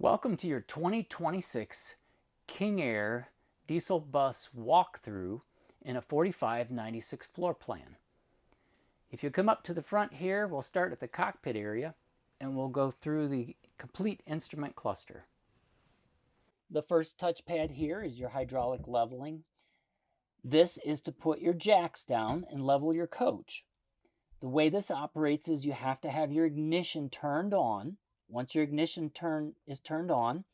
Welcome to your 2026 King Aire diesel bus walkthrough in a 4596 floor plan. If you come up to the front here, we'll start at the cockpit area and we'll go through the complete instrument cluster. The first touchpad here is your hydraulic leveling. This is to put your jacks down and level your coach. The way this operates is you have to have your ignition turned on. Once your ignition is turned on,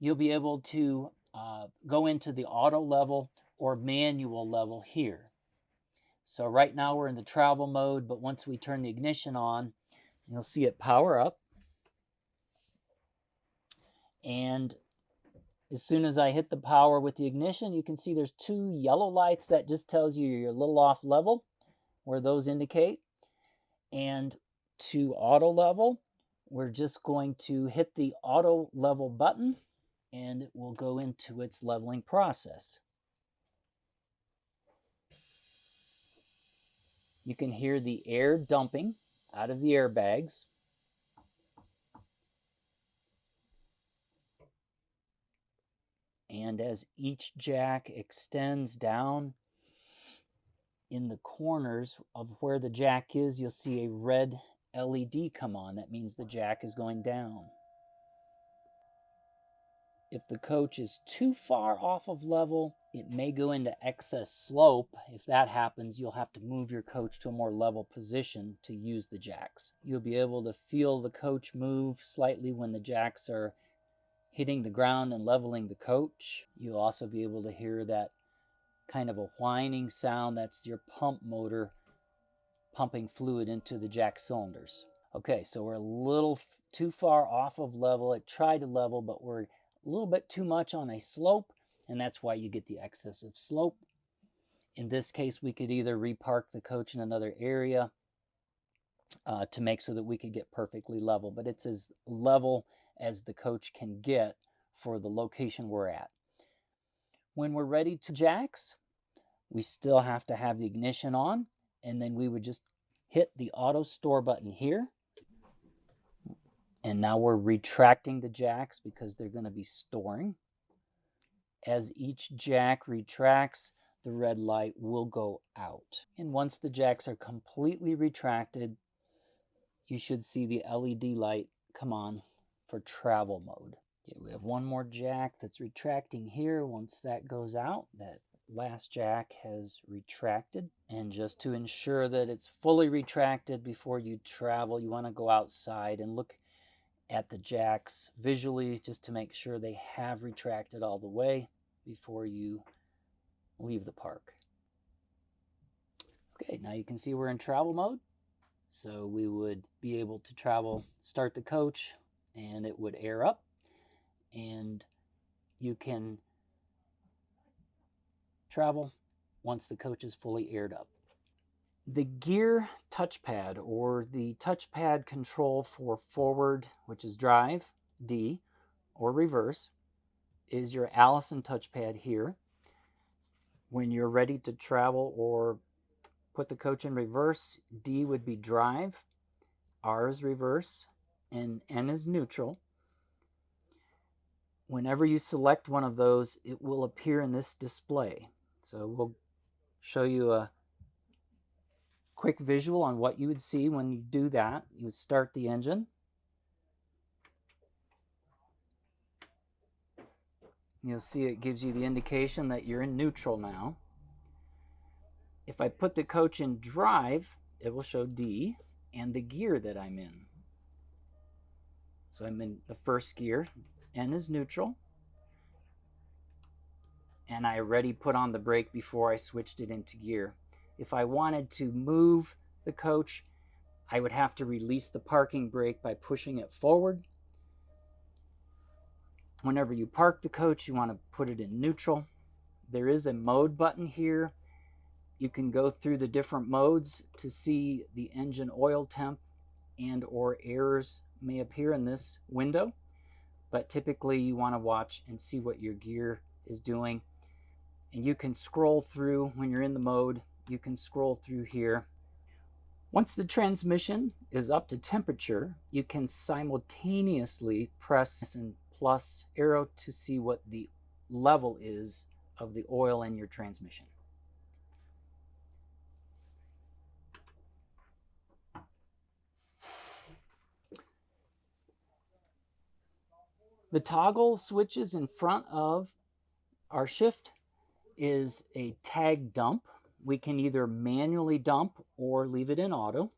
you'll be able to go into the auto level or manual level here. So right now we're in the travel mode, but once we turn the ignition on, you'll see it power up. And as soon as I hit the power with the ignition, you can see there's two yellow lights that just tells you you're a little off level, where those indicate. And to auto level, we're just going to hit the auto level button and it will go into its leveling process. You can hear the air dumping out of the airbags. And as each jack extends down in the corners of where the jack is, you'll see a red LED come on. That means the jack is going down. If the coach is too far off of level, it may go into excess slope. If that happens, you'll have to move your coach to a more level position to use the jacks. You'll be able to feel the coach move slightly when the jacks are hitting the ground and leveling the coach. You'll also be able to hear that kind of a whining sound. That's your pump motor pumping fluid into the jack cylinders. Okay, so we're a little too far off of level. It tried to level, but we're a little bit too much on a slope, and that's why you get the excessive slope. In this case, we could either repark the coach in another area to make so that we could get perfectly level, but it's as level as the coach can get for the location we're at. When we're ready to jacks, we still have to have the ignition on, and then we would just hit the auto store button here. And now we're retracting the jacks because they're going to be storing. As each jack retracts, the red light will go out. And once the jacks are completely retracted, you should see the LED light come on for travel mode. Okay, we have one more jack that's retracting here. Once that goes out, that last jack has retracted. And just to ensure that it's fully retracted before you travel, you want to go outside and look at the jacks visually just to make sure they have retracted all the way before you leave the park. Okay, now you can see we're in travel mode. So we would be able to travel, start the coach, and it would air up. And you can travel once the coach is fully aired up. The gear touchpad, or the touchpad control for forward, which is drive, D, or reverse, is your Allison touchpad here. When you're ready to travel or put the coach in reverse, D would be drive, R is reverse, and N is neutral. Whenever you select one of those, it will appear in this display. So we'll show you a quick visual on what you would see when you do that. You would start the engine. You'll see it gives you the indication that you're in neutral now. If I put the coach in drive, it will show D and the gear that I'm in. So I'm in the first gear. N is neutral. And I already put on the brake before I switched it into gear. If I wanted to move the coach, I would have to release the parking brake by pushing it forward. Whenever you park the coach, you want to put it in neutral. There is a mode button here. You can go through the different modes to see the engine oil temp and or errors may appear in this window. But typically you want to watch and see what your gear is doing. And you can scroll through when you're in the mode. You can scroll through here Once the transmission is up to temperature, you can simultaneously press and plus arrow to see what the level is of the oil in your transmission. The toggle switches in front of our shift is a tag dump. We can either manually dump or leave it in auto.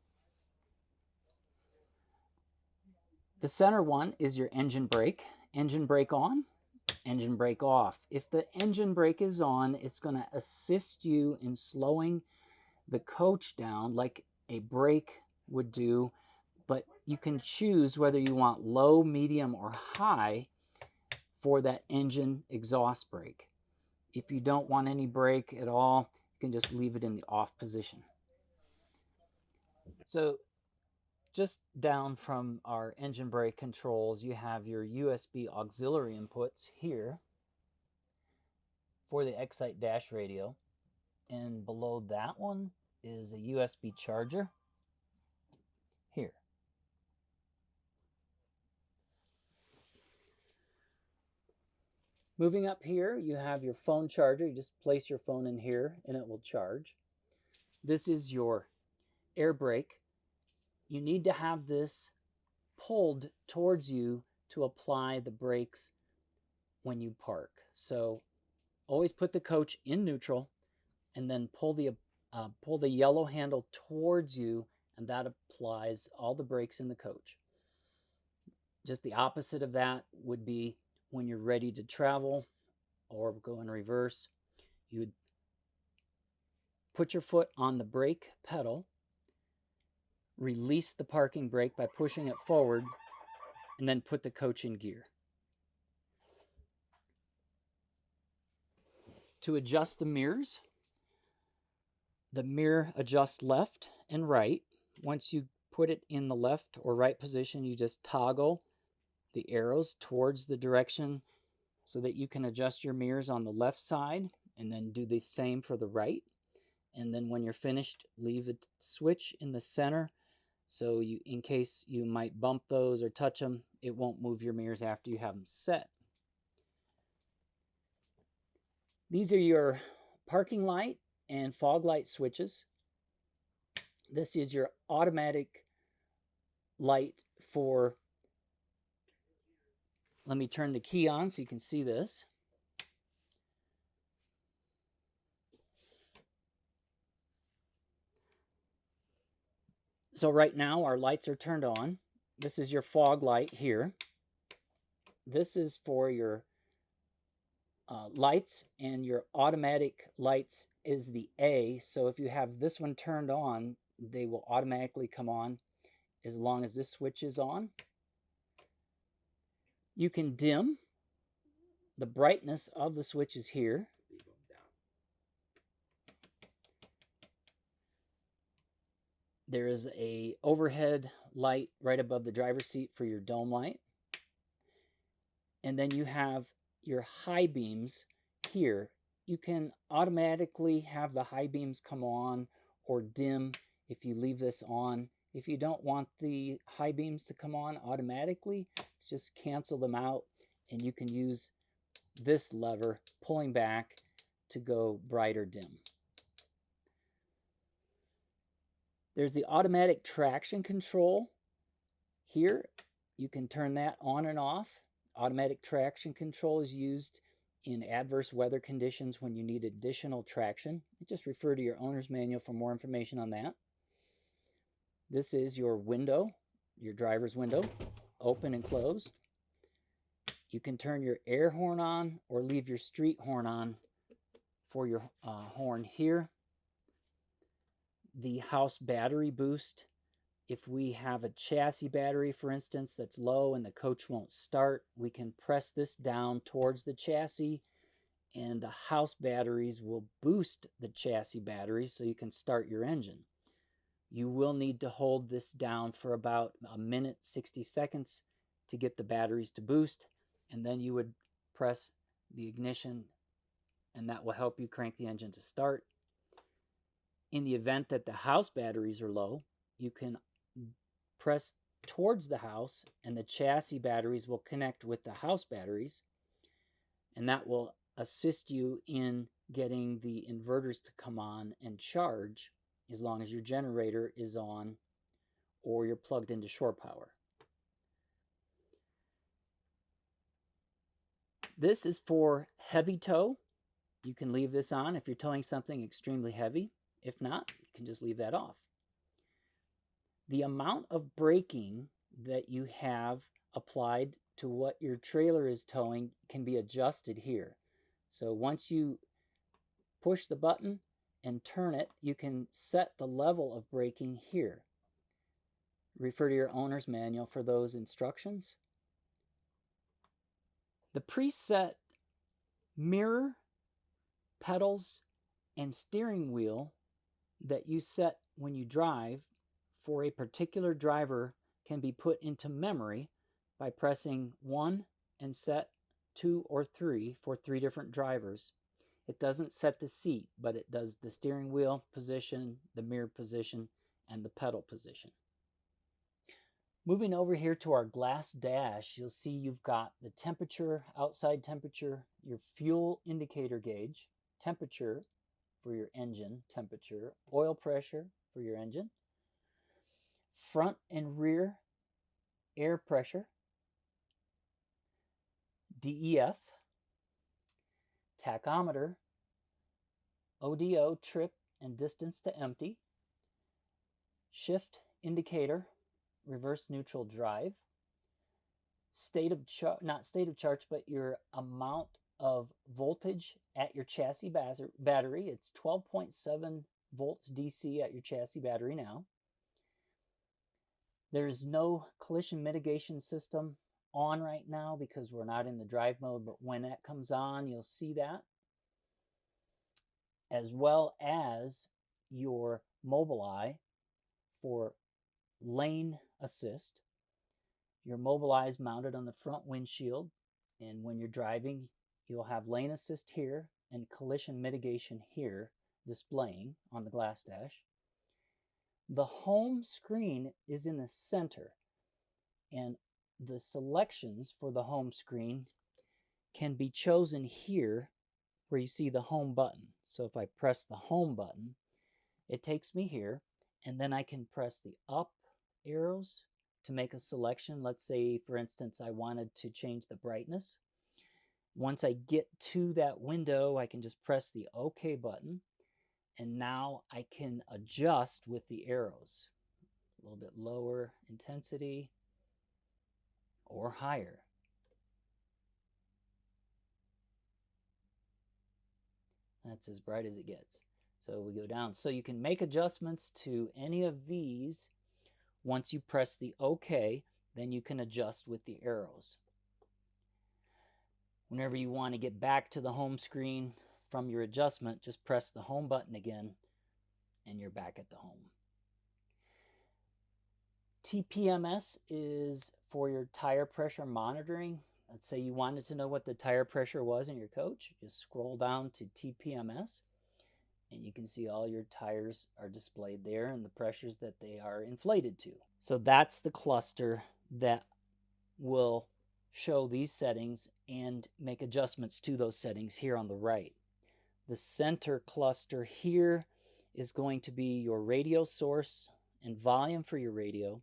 The center one is your engine brake. Engine brake on, engine brake off. If the engine brake is on, it's going to assist you in slowing the coach down like a brake would do, but you can choose whether you want low, medium, or high for that engine exhaust brake. If you don't want any brake at all, you can just leave it in the off position. So just down from our engine brake controls, you have your USB auxiliary inputs here for the Excite dash radio. And below that one is a USB charger here. Moving up here, you have your phone charger. You just place your phone in here and it will charge. This is your air brake. You need to have this pulled towards you to apply the brakes when you park. So always put the coach in neutral and then pull the yellow handle towards you, and that applies all the brakes in the coach. Just the opposite of that would be when you're ready to travel or go in reverse. You would put your foot on the brake pedal, release the parking brake by pushing it forward, and then put the coach in gear. To adjust the mirrors, the mirror adjusts left and right. Once you put it in the left or right position, you just toggle the arrows towards the direction so that you can adjust your mirrors on the left side, and then do the same for the right. And then when you're finished, leave the switch in the center so you, in case you might bump those or touch them, it won't move your mirrors after you have them set. These are your parking light and fog light switches. This is your automatic light for, let me turn the key on so you can see this. So right now our lights are turned on. This is your fog light here. This is for your lights, and your automatic lights is the A. So if you have this one turned on, they will automatically come on as long as this switch is on. You can dim the brightness of the switches here. There is a overhead light right above the driver's seat for your dome light. And then you have your high beams here. You can automatically have the high beams come on or dim if you leave this on. If you don't want the high beams to come on automatically, just cancel them out, and you can use this lever pulling back to go bright or dim. There's the automatic traction control here. You can turn that on and off. Automatic traction control is used in adverse weather conditions when you need additional traction. Just refer to your owner's manual for more information on that. This is your window, your driver's window, open and closed. You can turn your air horn on or leave your street horn on for your horn here. The house battery boost. If we have a chassis battery, for instance, that's low and the coach won't start, we can press this down towards the chassis, and the house batteries will boost the chassis battery so you can start your engine. You will need to hold this down for about a minute, 60 seconds to get the batteries to boost, and then you would press the ignition, and that will help you crank the engine to start. In the event that the house batteries are low, you can press towards the house, and the chassis batteries will connect with the house batteries, and that will assist you in getting the inverters to come on and charge as long as your generator is on or you're plugged into shore power. This is for heavy tow. You can leave this on if you're towing something extremely heavy. If not, you can just leave that off. The amount of braking that you have applied to what your trailer is towing can be adjusted here. So once you push the button and turn it, you can set the level of braking here. Refer to your owner's manual for those instructions. The preset mirror, pedals, and steering wheel that you set when you drive for a particular driver can be put into memory by pressing 1 and set 2 or 3 for 3 different drivers. It doesn't set the seat, but it does the steering wheel position, the mirror position, and the pedal position. Moving over here to our glass dash, you'll see you've got the temperature, outside temperature, your fuel indicator gauge, temperature for your engine temperature, oil pressure for your engine, front and rear air pressure, DEF, tachometer, ODO, trip and distance to empty, shift indicator, reverse neutral drive, not state of charge, but your amount of voltage at your chassis battery. It's 12.7 volts DC at your chassis battery now. There's no collision mitigation system on right now because we're not in the drive mode, but when that comes on, you'll see that, as well as your Mobileye for lane assist. Your Mobileye is mounted on the front windshield, and when you're driving, you'll have lane assist here and collision mitigation here displaying on the glass dash. The home screen is in the center, and the selections for the home screen can be chosen here where you see the home button. So if I press the home button, it takes me here, and then I can press the up arrows to make a selection. Let's say, for instance, I wanted to change the brightness. Once I get to that window, I can just press the OK button, and now I can adjust with the arrows. A little bit lower intensity or higher. That's as bright as it gets. So we go down. So you can make adjustments to any of these. Once you press the OK, then you can adjust with the arrows. Whenever you want to get back to the home screen from your adjustment, just press the home button again, and you're back at the home. TPMS is for your tire pressure monitoring. Let's say you wanted to know what the tire pressure was in your coach. Just scroll down to TPMS, and you can see all your tires are displayed there and the pressures that they are inflated to. So that's the cluster that will show these settings and make adjustments to those settings here on the right. The center cluster here is going to be your radio source and volume for your radio,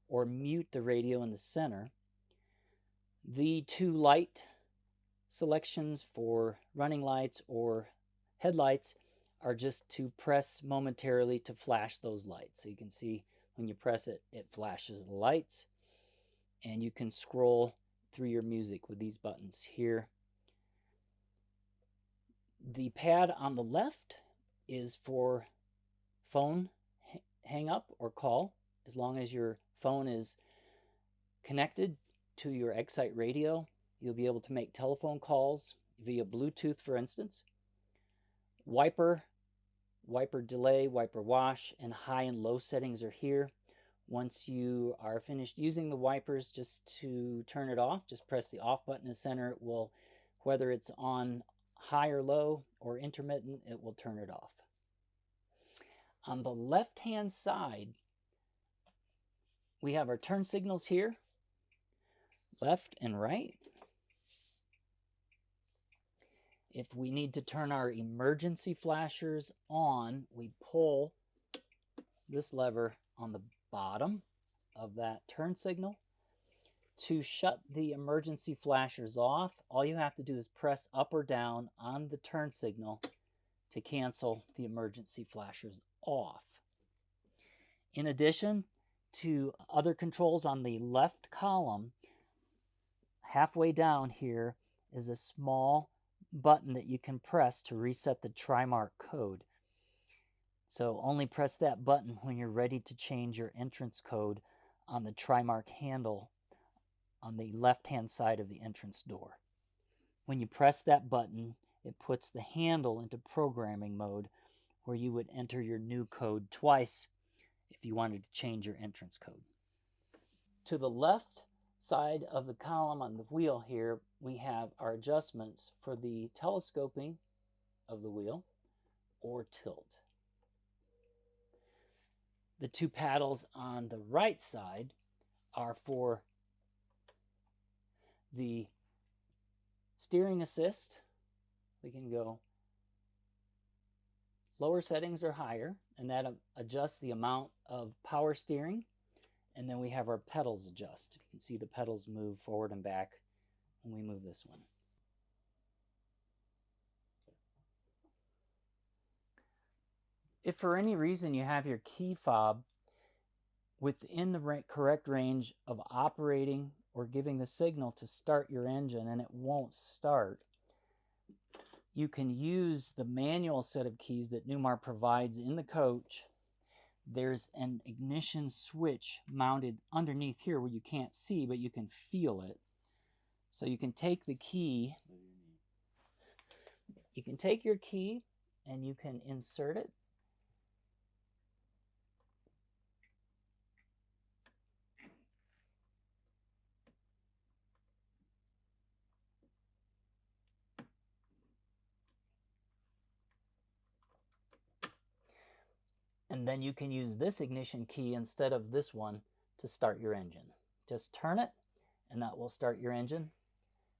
or mute the radio in the center. The 2 light selections for running lights or headlights are just to press momentarily to flash those lights. So you can see when you press it, it flashes the lights, and you can scroll through your music with these buttons here. The pad on the left is for phone hang up or call. As long as your phone is connected to your Excite radio, you'll be able to make telephone calls via Bluetooth, for instance. Wiper delay, wiper wash, and high and low settings are here. Once you are finished using the wipers, just to turn it off, just press the off button in the center. It will, whether it's on high or low or intermittent, it will turn it off. On the left-hand side, We have our turn signals here, left and right. If we need to turn our emergency flashers on, we pull this lever on the bottom of that turn signal. To shut the emergency flashers off, all you have to do is press up or down on the turn signal to cancel the emergency flashers off. In addition to other controls on the left column, halfway down here is a small button that you can press to reset the Trimark code. So only press that button when you're ready to change your entrance code on the Trimark handle on the left-hand side of the entrance door. When you press that button, it puts the handle into programming mode where you would enter your new code twice if you wanted to change your entrance code. To the left side of the column on the wheel here, we have our adjustments for the telescoping of the wheel or tilt. The two paddles on the right side are for the steering assist. We can go lower settings or higher, and that adjusts the amount of power steering. And then we have our pedals adjust. You can see the pedals move forward and back when we move this one. If for any reason you have your key fob within the correct range of operating or giving the signal to start your engine and it won't start, you can use the manual set of keys that Newmar provides in the coach. There's an ignition switch mounted underneath here where you can't see, but you can feel it. So you can take the key, you can take your key and you can insert it. And then you can use this ignition key instead of this one to start your engine. Just turn it and that will start your engine.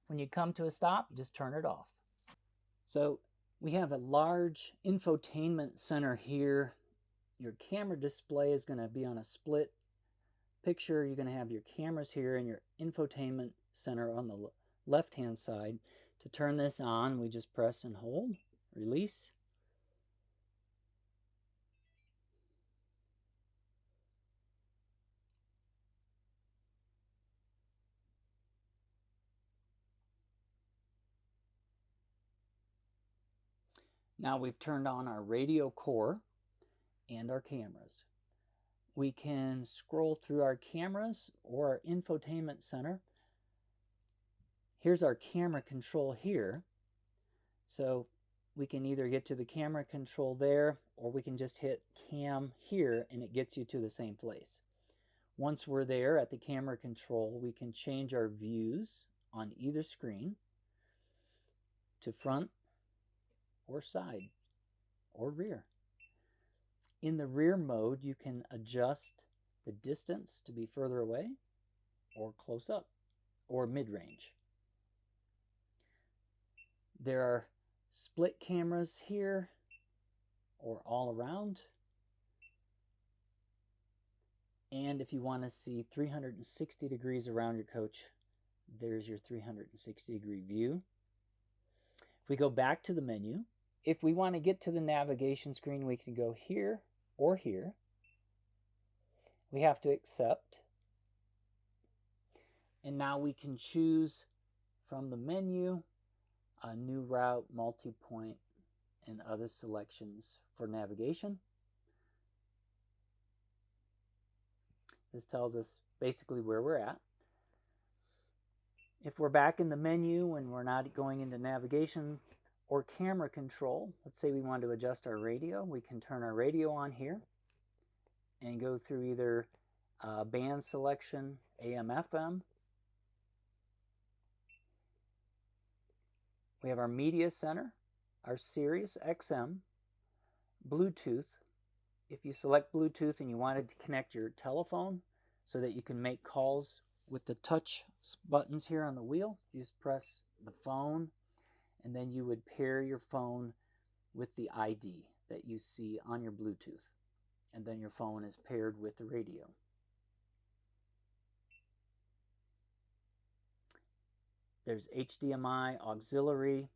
When you come to a stop, just turn it off. So we have a large infotainment center here. Your camera display is going to be on a split picture. You're going to have your cameras here and your infotainment center on the left-hand side. To turn this on, we just press and hold, release. Now we've turned on our radio core and our cameras. We can scroll through our cameras or our infotainment center. Here's our camera control here. So we can either get to the camera control there or we can just hit cam here and it gets you to the same place. Once we're there at the camera control, we can change our views on either screen to front or side or rear. In the rear mode, you can adjust the distance to be further away or close up or mid-range. There are split cameras here or all around. And if you want to see 360 degrees around your coach, there's your 360 degree view. If we go back to the menu, if we want to get to the navigation screen, we can go here or here. We have to accept. And now we can choose from the menu a new route, multi-point, and other selections for navigation. This tells us basically where we're at. If we're back in the menu and we're not going into navigation or camera control, let's say we want to adjust our radio, we can turn our radio on here and go through either band selection, AM, FM. We have our media center, our Sirius XM, Bluetooth. If you select Bluetooth and you wanted to connect your telephone, so that you can make calls with the touch buttons here on the wheel. You just press the phone, and then you would pair your phone with the ID that you see on your Bluetooth, and then your phone is paired with the radio. There's HDMI, auxiliary,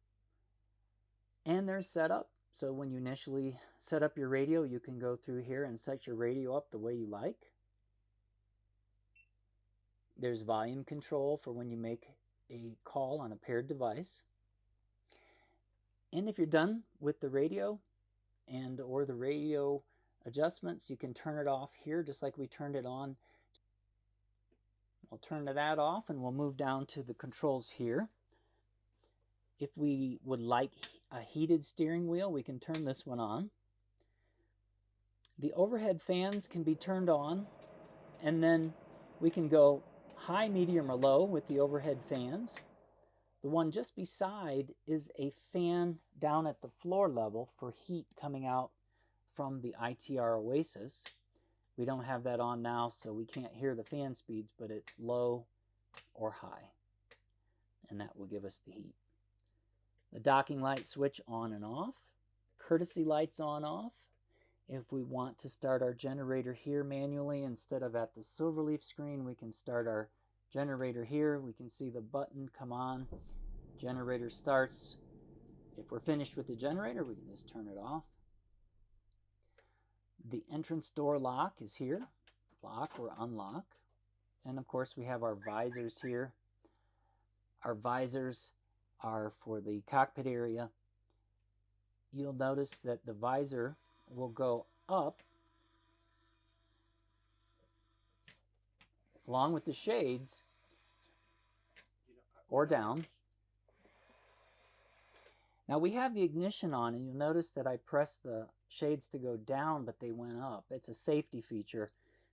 and there's setup. So when you initially set up your radio, you can go through here and set your radio up the way you like. There's volume control for when you make a call on a paired device. And if you're done with the radio and or the radio adjustments, you can turn it off here just like we turned it on. I'll turn that off and we'll move down to the controls here. If we would like a heated steering wheel, we can turn this one on. The overhead fans can be turned on, and then we can go high, medium, or low with the overhead fans. The one just beside is a fan down at the floor level for heat coming out from the ITR Oasis. We don't have that on now, so we can't hear the fan speeds, but it's low or high, and that will give us the heat. The docking light switch on and off, courtesy lights on off. If we want to start our generator here manually instead of at the Silverleaf screen, we can start our generator here. We can see the button come on, generator starts. If we're finished with the generator, we can just turn it off. The entrance door lock is here, lock or unlock. And of course we have our visors here. Our visors are for the cockpit area. You'll notice that the visor will go up along with the shades or down. Now we have the ignition on, and you'll notice that I pressed the shades to go down, but they went up. It's a safety feature.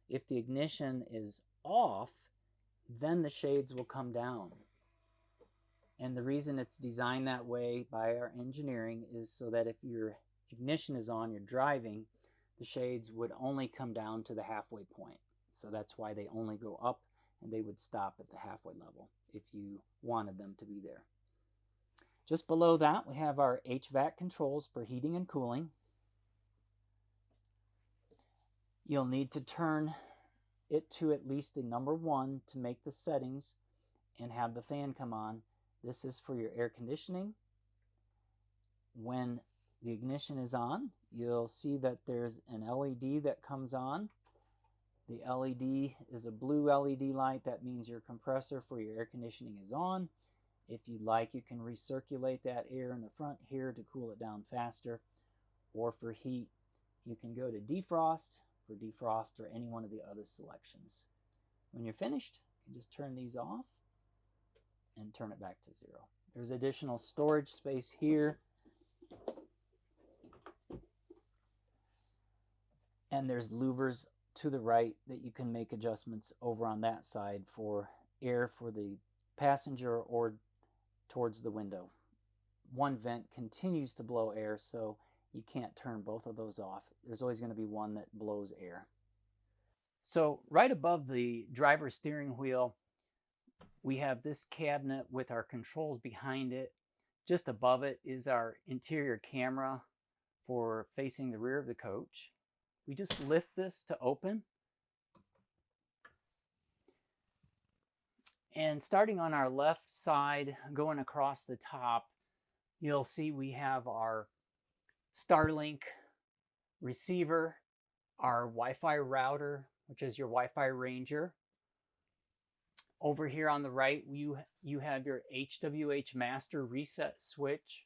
If the ignition is off, then the shades will come down. And the reason it's designed that way by our engineering is so that if your ignition is on, you're driving, the shades would only come down to the halfway point. So that's why they only go up, and they would stop at the halfway level if you wanted them to be there. Just below that, we have our HVAC controls for heating and cooling. You'll need to turn it to at least a number 1 to make the settings and have the fan come on. This is for your air conditioning. When the ignition is on, you'll see that there's an LED that comes on. The LED is a blue LED light. That means your compressor for your air conditioning is on. If you'd like, you can recirculate that air in the front here to cool it down faster. Or for heat, you can go to defrost for defrost or any one of the other selections. When you're finished, you can just turn these off and turn it back to 0. There's additional storage space here. And there's louvers to the right that you can make adjustments over on that side for air for the passenger or towards the window. One vent continues to blow air, so you can't turn both of those off. There's always going to be one that blows air. So right above the driver's steering wheel, we have this cabinet with our controls behind it. Just above it is our interior camera for facing the rear of the coach. We just lift this to open. And starting on our left side, going across the top, you'll see we have our Starlink receiver, our Wi-Fi router, which is your Wi-Fi Ranger. Over here on the right, you have your HWH master reset switch.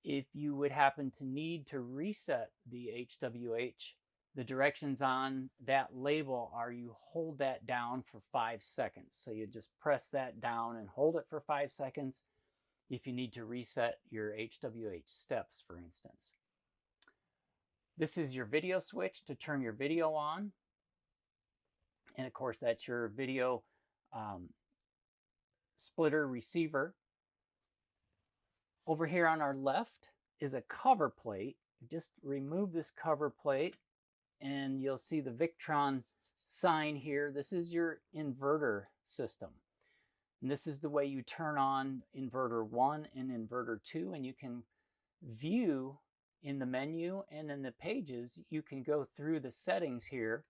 If you would happen to need to reset the HWH, the directions on that label are you hold that down for 5 seconds. So you just press that down and hold it for 5 seconds if you need to reset your HWH steps, for instance. This is your video switch to turn your video on. And of course, that's your video splitter receiver. Over here on our left is a cover plate. Just remove this cover plate and you'll see the Victron sign here, this is your inverter system. And this is the way you turn on inverter 1 and inverter 2, and you can view in the menu and in the pages, you can go through the settings here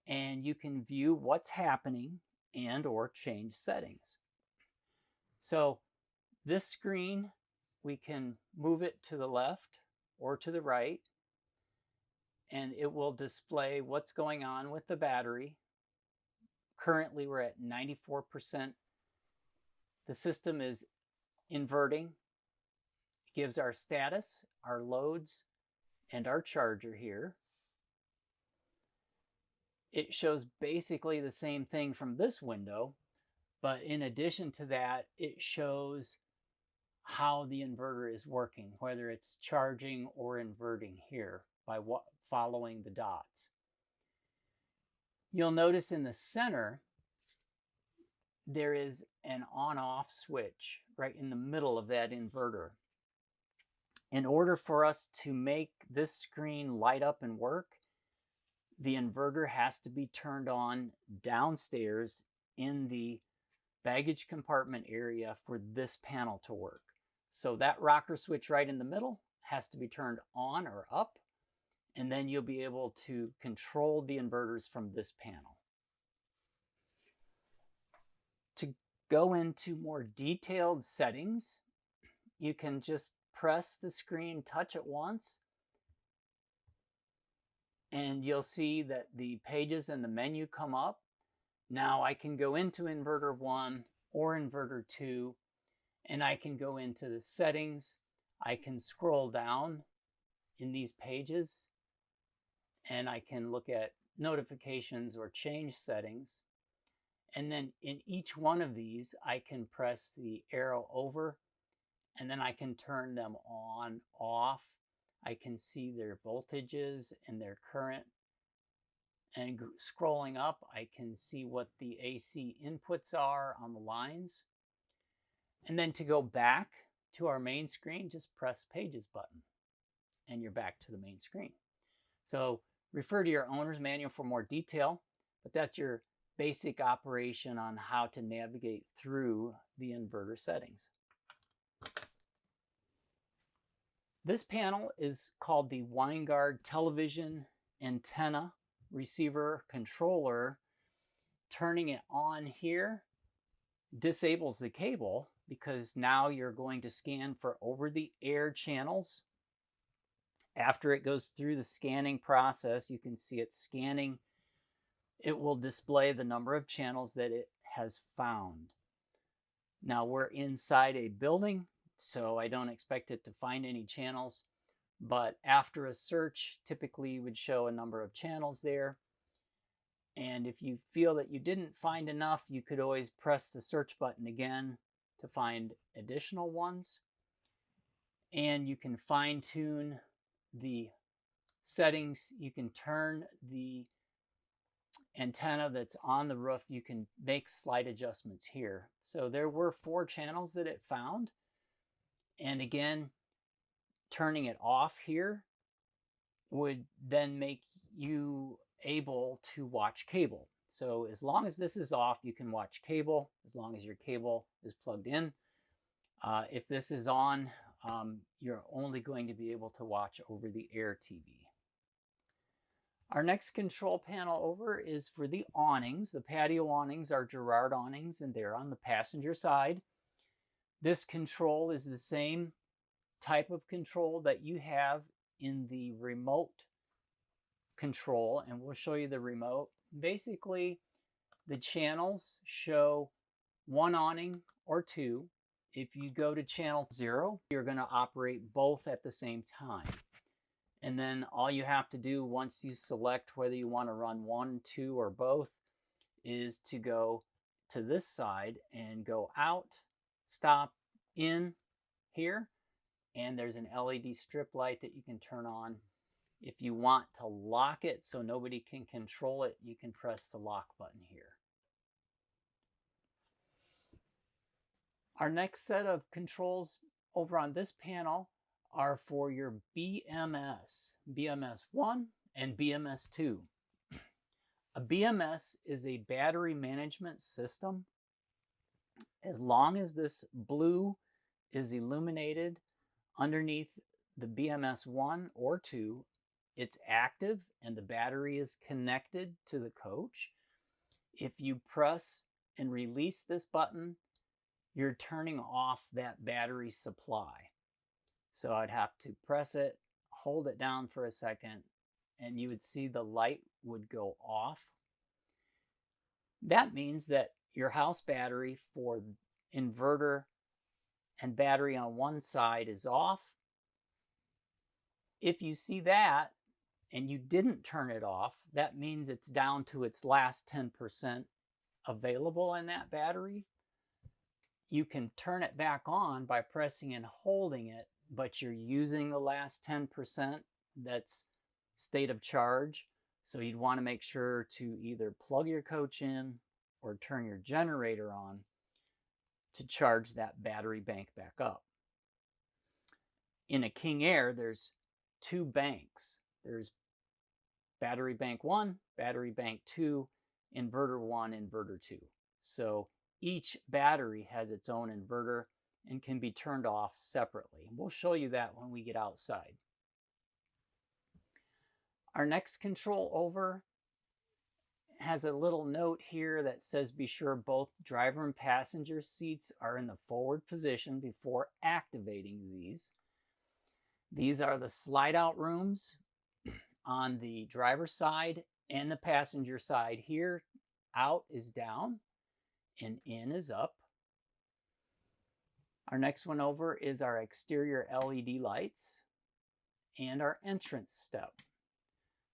and you can view what's happening and or change settings. So this screen, we can move it to the left or to the right, and it will display what's going on with the battery. Currently, we're at 94%. The system is inverting. It gives our status, our loads, and our charger here. It shows basically the same thing from this window, but in addition to that, it shows how the inverter is working, whether it's charging or inverting here by following the dots. You'll notice in the center, there is an on-off switch right in the middle of that inverter. In order for us to make this screen light up and work, the inverter has to be turned on downstairs in the baggage compartment area for this panel to work. So that rocker switch right in the middle has to be turned on or up, and then you'll be able to control the inverters from this panel. To go into more detailed settings, you can just press the screen, touch it once, and you'll see that the pages and the menu come up. Now I can go into inverter 1 or inverter 2, and I can go into the settings. I can scroll down in these pages, and I can look at notifications or change settings. And then in each one of these, I can press the arrow over, and then I can turn them on, off. I can see their voltages and their current. And scrolling up, I can see what the AC inputs are on the lines. And then to go back to our main screen, just press Pages button, and you're back to the main screen. So refer to your owner's manual for more detail, but that's your basic operation on how to navigate through the inverter settings. This panel is called the Winegard Television Antenna Receiver Controller. Turning it on here disables the cable because now you're going to scan for over-the-air channels. After it goes through the scanning process, you can see it scanning. It will display the number of channels that it has found. Now we're inside a building, so I don't expect it to find any channels, but after a search, typically you would show a number of channels there. And if you feel that you didn't find enough, you could always press the search button again to find additional ones. And you can fine-tune the settings. You can turn the antenna that's on the roof. You can make slight adjustments here. So there were 4 channels that it found. And again, turning it off here would then make you able to watch cable. So as long as this is off, you can watch cable, as long as your cable is plugged in. If this is on, you're only going to be able to watch over-the-air TV. Our next control panel over is for the awnings. The patio awnings are Girard awnings, and they're on the passenger side. This control is the same type of control that you have in the remote control, and we'll show you the remote. Basically, the channels show 1 awning or 2. If you go to channel 0, you're going to operate both at the same time. And then all you have to do once you select whether you want to run 1, 2, or both is to go to this side and go out, stop, in here, and there's an LED strip light that you can turn on. If you want to lock it so nobody can control it, you can press the lock button here. Our next set of controls over on this panel are for your BMS, BMS 1 and BMS 2. A BMS is a battery management system. As long as this blue is illuminated underneath the BMS 1 or 2, it's active and the battery is connected to the coach. If you press and release this button, you're turning off that battery supply. So I'd have to press it, hold it down for a second, and you would see the light would go off. That means that your house battery for inverter and battery on one side is off. If you see that and you didn't turn it off, that means it's down to its last 10% available in that battery. You can turn it back on by pressing and holding it, but you're using the last 10% that's state of charge. So you'd want to make sure to either plug your coach in or turn your generator on to charge that battery bank back up. In a King Aire, there's 2 banks. There's battery bank 1, battery bank 2, inverter 1, inverter 2. So each battery has its own inverter and can be turned off separately. We'll show you that when we get outside. Our next control over has a little note here that says be sure both driver and passenger seats are in the forward position before activating these. These are the slide out rooms on the driver's side and the passenger side. Here, out is down and in is up. Our next one over is our exterior LED lights and our entrance step.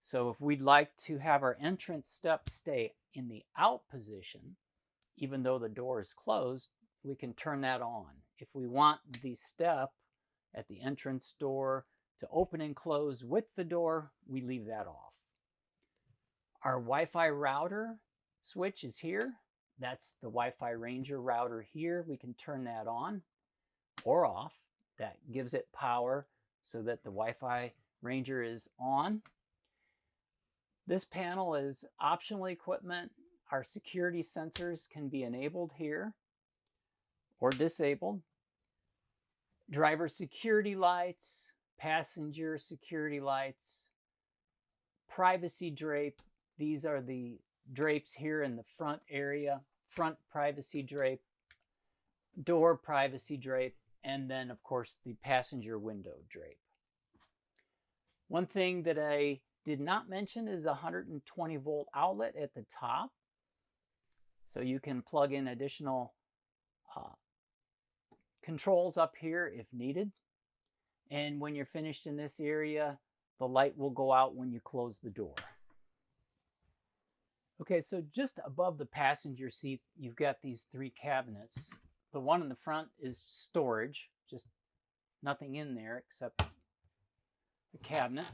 So if we'd like to have our entrance step stay in the out position, even though the door is closed, we can turn that on. If we want the step at the entrance door to open and close with the door, we leave that off. Our Wi-Fi router switch is here. That's the Wi-Fi Ranger router here. We can turn that on or off. That gives it power so that the Wi-Fi Ranger is on. This panel is optional equipment. Our security sensors can be enabled here or disabled. Driver security lights, passenger security lights, privacy drape. These are the drapes here in the front area, front privacy drape, door privacy drape, and then of course the passenger window drape. One thing that I did not mention is a 120 volt outlet at the top. So you can plug in additional controls up here if needed. And when you're finished in this area, the light will go out when you close the door. Okay, so just above the passenger seat, you've got these 3 cabinets. The one in the front is storage, just nothing in there except the cabinet.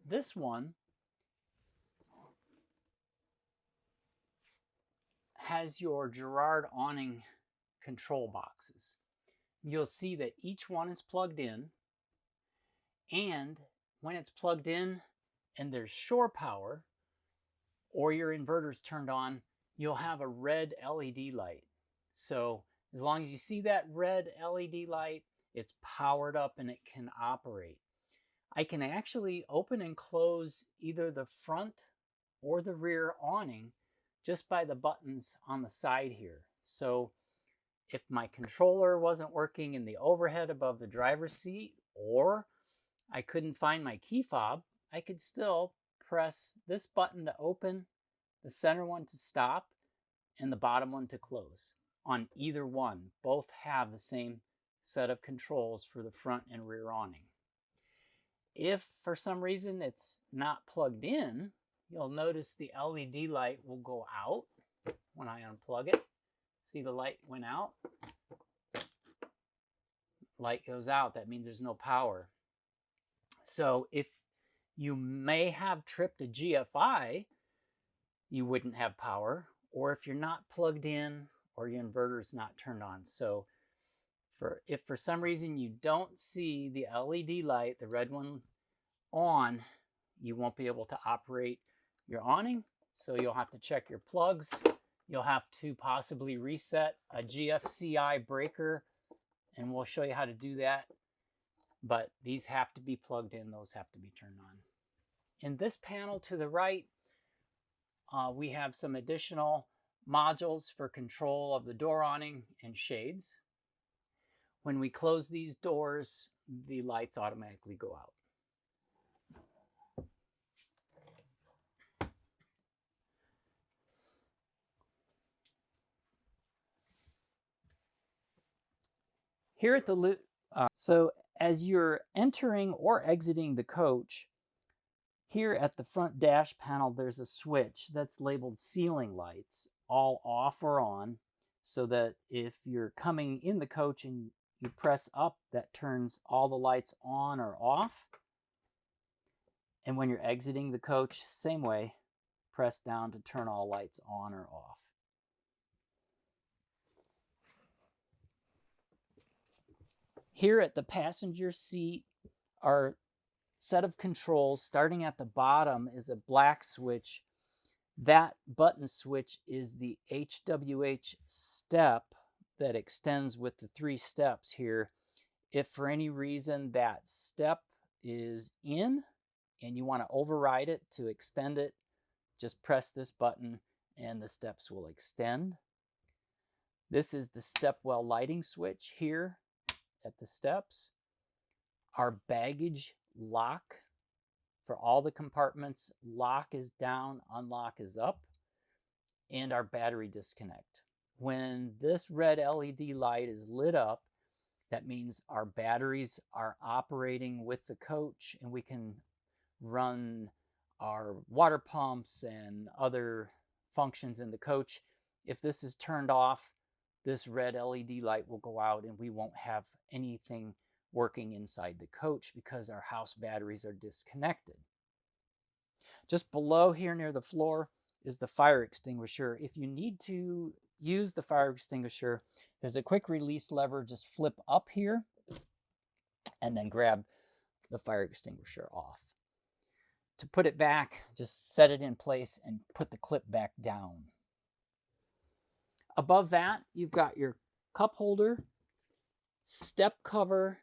This one has your Girard awning control boxes. You'll see that each one is plugged in, and when it's plugged in and there's shore power or your inverter's turned on, you'll have a red LED light. So as long as you see that red LED light, it's powered up and it can operate. I can actually open and close either the front or the rear awning just by the buttons on the side here. So if my controller wasn't working in the overhead above the driver's seat, or I couldn't find my key fob, I could still press this button to open, the center one to stop, and the bottom one to close. On either one, both have the same set of controls for the front and rear awning. If for some reason it's not plugged in, you'll notice the LED light will go out when I unplug it. See, the light went out. Light goes out, that means there's no power. So if you may have tripped a GFI, you wouldn't have power, or if you're not plugged in or your inverter's not turned on. So if for some reason you don't see the LED light, the red one, on, you won't be able to operate your awning So you'll have to check your plugs. You'll have to possibly reset a GFCI breaker, and we'll show you how to do that. But these have to be plugged in. Those have to be turned on. In this panel to the right, we have some additional modules for control of the door awning and shades. When we close these doors, the lights automatically go out. Here at the so as you're entering or exiting the coach, here at the front dash panel, there's a switch that's labeled ceiling lights, all off or on, so that if you're coming in the coach and you press up, that turns all the lights on or off. And when you're exiting the coach, same way, press down to turn all lights on or off. Here at the passenger seat, our set of controls, starting at the bottom, is a black switch. That button switch is the HWH step that extends with the 3 steps here. If for any reason that step is in and you want to override it to extend it, just press this button and the steps will extend. This is the stepwell lighting switch here at the steps. Our baggage lock for all the compartments, lock is down, unlock is up, and our battery disconnect. When this red LED light is lit up, that means our batteries are operating with the coach and we can run our water pumps and other functions in the coach. If this is turned off, this red LED light will go out and we won't have anything working inside the coach because our house batteries are disconnected. Just below here near the floor is the fire extinguisher. If you need to use the fire extinguisher, there's a quick release lever. Just flip up here and then grab the fire extinguisher off. To put it back, just set it in place and put the clip back down. Above that, you've got your cup holder, step cover,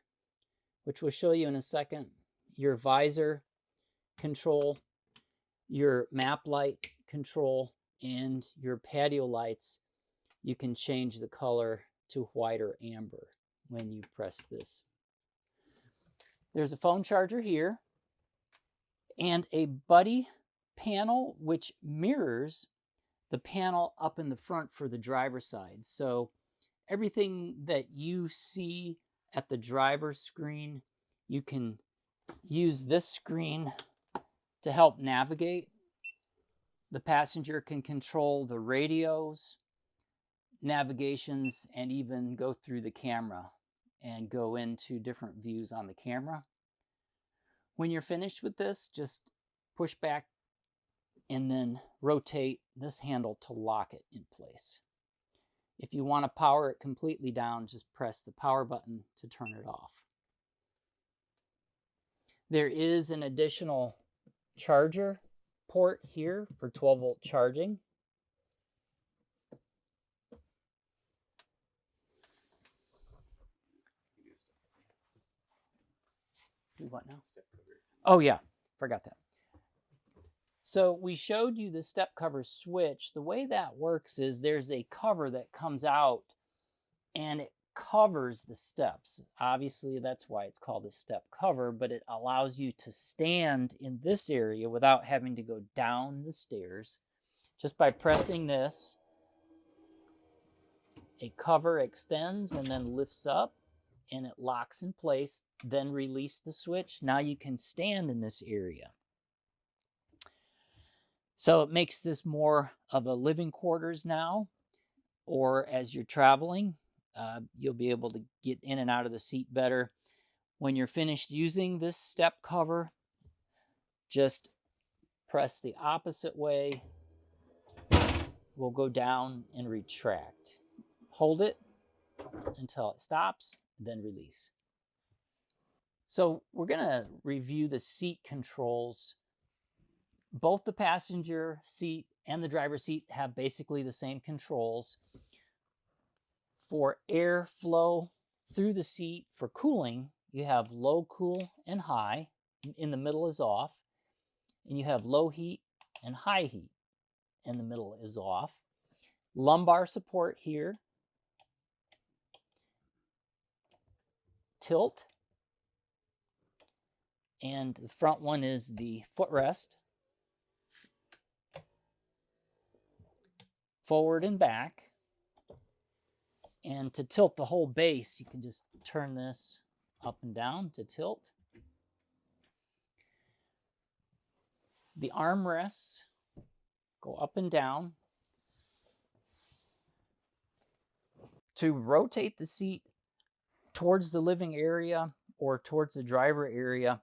which we'll show you in a second, your visor control, your map light control, and your patio lights. You can change the color to white or amber when you press this. There's a phone charger here and a buddy panel which mirrors the panel up in the front for the driver's side. So everything that you see at the driver's screen, you can use this screen to help navigate. The passenger can control the radios, navigations, and even go through the camera and go into different views on the camera. When you're finished with this, just push back and then rotate this handle to lock it in place. If you want to power it completely down, just press the power button to turn it off. There is an additional charger port here for 12-volt charging. Do what now? Oh yeah, forgot that. So we showed you the step cover switch. The way that works is there's a cover that comes out and it covers the steps. Obviously, that's why it's called a step cover, but it allows you to stand in this area without having to go down the stairs. Just by pressing this, a cover extends and then lifts up and it locks in place, then release the switch. Now you can stand in this area. So it makes this more of a living quarters now, or as you're traveling, you'll be able to get in and out of the seat better. When you're finished using this step cover, just press the opposite way. We'll go down and retract. Hold it until it stops, then release. So we're going to review the seat controls Both the passenger seat and the driver's seat have basically the same controls. For airflow through the seat, for cooling, you have low cool and high. In the middle is off. And you have low heat and high heat. And the middle is off. Lumbar support here. Tilt. And the front one is the footrest. Forward and back. And to tilt the whole base, you can just turn this up and down to tilt. The armrests go up and down. To rotate the seat towards the living area or towards the driver area,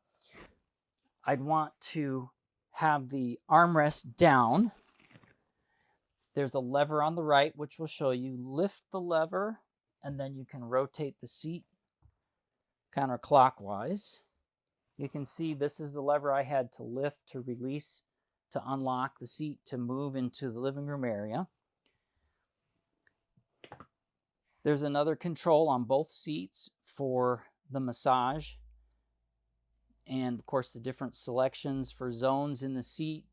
I'd want to have the armrest down. There's a lever on the right, which will show you. Lift the lever, and then you can rotate the seat counterclockwise. You can see this is the lever I had to lift to release to unlock the seat to move into the living room area. There's another control on both seats for the massage. And of course, the different selections for zones in the seat,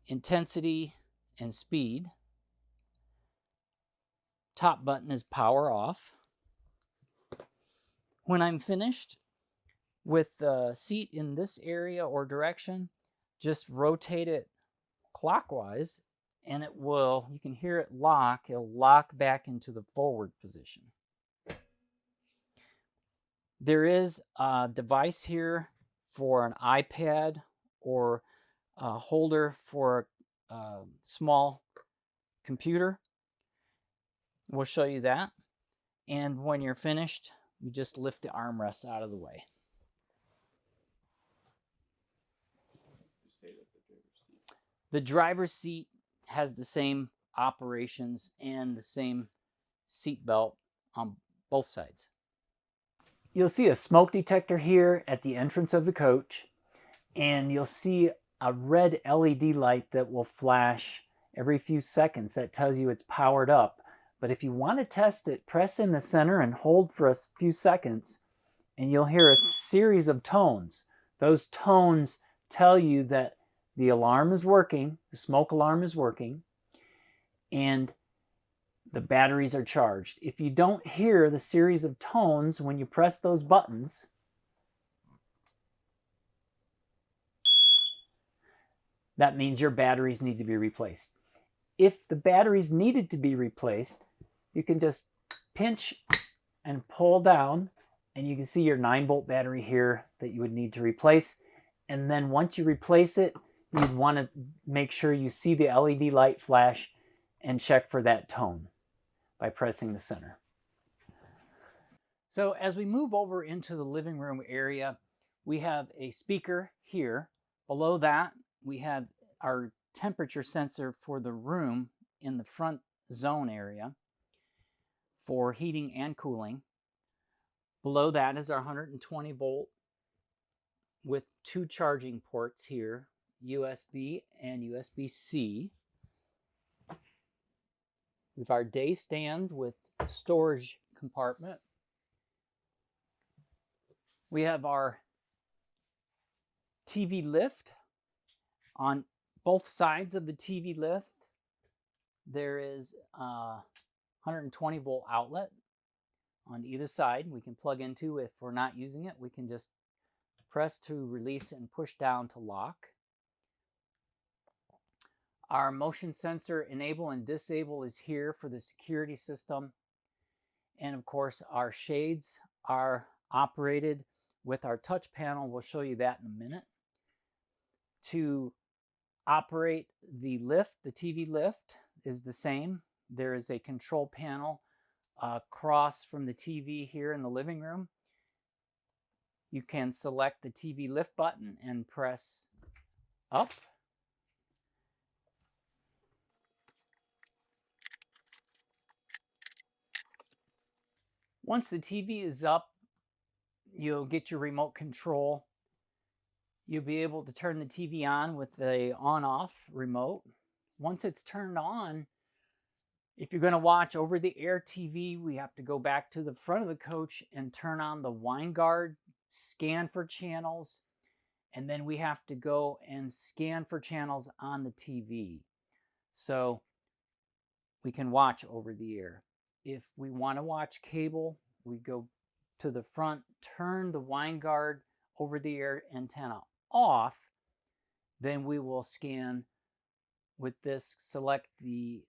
intensity and speed. Top button is power off. When I'm finished with the seat in this area or direction, just rotate it clockwise and it will, you can hear it lock, it'll lock back into the forward position. There is a device here for an iPad or a holder for a small computer. We'll show you that. And when you're finished, you just lift the armrests out of the way. The driver's seat has the same operations and the same seat belt on both sides. You'll see a smoke detector here at the entrance of the coach, and you'll see a red LED light that will flash every few seconds. That tells you it's powered up. But if you want to test it, press in the center and hold for a few seconds, and you'll hear a series of tones. Those tones tell you that the alarm is working, the smoke alarm is working, and the batteries are charged. If you don't hear the series of tones when you press those buttons, that means your batteries need to be replaced. If the batteries needed to be replaced, you can just pinch and pull down, and you can see your 9-volt battery here that you would need to replace. And then once you replace it, you'd want to make sure you see the LED light flash and check for that tone by pressing the center. So as we move over into the living room area, we have a speaker here. Below that, we have our temperature sensor for the room in the front zone area for heating and cooling. Below that is our 120 volt with 2 charging ports here, USB and USB-C. We have our day stand with storage compartment. We have our TV lift. On both sides of the TV lift, there is a 120 volt outlet on either side we can plug into. If we're not using it, we can just press to release and push down to lock. Our motion sensor enable and disable is here for the security system. And of course, our shades are operated with our touch panel. We'll show you that in a minute. To operate the lift, the TV lift is the same. There is a control panel across from the TV here in the living room. You can select the TV lift button and press up. Once the TV is up, you'll get your remote control You'll be able to turn the TV on with the on-off remote. Once it's turned on, if you're going to watch over-the-air TV, we have to go back to the front of the coach and turn on the wine guard, scan for channels, and then we have to go and scan for channels on the TV. So we can watch over the air. If we want to watch cable, we go to the front, turn the wine guard over the air antenna off, then we will scan with this, select the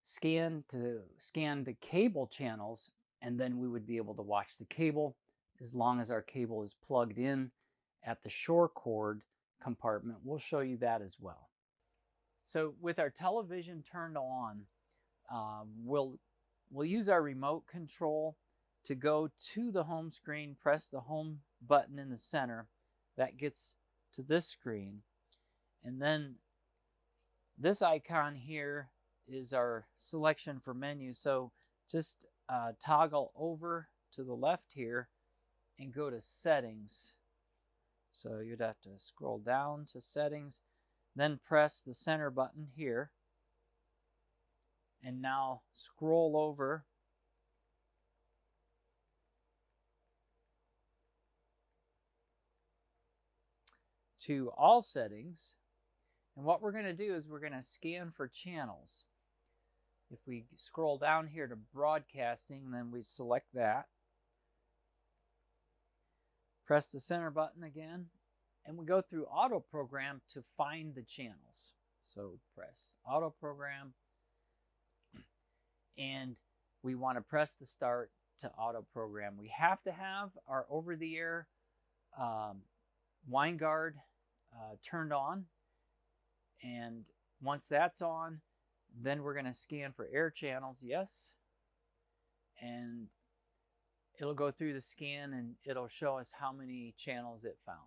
scan to scan the cable channels, and then we would be able to watch the cable as long as our cable is plugged in at the shore cord compartment. We'll show you that as well. So with our television turned on, we'll use our remote control to go to the home screen, press the home button in the center. That gets to this screen. And then this icon here is our selection for menu. So just toggle over to the left here and go to settings. So you'd have to scroll down to settings, then press the center button here. And now scroll over to all settings. And what we're going to do is we're going to scan for channels. If we scroll down here to broadcasting, then we select that. Press the center button again, and we go through auto program to find the channels. So press auto program, and we want to press the start to auto program. We have to have our over-the-air wine guard turned on, and once that's on, then we're going to scan for air channels, yes, and it'll go through the scan and it'll show us how many channels it found.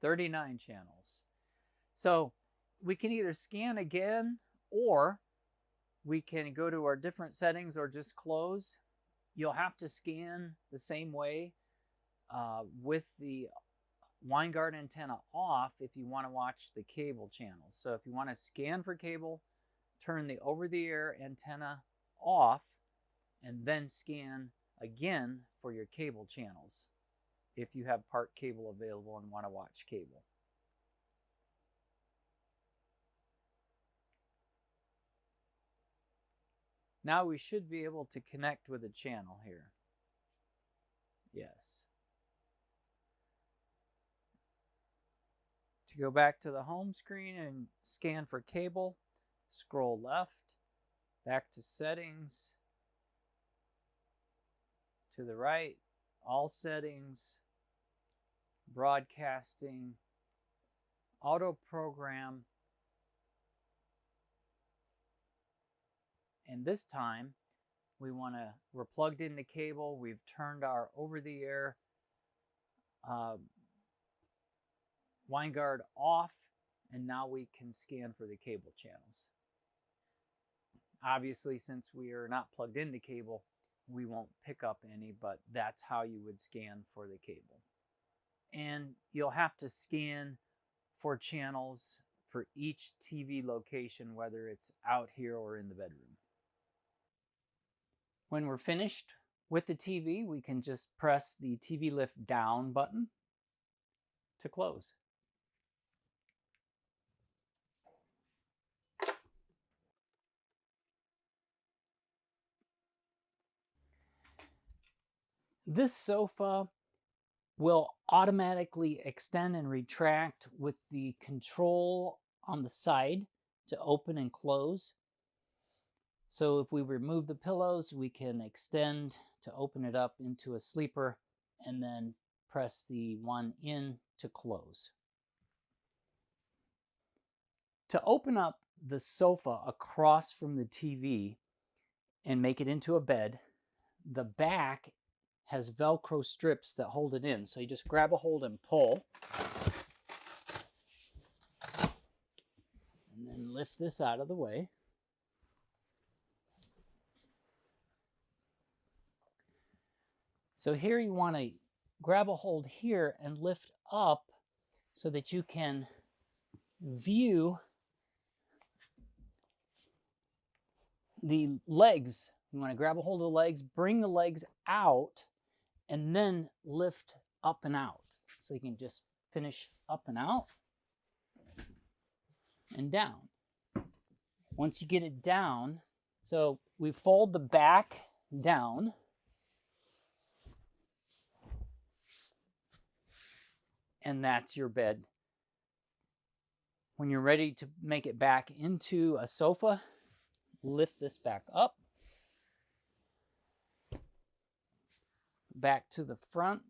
"39 channels." So we can either scan again, or we can go to our different settings or just close. You'll have to scan the same way with the wine guard antenna off if you want to watch the cable channels. So if you want to scan for cable, turn the over-the-air antenna off and then scan again for your cable channels if you have part cable available and want to watch cable. Now we should be able to connect with a channel here. Yes. To go back to the home screen and scan for cable, scroll left, back to settings, to the right, all settings, broadcasting, auto program, and this time we're plugged into cable, we've turned our over-the-air wine guard off, and now we can scan for the cable channels. Obviously, since we are not plugged into cable, we won't pick up any, but that's how you would scan for the cable. And you'll have to scan for channels for each TV location, whether it's out here or in the bedroom. When we're finished with the TV, we can just press the TV lift down button to close. This sofa will automatically extend and retract with the control on the side to open and close. So if we remove the pillows, we can extend to open it up into a sleeper and then press the one in to close. To open up the sofa across from the TV and make it into a bed, the back has Velcro strips that hold it in. So you just grab a hold and pull, and then lift this out of the way. So here you want to grab a hold here and lift up so that you can view the legs. You want to grab a hold of the legs, bring the legs out, and then lift up and out. So you can just finish up and out and down. Once you get it down, so we fold the back down. And that's your bed. When you're ready to make it back into a sofa, lift this back up. Back to the front.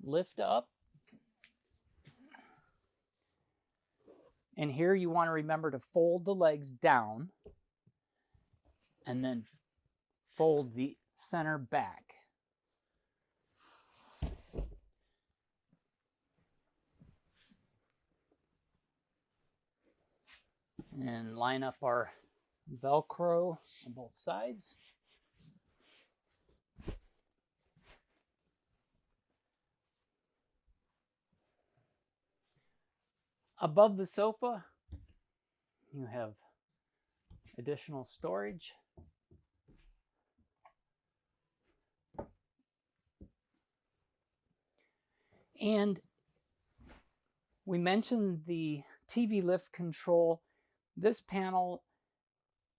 Lift up. And here you want to remember to fold the legs down and then fold the center back. And line up our Velcro on both sides. Above the sofa, you have additional storage. And we mentioned the TV lift control. This panel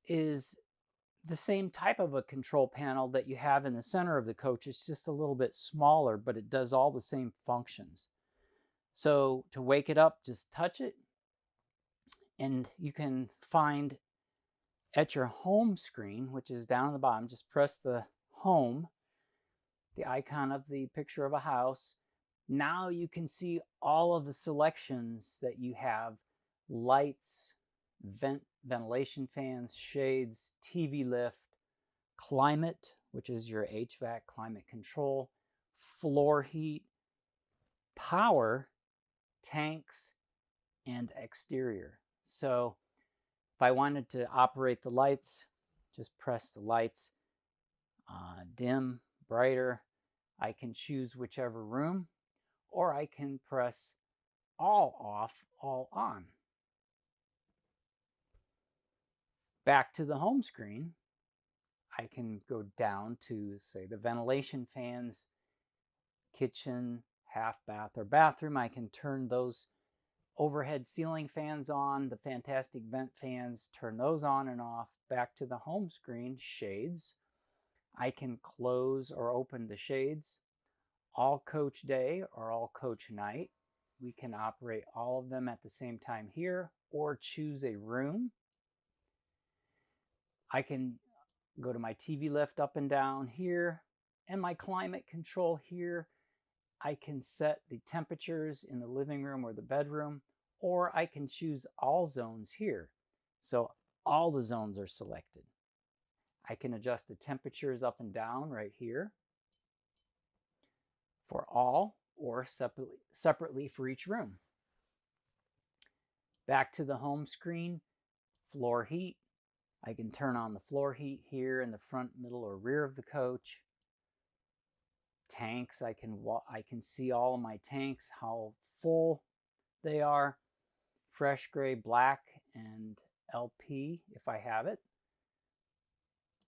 is the same type of a control panel that you have in the center of the coach. It's just a little bit smaller, but it does all the same functions. So to wake it up, just touch it, and you can find at your home screen, which is down at the bottom, just press the home, the icon of the picture of a house. Now you can see all of the selections that you have: lights, ventilation fans, shades, TV lift, climate, which is your HVAC, climate control, floor heat, power, tanks, and exterior. So if I wanted to operate the lights, just press the lights, dim, brighter. I can choose whichever room, or I can press all off, all on. Back to the home screen, I can go down to, say, the ventilation fans, kitchen, half bath, or bathroom. I can turn those overhead ceiling fans on, the fantastic vent fans, turn those on and off. Back to the home screen, shades. I can close or open the shades. All coach day or all coach night. We can operate all of them at the same time here, or choose a room. I can go to my TV lift up and down here, and my climate control here. I can set the temperatures in the living room or the bedroom, or I can choose all zones here. So all the zones are selected. I can adjust the temperatures up and down right here for all, or separately for each room. Back to the home screen, floor heat. I can turn on the floor heat here in the front, middle, or rear of the coach. Tanks, I can see all of my tanks, how full they are. Fresh gray, black, and LP if I have it.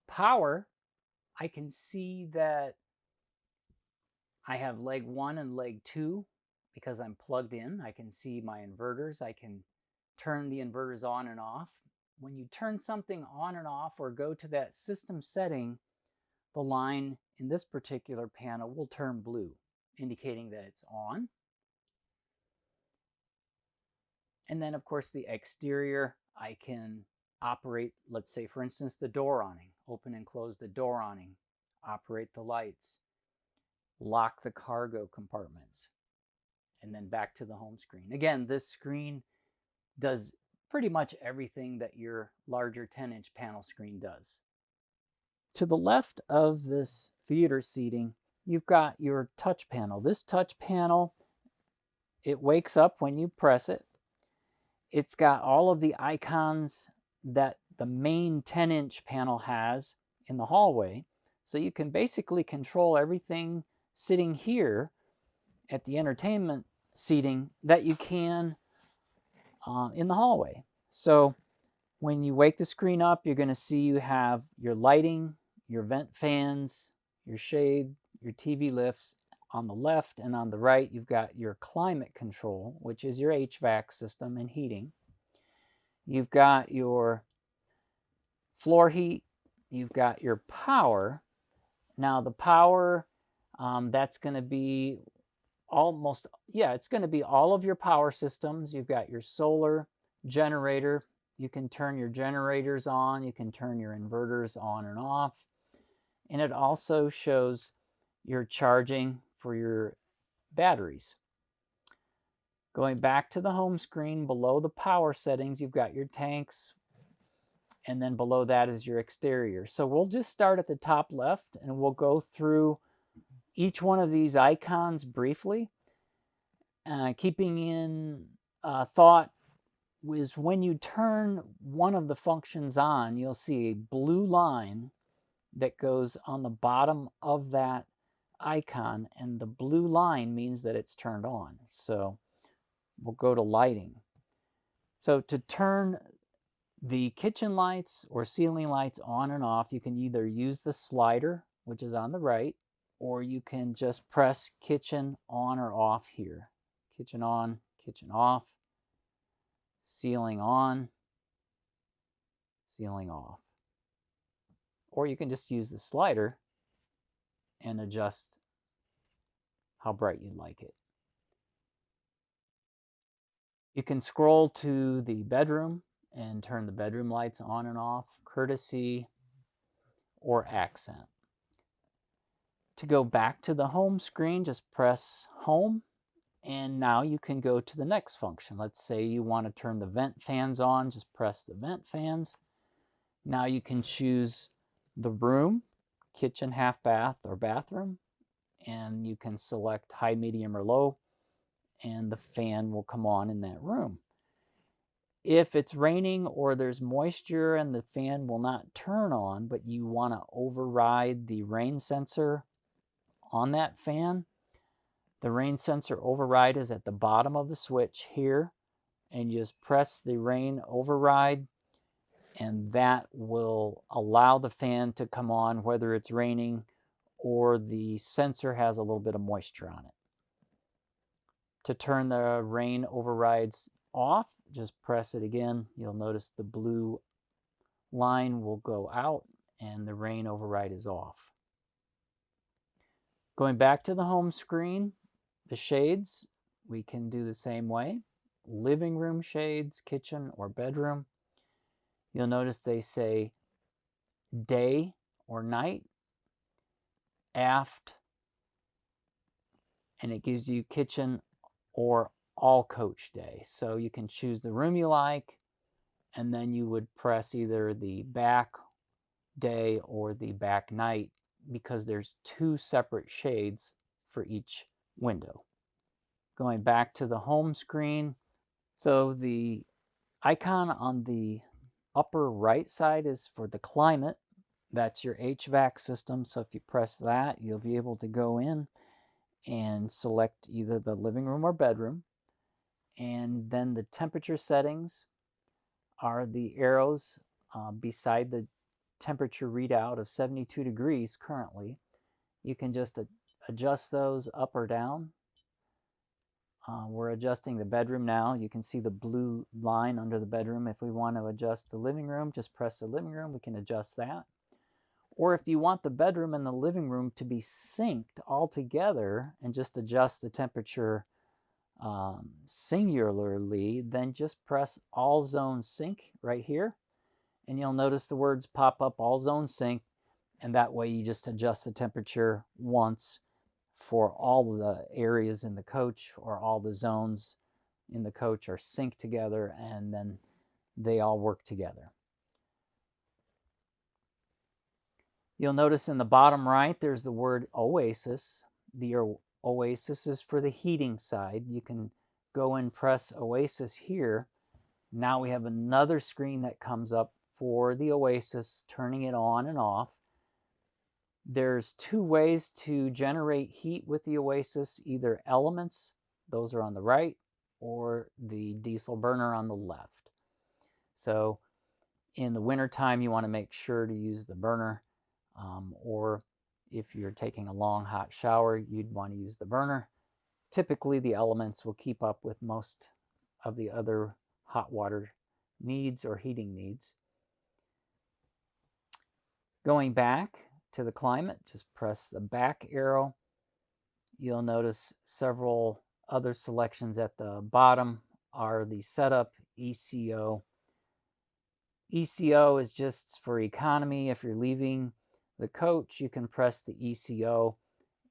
Power, I can see that I have leg 1 and leg 2 because I'm plugged in. I can see my inverters. I can turn the inverters on and off. When you turn something on and off or go to that system setting, the line in this particular panel will turn blue, indicating that it's on. And then, of course, the exterior, I can operate, let's say, for instance, the door awning. Open and close the door awning. Operate the lights. Lock the cargo compartments. And then back to the home screen. Again, this screen does pretty much everything that your larger 10-inch panel screen does. To the left of this theater seating, you've got your touch panel. This touch panel, it wakes up when you press it, It's got all of the icons that the main 10-inch panel has in the hallway. So you can basically control everything sitting here at the entertainment seating that you can in the hallway. So when you wake the screen up, you're going to see you have your lighting, your vent fans, your shade, your TV lifts. On the left and on the right, you've got your climate control, which is your HVAC system and heating. You've got your floor heat. You've got your power. Now the power, that's going to be it's going to be all of your power systems. You've got your solar generator. You can turn your generators on. You can turn your inverters on and off. And it also shows your charging for your batteries. Going back to the home screen, below the power settings, you've got your tanks, and then below that is your exterior. So we'll just start at the top left, and we'll go through each one of these icons briefly. Keeping in thought is when you turn one of the functions on, you'll see a blue line that goes on the bottom of that icon, and the blue line means that it's turned on. So we'll go to lighting. So to turn the kitchen lights or ceiling lights on and off, you can either use the slider, which is on the right, or you can just press kitchen on or off here. Kitchen on, kitchen off, ceiling on, ceiling off. Or you can just use the slider and adjust how bright you'd like it. You can scroll to the bedroom and turn the bedroom lights on and off, courtesy or accent. To go back to the home screen, just press home, and now you can go to the next function. Let's say you want to turn the vent fans on, just press the vent fans. Now you can choose the room, kitchen, half bath, or bathroom, and you can select high, medium, or low, and the fan will come on in that room. If it's raining or there's moisture and the fan will not turn on, but you want to override the rain sensor on that fan, the rain sensor override is at the bottom of the switch here, and you just press the rain override, and that will allow the fan to come on whether it's raining or the sensor has a little bit of moisture on it. To turn the rain overrides off, just press it again. You'll notice the blue line will go out and the rain override is off. Going back to the home screen, the shades, we can do the same way. Living room shades, kitchen or bedroom. You'll notice they say day or night, aft, and it gives you kitchen or all coach day. So you can choose the room you like, and then you would press either the back day or the back night, because there's two separate shades for each window. Going back to the home screen, so the icon on the upper right side is for the climate. That's your HVAC system. So if you press that, you'll be able to go in and select either the living room or bedroom. And then the temperature settings are the arrows beside the temperature readout of 72 degrees currently. You can just adjust those up or down. We're adjusting the bedroom now. You can see the blue line under the bedroom. If we want to adjust the living room, just press the living room. We can adjust that. Or if you want the bedroom and the living room to be synced all together and just adjust the temperature singularly, then just press all zone sync right here. And you'll notice the words pop up, all zone sync, and that way you just adjust the temperature once for all the areas in the coach, or all the zones in the coach are synced together, and then they all work together. You'll notice in the bottom right there's the word Oasis. The Oasis is for the heating side. You can go and press Oasis here, Now we have another screen that comes up for the Oasis, turning it on and off. There's two ways to generate heat with the Oasis, either elements, those are on the right, or the diesel burner on the left. So in the wintertime, you want to make sure to use the burner, or if you're taking a long hot shower, you'd want to use the burner. Typically, the elements will keep up with most of the other hot water needs or heating needs. Going back to the climate, just press the back arrow. You'll notice several other selections at the bottom are the setup, ECO. ECO is just for economy. If you're leaving the coach, you can press the ECO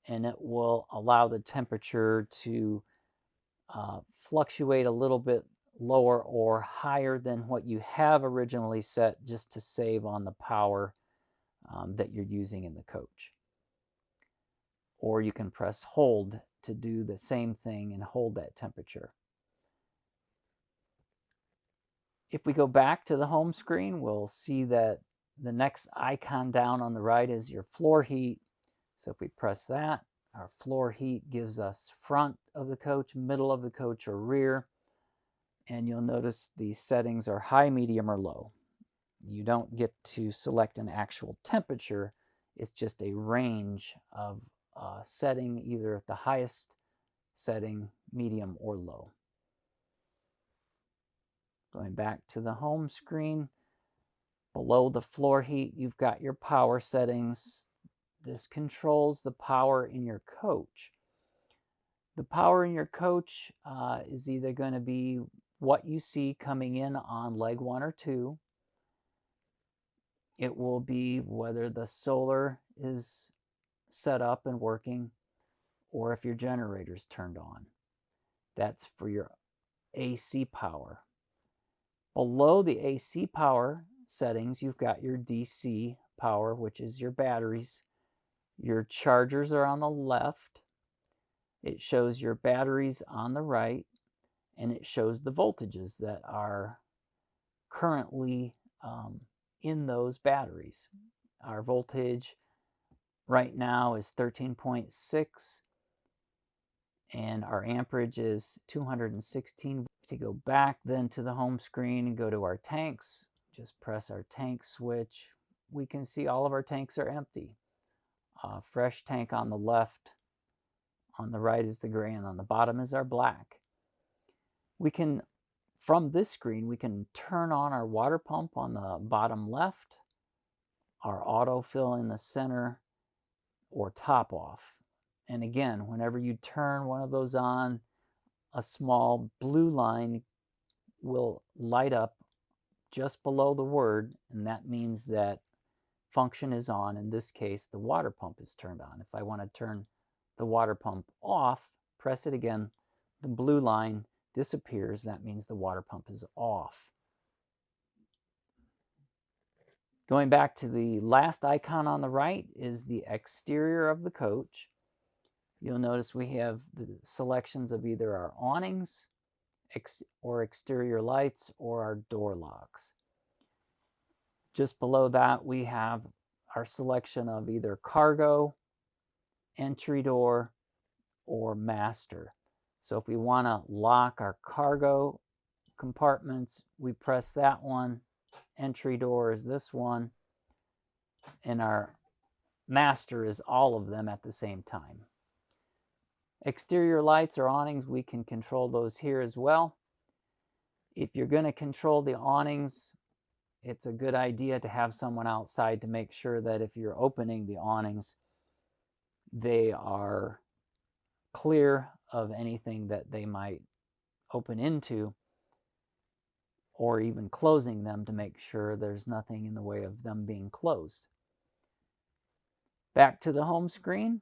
and it will allow the temperature to fluctuate a little bit lower or higher than what you have originally set, just to save on the power that you're using in the coach. Or you can press hold to do the same thing and hold that temperature. If we go back to the home screen, we'll see that the next icon down on the right is your floor heat. So if we press that, our floor heat gives us front of the coach, middle of the coach, or rear. And you'll notice the settings are high, medium, or low. You don't get to select an actual temperature. It's just a range of setting, either at the highest setting, medium, or low. Going back to the home screen, below the floor heat, you've got your power settings. This controls the power in your coach. The power in your coach is either going to be what you see coming in on leg 1 or 2. It will be whether the solar is set up and working, or if your generator's turned on. That's for your AC power. Below the AC power settings, you've got your DC power, which is your batteries. Your chargers are on the left. It shows your batteries on the right, and it shows the voltages that are currently in those batteries. Our voltage right now is 13.6, and our amperage is 216. To go back then to the home screen and go to our tanks, just press our tank switch. We can see all of our tanks are empty. Fresh tank on the left, on the right is the gray, and on the bottom is our black. We can, from this screen, we can turn on our water pump on the bottom left, our autofill in the center, or top off. And again, whenever you turn one of those on, a small blue line will light up just below the word, and that means that function is on. In this case, the water pump is turned on. If I want to turn the water pump off, press it again, the blue line disappears. That means the water pump is off. Going back to the last icon on the right is the exterior of the coach. You'll notice we have the selections of either our awnings or exterior lights or our door locks. Just below that, we have our selection of either cargo, entry door, or master. So if we want to lock our cargo compartments, we press that one. Entry door is this one, and our master is all of them at the same time. Exterior lights or awnings, we can control those here as well. If you're going to control the awnings, it's a good idea to have someone outside to make sure that if you're opening the awnings, they are clear of anything that they might open into, or even closing them to make sure there's nothing in the way of them being closed. Back to the home screen.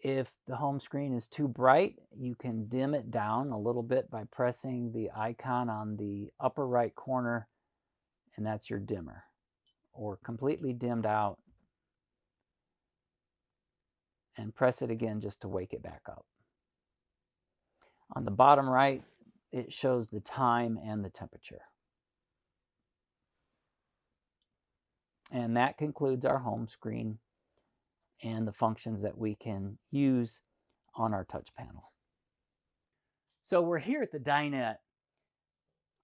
If the home screen is too bright, you can dim it down a little bit by pressing the icon on the upper right corner, and that's your dimmer. Or completely dimmed out, and press it again just to wake it back up. On the bottom right, it shows the time and the temperature. And that concludes our home screen and the functions that we can use on our touch panel. So we're here at the dinette.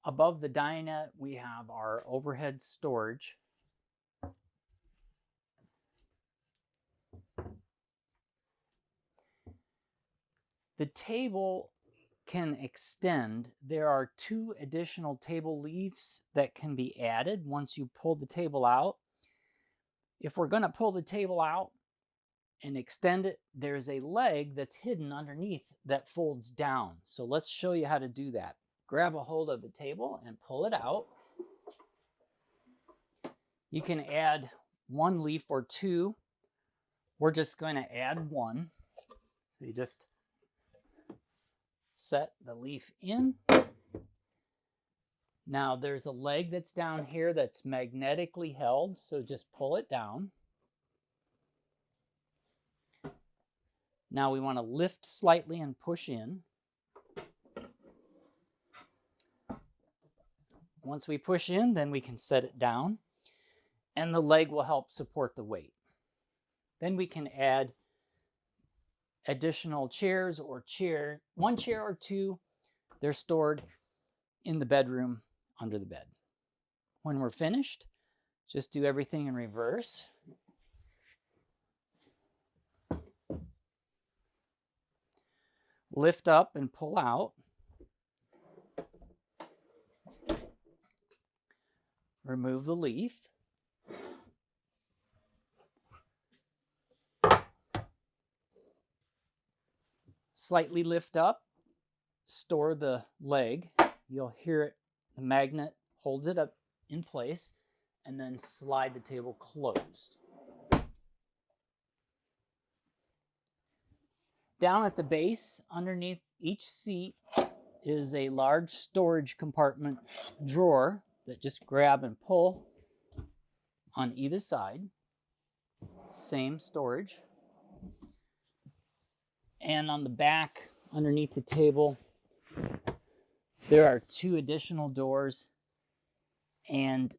Above the dinette, we have our overhead storage. The table can extend. There are 2 additional table leaves that can be added once you pull the table out. If we're going to pull the table out and extend it, there's a leg that's hidden underneath that folds down. So let's show you how to do that. Grab a hold of the table and pull it out. You can add 1 leaf or 2. We're just going to add 1. So you just set the leaf in. Now there's a leg that's down here that's magnetically held, so just pull it down. Now we want to lift slightly and push in. Once we push in, then we can set it down, and the leg will help support the weight. Then we can add additional chairs or 1 chair or 2. They're stored in the bedroom under the bed. When we're finished, just do everything in reverse. Lift up and pull out. Remove the leaf. Slightly lift up, store the leg. You'll hear it, the magnet holds it up in place, and then slide the table closed. Down at the base, underneath each seat, is a large storage compartment drawer that just grab and pull on either side. Same storage. And on the back, underneath the table, there are 2 additional doors, and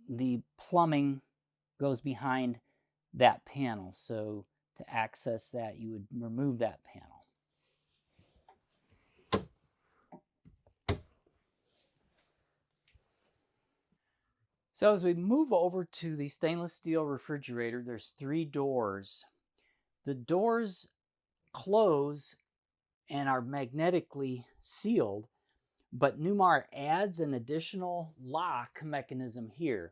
the plumbing goes behind that panel. So to access that, you would remove that panel. So as we move over to the stainless steel refrigerator, there's 3 doors. The doors close and are magnetically sealed, but Newmar adds an additional lock mechanism here.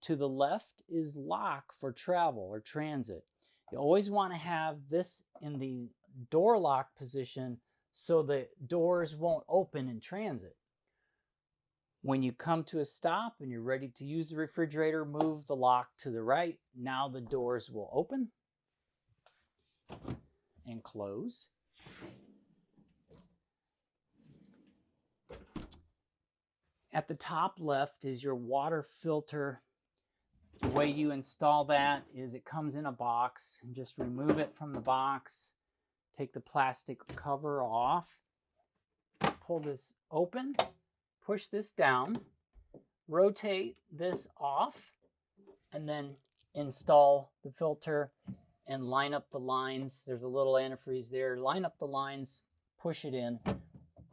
To the left is lock for travel or transit. You always want to have this in the door lock position so the doors won't open in transit. When you come to a stop and you're ready to use the refrigerator, move the lock to the right. Now the doors will open and close. At the top left is your water filter. The way you install that is it comes in a box, and just remove it from the box. Take the plastic cover off. Pull this open. Push this down. Rotate this off, and then install the filter and line up the lines. There's a little antifreeze there. Line up the lines, push it in.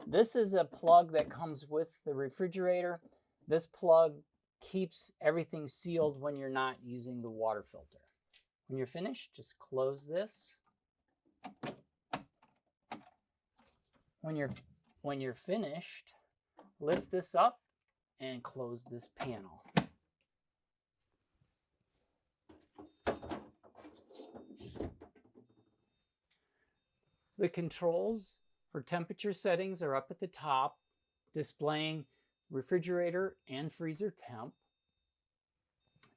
This is a plug that comes with the refrigerator. This plug keeps everything sealed when you're not using the water filter. When you're finished, just close this. When you're finished, lift this up and close this panel. The controls for temperature settings are up at the top, displaying refrigerator and freezer temp.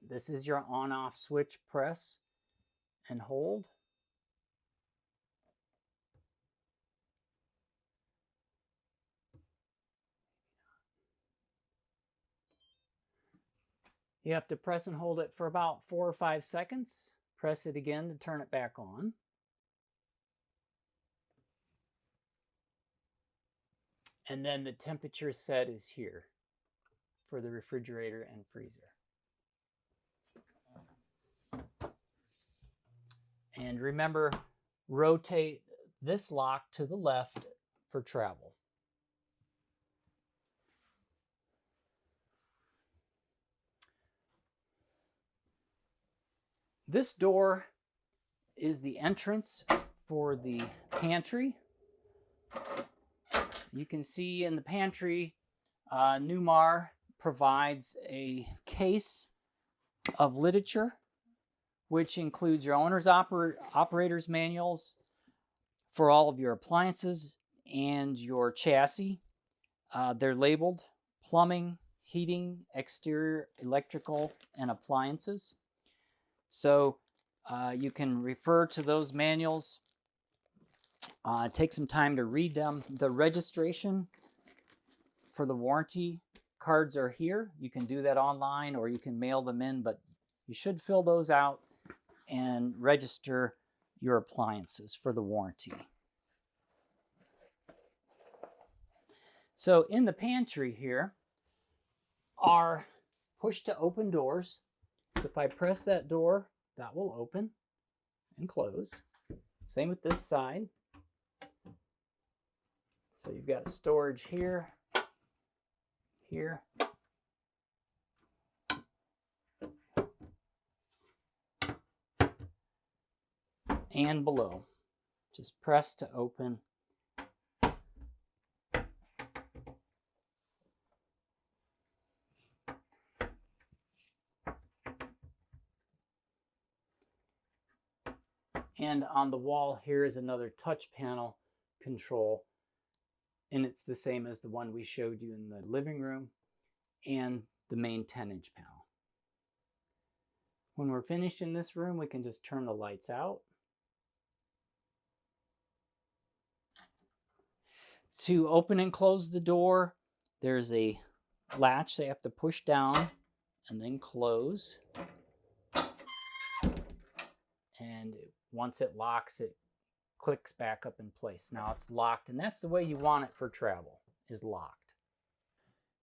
This is your on-off switch. Press and hold. You have to press and hold it for about 4 or 5 seconds. Press it again to turn it back on. And then the temperature set is here for the refrigerator and freezer. And remember, rotate this lock to the left for travel. This door is the entrance for the pantry. You can see in the pantry, Newmar provides a case of literature, which includes your owner's operator's manuals for all of your appliances and your chassis. They're labeled plumbing, heating, exterior, electrical, and appliances. So you can refer to those manuals, take some time to read them. The registration for the warranty cards are here. You can do that online or you can mail them in, but you should fill those out and register your appliances for the warranty. So in the pantry here are push to open doors. So if I press that door, that will open and close. Same with this side. So you've got storage here, here, and below. Just press to open. And on the wall here is another touch panel control, and it's the same as the one we showed you in the living room and the main 10-inch panel. When we're finished in this room, we can just turn the lights out. To open and close the door, there's a latch they have to push down and then close. And once it locks, it clicks back up in place. Now it's locked, and that's the way you want it for travel, is locked.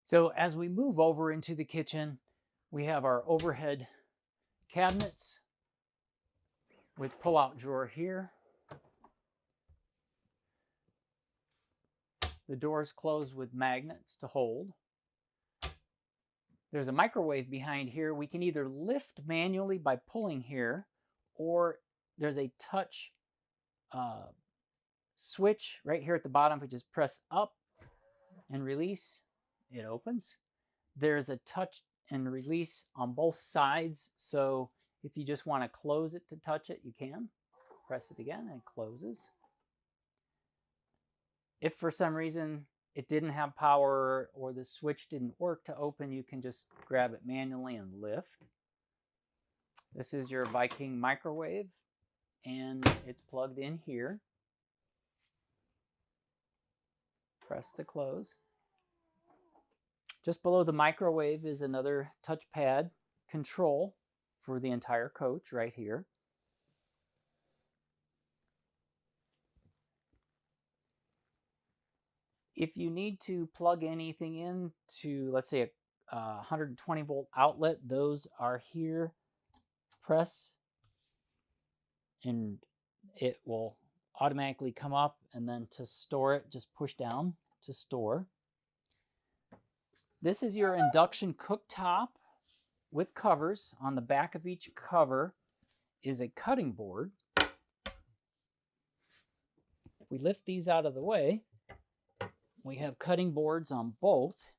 So as we move over into the kitchen, we have our overhead cabinets with pull-out drawer here. The doors close with magnets to hold. There's a microwave behind here. We can either lift manually by pulling here, or there's a touch switch right here at the bottom. If we just press up and release, it opens. There's a touch and release on both sides. So if you just want to close it to touch it, you can. Press it again and it closes. If for some reason it didn't have power or the switch didn't work to open, you can just grab it manually and lift. This is your Viking microwave, and it's plugged in here. Press to close. Just below the microwave is another touchpad control for the entire coach right here. If you need to plug anything in to, let's say, a 120 volt outlet, those are here. Press and it will automatically come up, and then to store it, just push down to store. This is your induction cooktop with covers. On the back of each cover is a cutting board. If we lift these out of the way, we have cutting boards on both.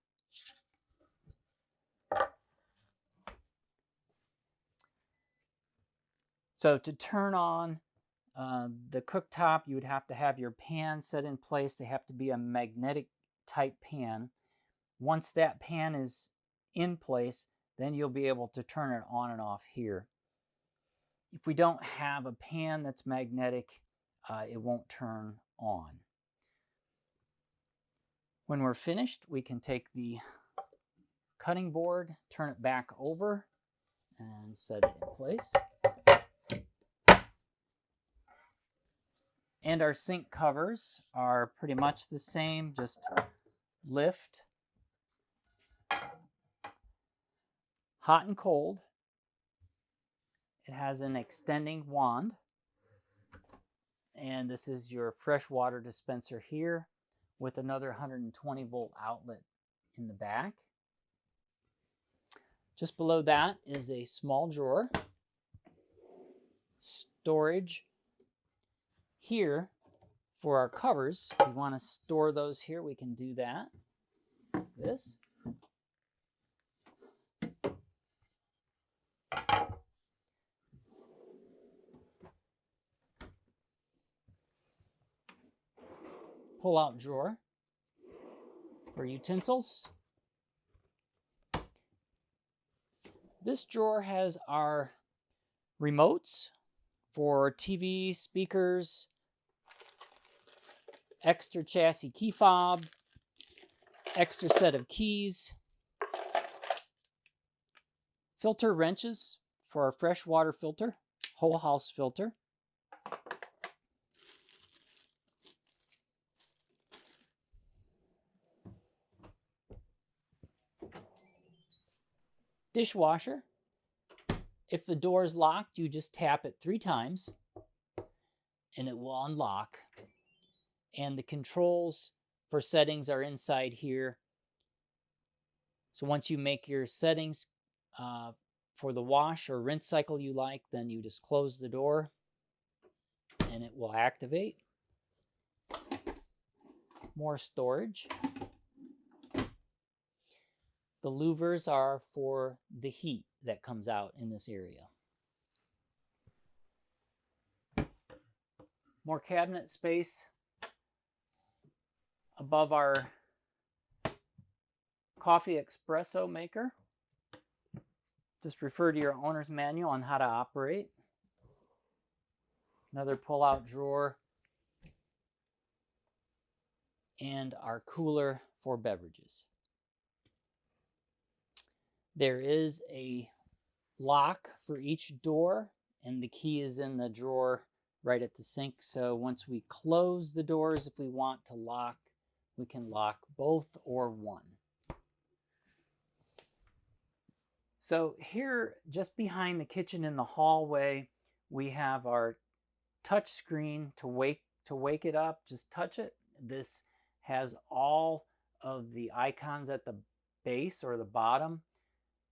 So to turn on the cooktop, you would have to have your pan set in place. They have to be a magnetic type pan. Once that pan is in place, then you'll be able to turn it on and off here. If we don't have a pan that's magnetic, it won't turn on. When we're finished, we can take the cutting board, turn it back over, and set it in place. And our sink covers are pretty much the same, just lift, hot and cold. It has an extending wand, and this is your fresh water dispenser here with another 120 volt outlet in the back. Just below that is a small drawer, storage here for our covers. If we want to store those here, we can do that. Like this. Pull-out drawer for utensils. This drawer has our remotes for TV, speakers, extra chassis key fob, extra set of keys, filter wrenches for our freshwater filter, whole house filter, dishwasher. If the door is locked, you just tap it 3 times and it will unlock. And the controls for settings are inside here. So once you make your settings for the wash or rinse cycle you like, then you just close the door and it will activate. More storage. The louvers are for the heat that comes out in this area. More cabinet space above our coffee espresso maker. Just refer to your owner's manual on how to operate. Another pull-out drawer. And our cooler for beverages. There is a lock for each door, and the key is in the drawer right at the sink. So once we close the doors, if we want to lock, we can lock both or one. So here, just behind the kitchen in the hallway, we have our touch screen to wake it up. Just touch it. This has all of the icons at the base or the bottom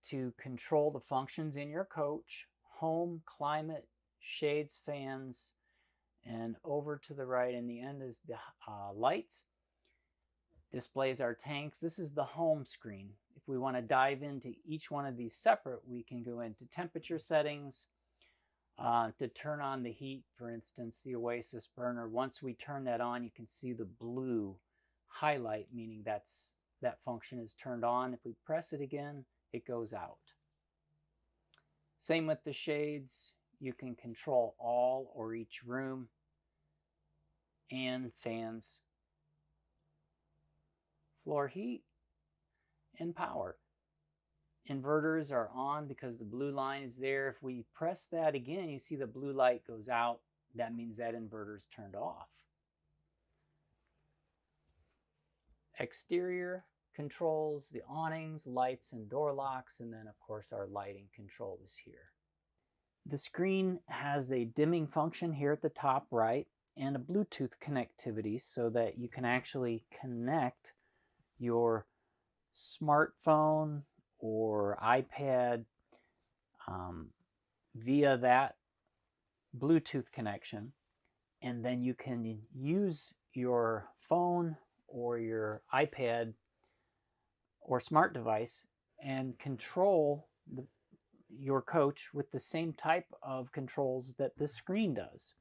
to control the functions in your coach: home, climate, shades, fans, and over to the right in the end is the lights. Displays our tanks. This is the home screen. If we want to dive into each one of these separate, we can go into temperature settings to turn on the heat, for instance, the Oasis burner. Once we turn that on, you can see the blue highlight, meaning that function is turned on. If we press it again, it goes out. Same with the shades. You can control all or each room, and fans, floor heat, and power. Inverters are on because the blue line is there. If we press that again, you see the blue light goes out. That means that inverter is turned off. Exterior controls the awnings, lights, and door locks, and then of course our lighting control is here. The screen has a dimming function here at the top right and a Bluetooth connectivity so that you can actually connect your smartphone or iPad via that Bluetooth connection, and then you can use your phone or your iPad or smart device and control your coach with the same type of controls that this screen does.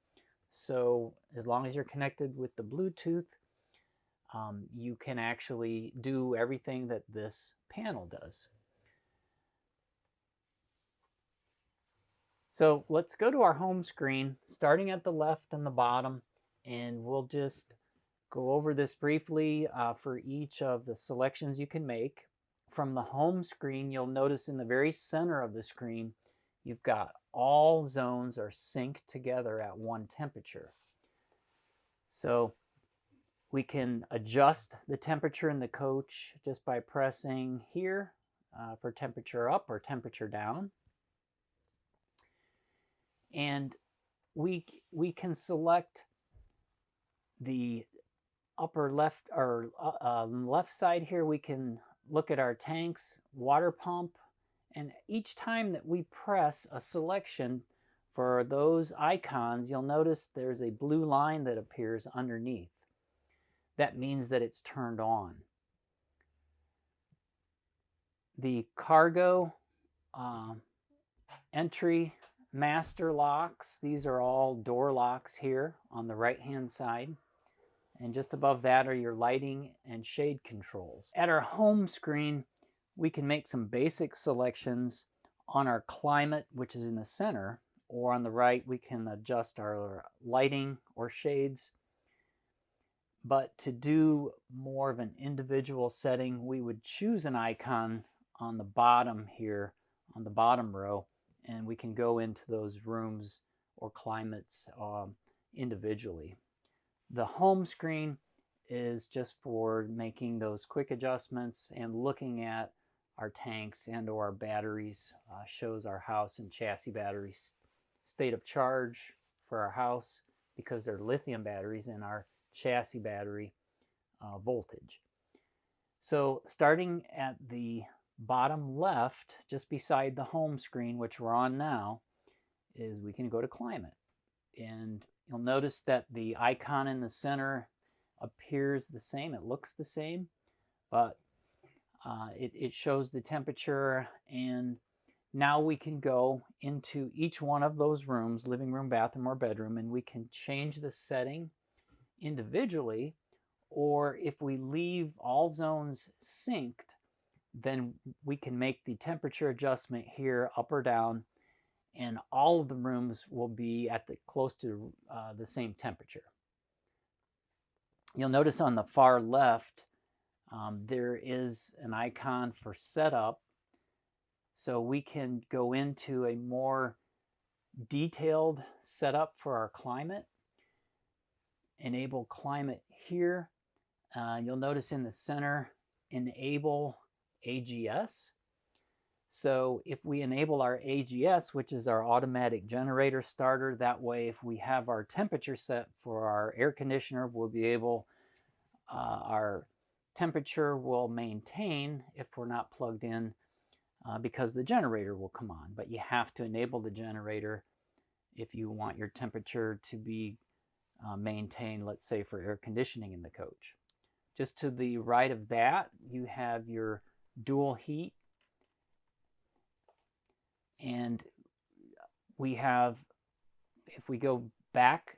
So as long as you're connected with the Bluetooth, you can actually do everything that this panel does. So let's go to our home screen, starting at the left and the bottom, and we'll just go over this briefly for each of the selections you can make. From the home screen, you'll notice in the very center of the screen, you've got all zones are synced together at one temperature. So we can adjust the temperature in the coach just by pressing here for temperature up or temperature down. And we can select the upper left or left side here. We can look at our tanks, water pump, and each time that we press a selection for those icons, you'll notice there's a blue line that appears underneath. That means that it's turned on. The cargo entry master locks, these are all door locks here on the right hand side. And just above that are your lighting and shade controls. At our home screen, we can make some basic selections on our climate, which is in the center, or on the right, we can adjust our lighting or shades. But to do more of an individual setting, we would choose an icon on the bottom here, on the bottom row, and we can go into those rooms or climates individually. The home screen is just for making those quick adjustments and looking at our tanks and or our batteries. Shows our house and chassis batteries state of charge for our house because they're lithium batteries, and our chassis battery voltage. So starting at the bottom left, just beside the home screen, which we're on now, is we can go to climate. And you'll notice that the icon in the center appears the same. It looks the same, but it shows the temperature. And now we can go into each one of those rooms, living room, bathroom, or bedroom, and we can change the setting individually, or if we leave all zones synced, then we can make the temperature adjustment here up or down, and all of the rooms will be at close to the same temperature. You'll notice on the far left there is an icon for setup, so we can go into a more detailed setup for our climate. Enable climate here. You'll notice in the center, enable AGS. So if we enable our AGS, which is our automatic generator starter, that way if we have our temperature set for our air conditioner, we'll be able, our temperature will maintain if we're not plugged in because the generator will come on. But you have to enable the generator if you want your temperature to be maintained, let's say for air conditioning in the coach. Just to the right of that, you have your dual heat. And we have, if we go back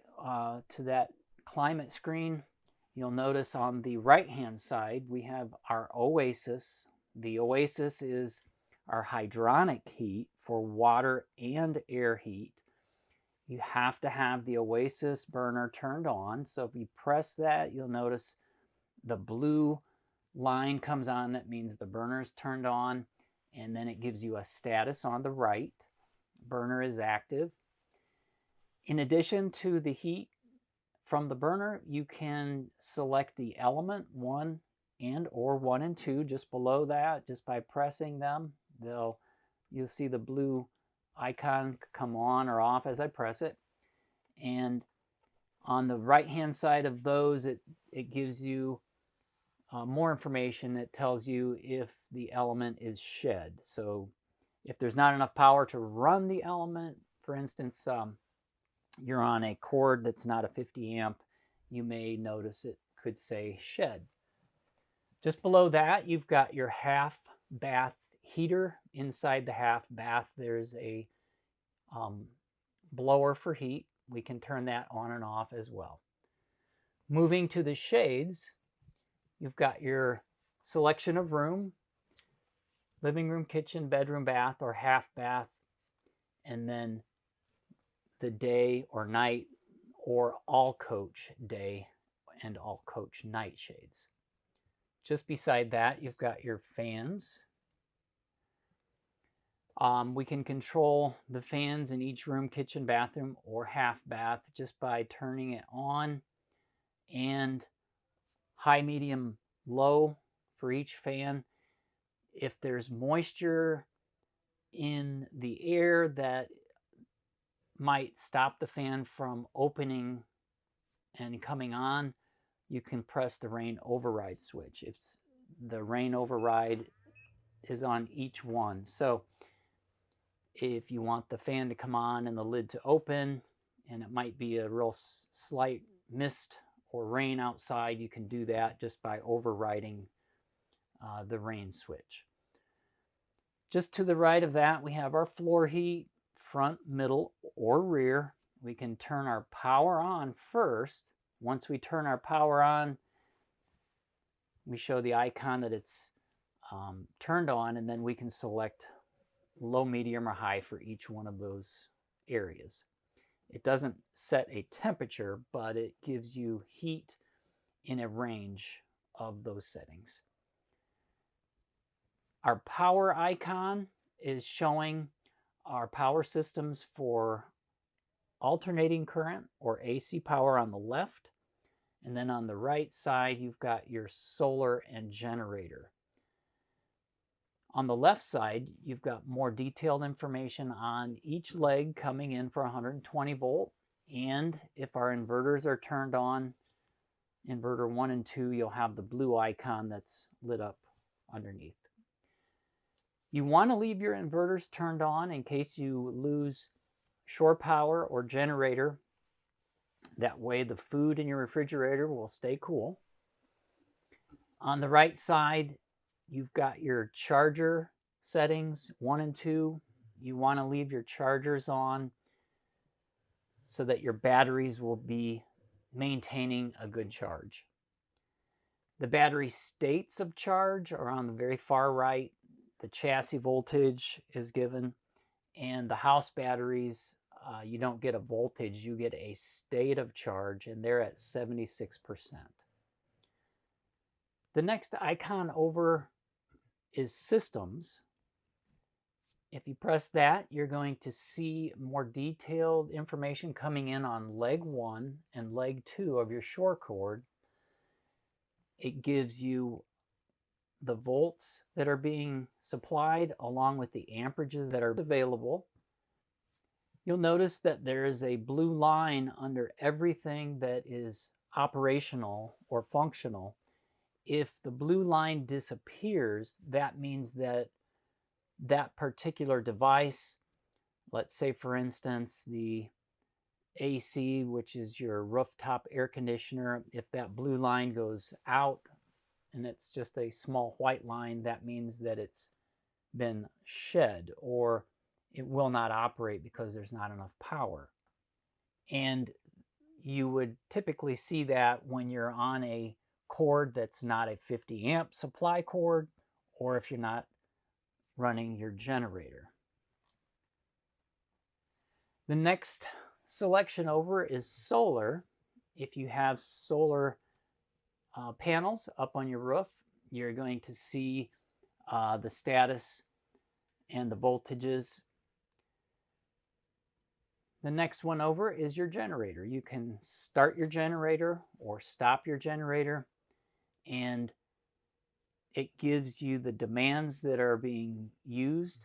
to that climate screen, you'll notice on the right-hand side, we have our Oasis. The Oasis is our hydronic heat for water and air heat. You have to have the Oasis burner turned on. So if you press that, you'll notice the blue line comes on. That means the burner is turned on. And then it gives you a status on the right. Burner is active. In addition to the heat from the burner, you can select the element 1 and or 1 and 2 just below that. Just by pressing them, you'll see the blue icon come on or off as I press it. And on the right hand side of those, it gives you more information. That tells you if the element is shed. So if there's not enough power to run the element, for instance, you're on a cord that's not a 50 amp, you may notice it could say shed. Just below that, you've got your half bath heater. Inside the half bath, there's a blower for heat. We can turn that on and off as well. Moving to the shades, you've got your selection of room, living room, kitchen, bedroom, bath, or half bath, and then the day or night or all coach day and all coach night shades. Just beside that, you've got your fans. We can control the fans in each room, kitchen, bathroom, or half bath just by turning it on, and high, medium, low for each fan. If there's moisture in the air that might stop the fan from opening and coming on, you can press the rain override switch. If the rain override is on each one. So if you want the fan to come on and the lid to open, and it might be a real slight mist or rain outside, you can do that just by overriding the rain switch. Just to the right of that, we have our floor heat, front, middle, or rear. We can turn our power on first. Once we turn our power on, we show the icon that it's turned on, and then we can select low, medium, or high for each one of those areas. It doesn't set a temperature, but it gives you heat in a range of those settings. Our power icon is showing our power systems for alternating current or AC power on the left. And then on the right side, you've got your solar and generator. On the left side, you've got more detailed information on each leg coming in for 120 volt. And if our inverters are turned on, inverter 1 and 2, you'll have the blue icon that's lit up underneath. You want to leave your inverters turned on in case you lose shore power or generator. That way the food in your refrigerator will stay cool. On the right side, you've got your charger settings, 1 and 2. You want to leave your chargers on so that your batteries will be maintaining a good charge. The battery states of charge are on the very far right. The chassis voltage is given, and the house batteries, you don't get a voltage, you get a state of charge, and they're at 76%. The next icon over is systems. If you press that, you're going to see more detailed information coming in on leg 1 and leg 2 of your shore cord. It gives you the volts that are being supplied along with the amperages that are available. You'll notice that there is a blue line under everything that is operational or functional. If the blue line disappears, that means that that particular device, let's say for instance the AC, which is your rooftop air conditioner, if that blue line goes out and it's just a small white line, that means that it's been shed or it will not operate because there's not enough power. And you would typically see that when you're on a cord that's not a 50 amp supply cord, or if you're not running your generator. The next selection over is solar. If you have solar panels up on your roof, you're going to see the status and the voltages. The next one over is your generator. You can start your generator or stop your generator, and it gives you the demands that are being used.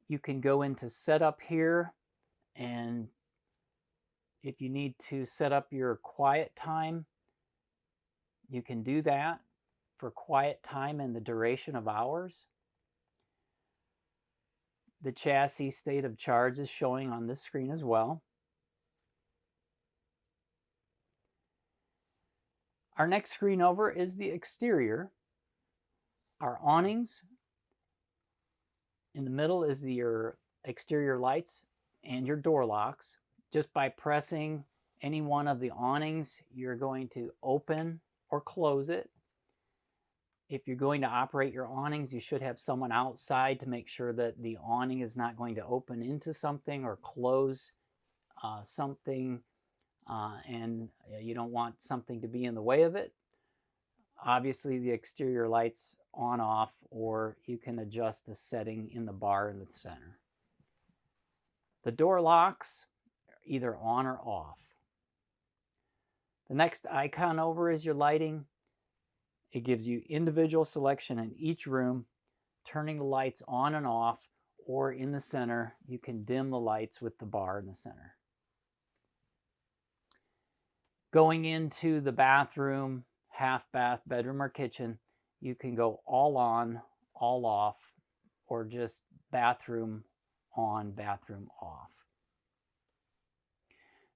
You can go into setup here, and if you need to set up your quiet time, you can do that for quiet time and the duration of hours. The chassis state of charge is showing on this screen as well. Our next screen over is the exterior. Our awnings. In the middle is your exterior lights and your door locks. Just by pressing any one of the awnings, you're going to open or close it. If you're going to operate your awnings, you should have someone outside to make sure that the awning is not going to open into something or close something, and you don't want something to be in the way of it. Obviously, the exterior lights on off, or you can adjust the setting in the bar in the center. The door locks are either on or off. The next icon over is your lighting. It gives you individual selection in each room, turning the lights on and off, or in the center, you can dim the lights with the bar in the center. Going into the bathroom, half bath, bedroom, or kitchen, you can go all on, all off, or just bathroom on, bathroom off.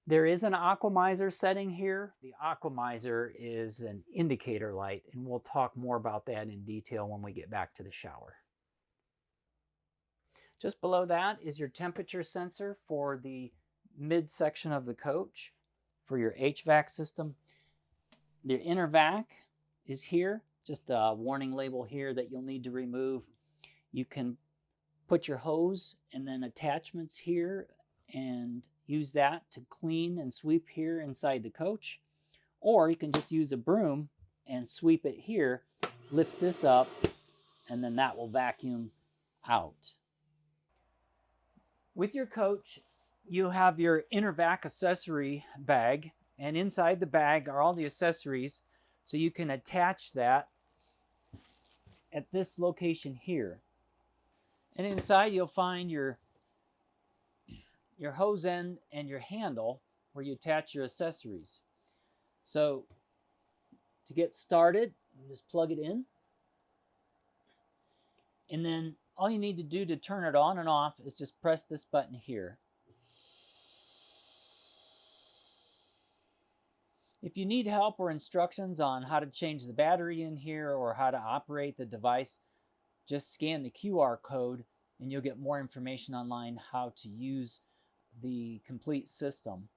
There is an aquamizer setting here. The aquamizer is an indicator light, and we'll talk more about that in detail when we get back to the shower. Just below that is your temperature sensor for the midsection of the coach for your HVAC system. The inner vac is here, just a warning label here that you'll need to remove. You can put your hose and then attachments here and use that to clean and sweep here inside the coach. Or you can just use a broom and sweep it here, lift this up, and then that will vacuum out. With your coach, you have your inner vac accessory bag, and inside the bag are all the accessories, so you can attach that at this location here. And inside you'll find your hose end and your handle where you attach your accessories. So to get started, you just plug it in, and then all you need to do to turn it on and off is just press this button here. If you need help or instructions on how to change the battery in here or how to operate the device, just scan the QR code and you'll get more information online how to use the complete system.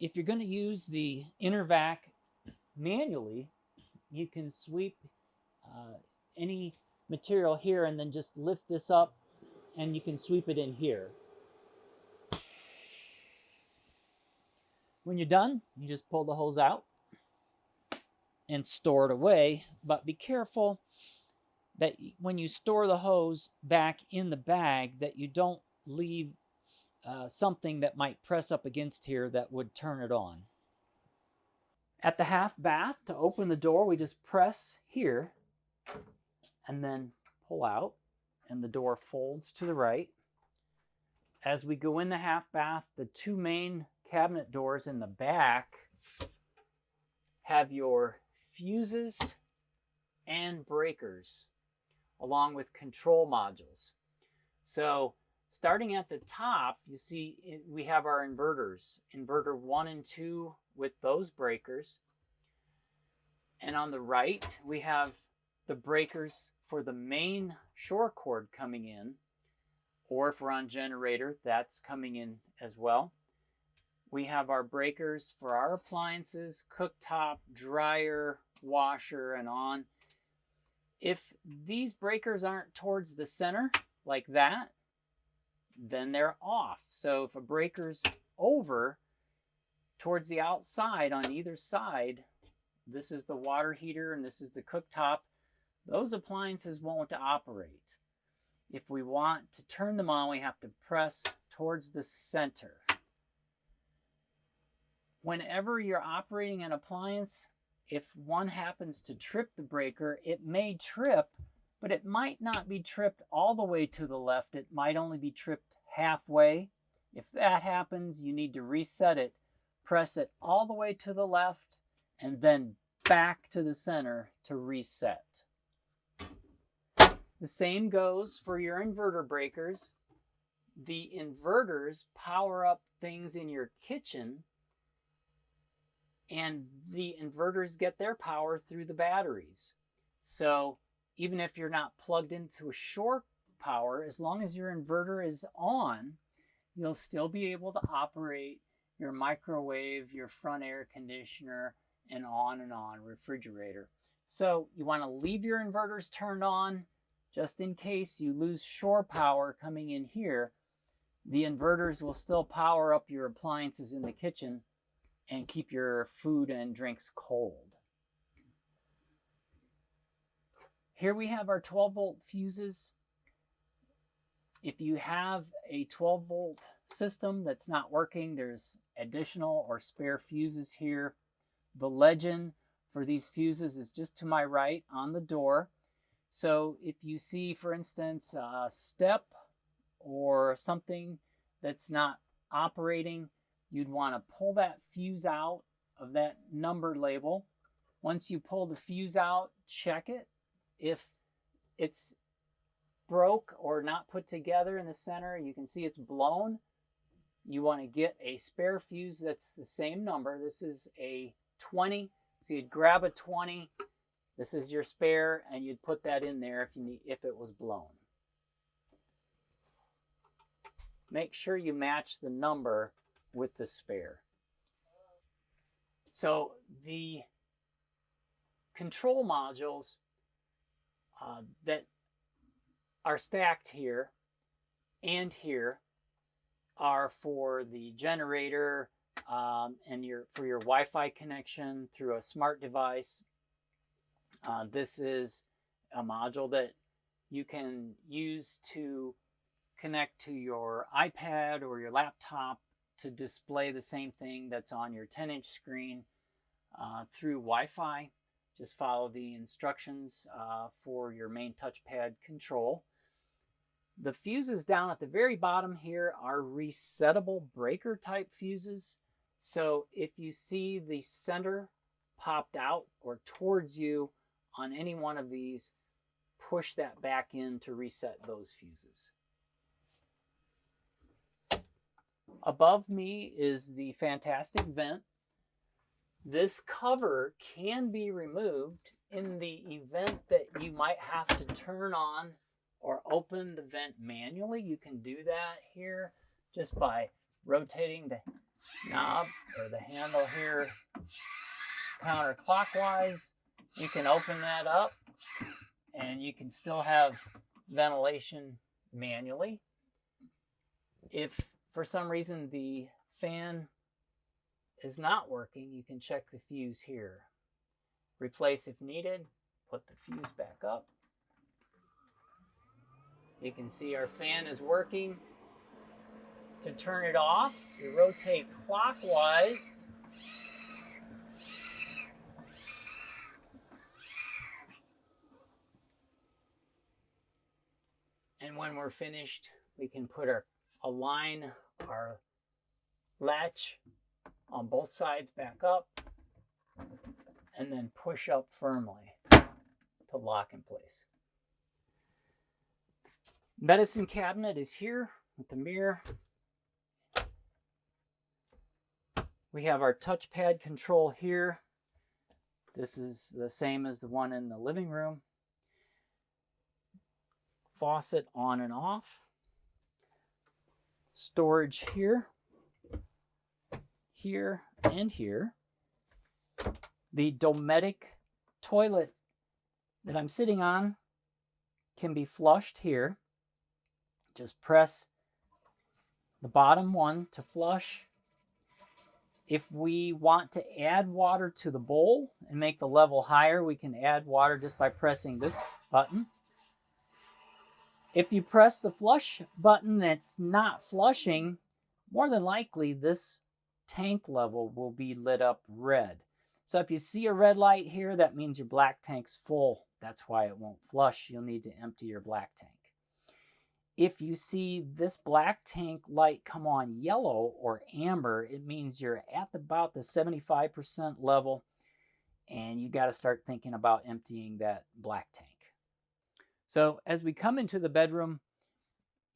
If you're going to use the inner vac manually, you can sweep any material here and then just lift this up and you can sweep it in here. When you're done, you just pull the hose out and store it away, but be careful that when you store the hose back in the bag that you don't leave something that might press up against here that would turn it on. At the half bath, to open the door, we just press here and then pull out, and the door folds to the right. As we go in the half bath, the two main cabinet doors in the back have your fuses and breakers along with control modules. So starting at the top, you see we have our inverters, inverter 1 and 2 with those breakers. And on the right, we have the breakers for the main shore cord coming in, or if we're on generator, that's coming in as well. We have our breakers for our appliances, cooktop, dryer, washer, and on. If these breakers aren't towards the center like that, then they're off. So if a breaker's over towards the outside on either side, this is the water heater and this is the cooktop, those appliances won't operate. If we want to turn them on, we have to press towards the center. Whenever you're operating an appliance, if one happens to trip the breaker, it may trip, but it might not be tripped all the way to the left. It might only be tripped halfway. If that happens, you need to reset it, press it all the way to the left, and then back to the center to reset. The same goes for your inverter breakers. The inverters power up things in your kitchen, and the inverters get their power through the batteries. So even if you're not plugged into a shore power, as long as your inverter is on, you'll still be able to operate your microwave, your front air conditioner, and on, refrigerator. So you want to leave your inverters turned on just in case you lose shore power coming in here. The inverters will still power up your appliances in the kitchen and keep your food and drinks cold. Here we have our 12-volt fuses. If you have a 12-volt system that's not working, there's additional or spare fuses here. The legend for these fuses is just to my right on the door. So if you see, for instance, a step or something that's not operating, you'd want to pull that fuse out of that number label. Once you pull the fuse out, check it. If it's broke or not put together in the center, you can see it's blown. You want to get a spare fuse that's the same number. This is a 20, so you'd grab a 20. This is your spare, and you'd put that in there if it was blown. Make sure you match the number with the spare. So the control modules that are stacked here and here are for the generator and for your Wi-Fi connection through a smart device. This is a module that you can use to connect to your iPad or your laptop to display the same thing that's on your 10-inch screen through Wi-Fi. Just follow the instructions for your main touchpad control. The fuses down at the very bottom here are resettable breaker type fuses. So if you see the center popped out or towards you on any one of these, push that back in to reset those fuses. Above me is the fantastic vent. This cover can be removed in the event that you might have to turn on or open the vent manually. You can do that here just by rotating the knob or the handle here counterclockwise. You can open that up and you can still have ventilation manually. If for some reason the fan is not working, you can check the fuse here. Replace if needed, put the fuse back up. You can see our fan is working. To turn it off, you rotate clockwise. And when we're finished, we can put align our latch on both sides back up and then push up firmly to lock in place. Medicine cabinet is here with the mirror. We have our touchpad control here. This is the same as the one in the living room. Faucet on and off. Storage here, here, and here. The Dometic toilet that I'm sitting on can be flushed here. Just press the bottom one to flush. If we want to add water to the bowl and make the level higher, we can add water just by pressing this button. If you press the flush button that's not flushing, more than likely this tank level will be lit up red. So if you see a red light here, that means your black tank's full. That's why it won't flush. You'll need to empty your black tank. If you see this black tank light come on yellow or amber, it means you're at about the 75% level and you got to start thinking about emptying that black tank. So as we come into the bedroom,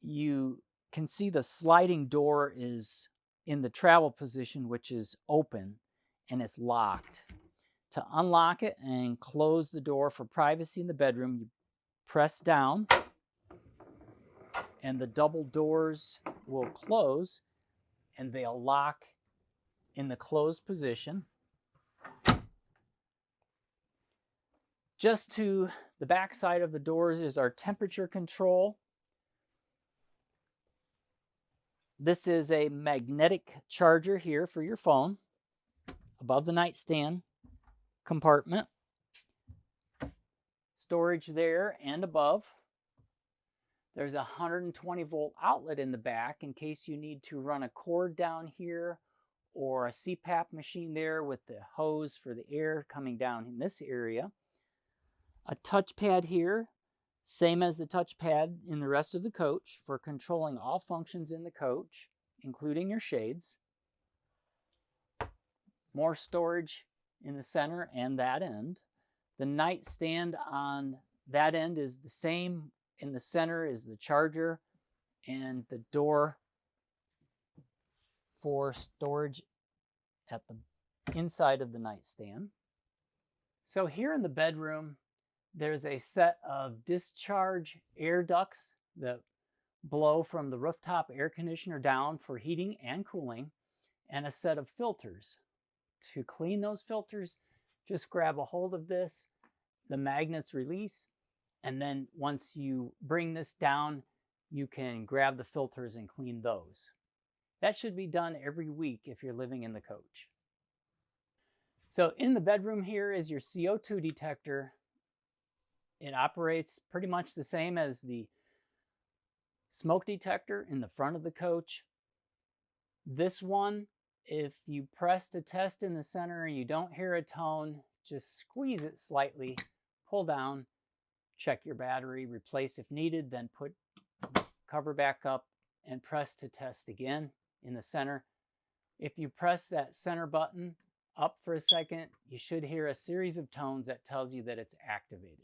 you can see the sliding door is in the travel position, which is open and it's locked. To unlock it and close the door for privacy in the bedroom, you press down and the double doors will close and they'll lock in the closed position. Just to the back side of the doors is our temperature control. This is a magnetic charger here for your phone above the nightstand compartment. Storage there and above. There's a 120 volt outlet in the back in case you need to run a cord down here or a CPAP machine there with the hose for the air coming down in this area. A touchpad here Same as the touchpad in the rest of the coach for controlling all functions in the coach, including your shades. More storage in the center and that end. The nightstand on that end is the same. In the center is the charger and the door for storage at the inside of the nightstand. So here in the bedroom, there's a set of discharge air ducts that blow from the rooftop air conditioner down for heating and cooling, and a set of filters. To clean those filters, just grab a hold of this, the magnets release, and then once you bring this down, you can grab the filters and clean those. That should be done every week if you're living in the coach. So in the bedroom here is your CO2 detector. It operates pretty much the same as the smoke detector in the front of the coach. This one, if you press to test in the center and you don't hear a tone, just squeeze it slightly, pull down, check your battery, replace if needed, then put cover back up and press to test again in the center. If you press that center button up for a second, you should hear a series of tones that tells you that it's activated.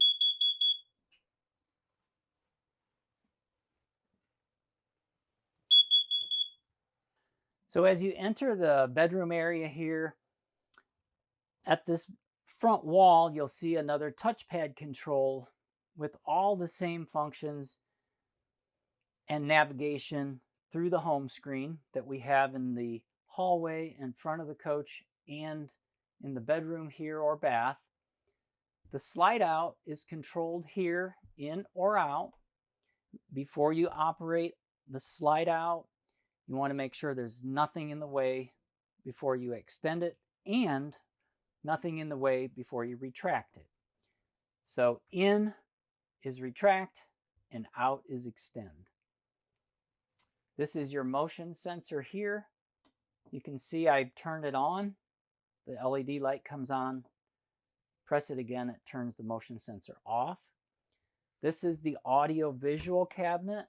So as you enter the bedroom area here, at this front wall, you'll see another touchpad control with all the same functions and navigation through the home screen that we have in the hallway in front of the coach and in the bedroom here or bath. The slide out is controlled here, in or out. Before you operate the slide out, you want to make sure there's nothing in the way before you extend it and nothing in the way before you retract it. So in is retract and out is extend. This is your motion sensor here. You can see I've turned it on. The LED light comes on. Press it again, it turns the motion sensor off. This is the audio visual cabinet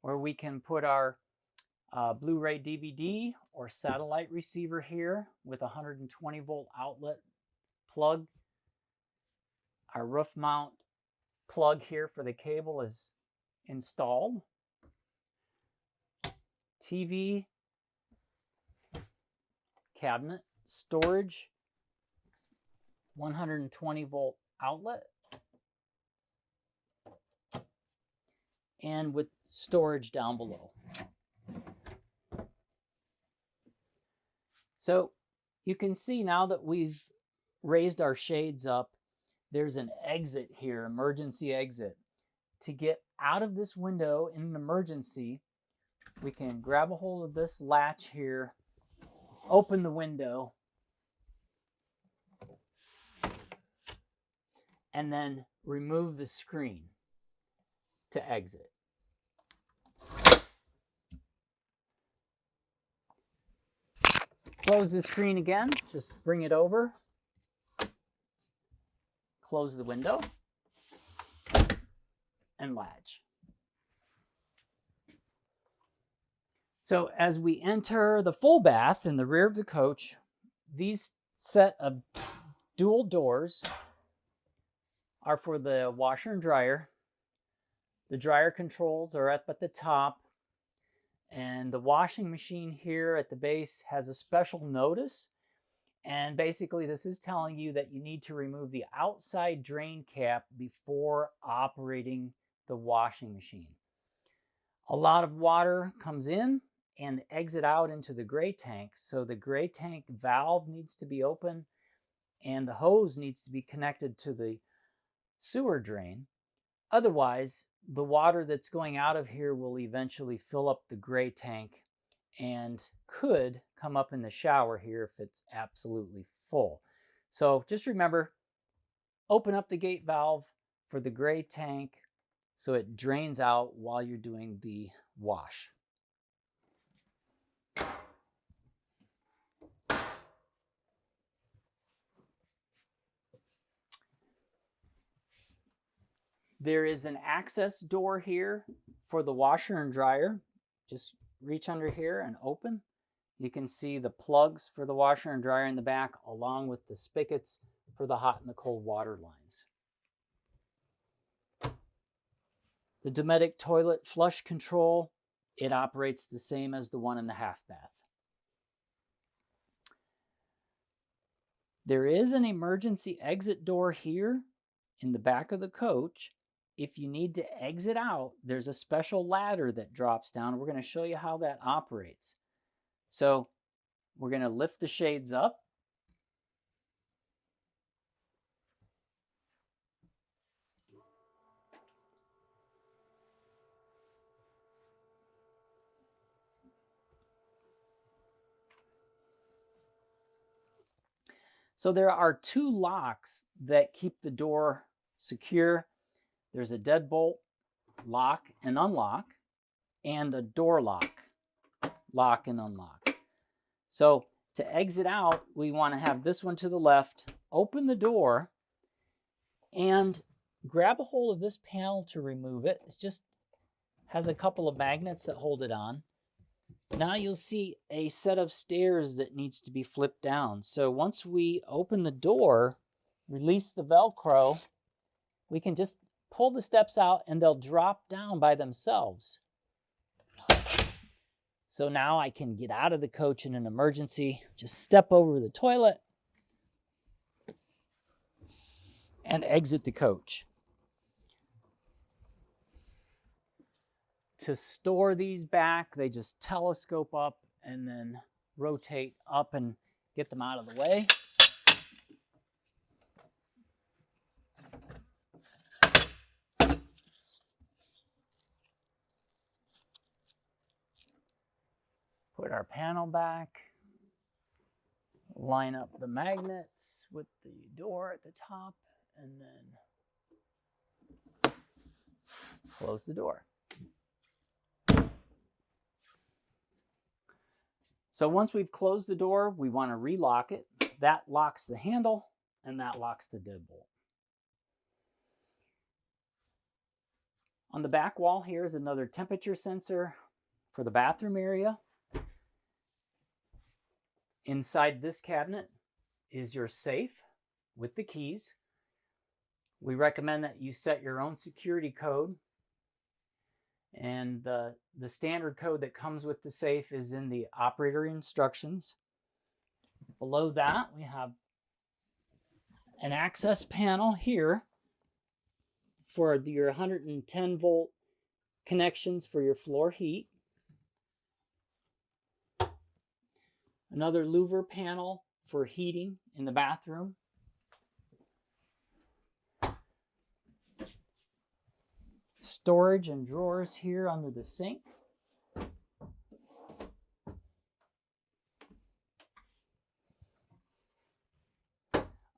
where we can put our Blu-ray DVD or satellite receiver here with a 120 volt outlet plug. Our roof mount plug here for the cable is installed. TV cabinet, storage, 120 volt outlet, and with storage down below. So you can see now that we've raised our shades up, there's an exit here, emergency exit. To get out of this window in an emergency, we can grab a hold of this latch here, open the window, and then remove the screen to exit. Close the screen again, just bring it over, close the window, and latch. So as we enter the full bath in the rear of the coach, these set of dual doors are for the washer and dryer. The dryer controls are up at the top, and the washing machine here at the base has a special notice. And basically this is telling you that you need to remove the outside drain cap before operating the washing machine. A lot of water comes in and exit out into the gray tank. So the gray tank valve needs to be open and the hose needs to be connected to the sewer drain. Otherwise, the water that's going out of here will eventually fill up the gray tank and could come up in the shower here if it's absolutely full. So just remember, open up the gate valve for the gray tank so it drains out while you're doing the wash. There is an access door here for the washer and dryer. Just reach under here and open. You can see the plugs for the washer and dryer in the back, along with the spigots for the hot and the cold water lines. The Dometic toilet flush control, it operates the same as the one in the half bath. There is an emergency exit door here in the back of the coach. If you need to exit out, there's a special ladder that drops down. We're going to show you how that operates. So we're going to lift the shades up. So there are two locks that keep the door secure. There's a deadbolt lock and unlock, and a door lock and unlock. So to exit out, we want to have this one to the left, open the door, and grab a hold of this panel to remove it. It just has a couple of magnets that hold it on. Now you'll see a set of stairs that needs to be flipped down. So once we open the door, release the Velcro, we can just pull the steps out and they'll drop down by themselves. So now I can get out of the coach in an emergency, just step over the toilet and exit the coach. To store these back, they just telescope up and then rotate up and get them out of the way. Put our panel back, line up the magnets with the door at the top, and then close the door. So once we've closed the door, we want to relock it. That locks the handle and that locks the deadbolt. On the back wall here is another temperature sensor for the bathroom area. Inside this cabinet is your safe with the keys. We recommend that you set your own security code. And the standard code that comes with the safe is in the operator instructions. Below that, we have an access panel here for your 110 volt connections for your floor heat. Another louver panel for heating in the bathroom. Storage and drawers here under the sink.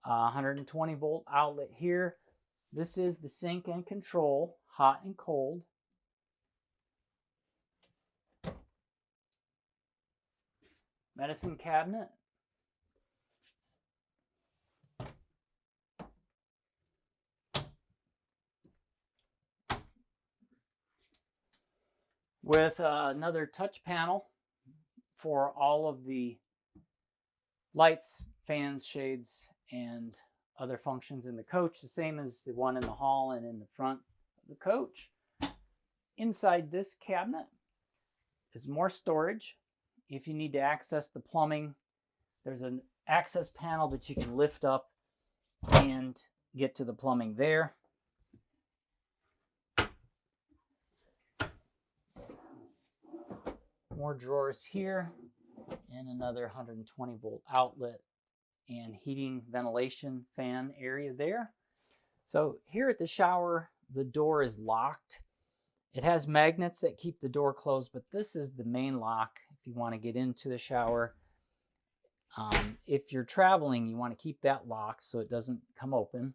120 volt outlet here. This is the sink and control, hot and cold. Medicine cabinet. With another touch panel for all of the lights, fans, shades, and other functions in the coach, the same as the one in the hall and in the front of the coach. Inside this cabinet is more storage. If you need to access the plumbing, there's an access panel that you can lift up and get to the plumbing there. More drawers here, and another 120 volt outlet and heating, ventilation, fan area there. So here at the shower, the door is locked. It has magnets that keep the door closed, but this is the main lock if you want to get into the shower. If you're traveling, you want to keep that locked so it doesn't come open.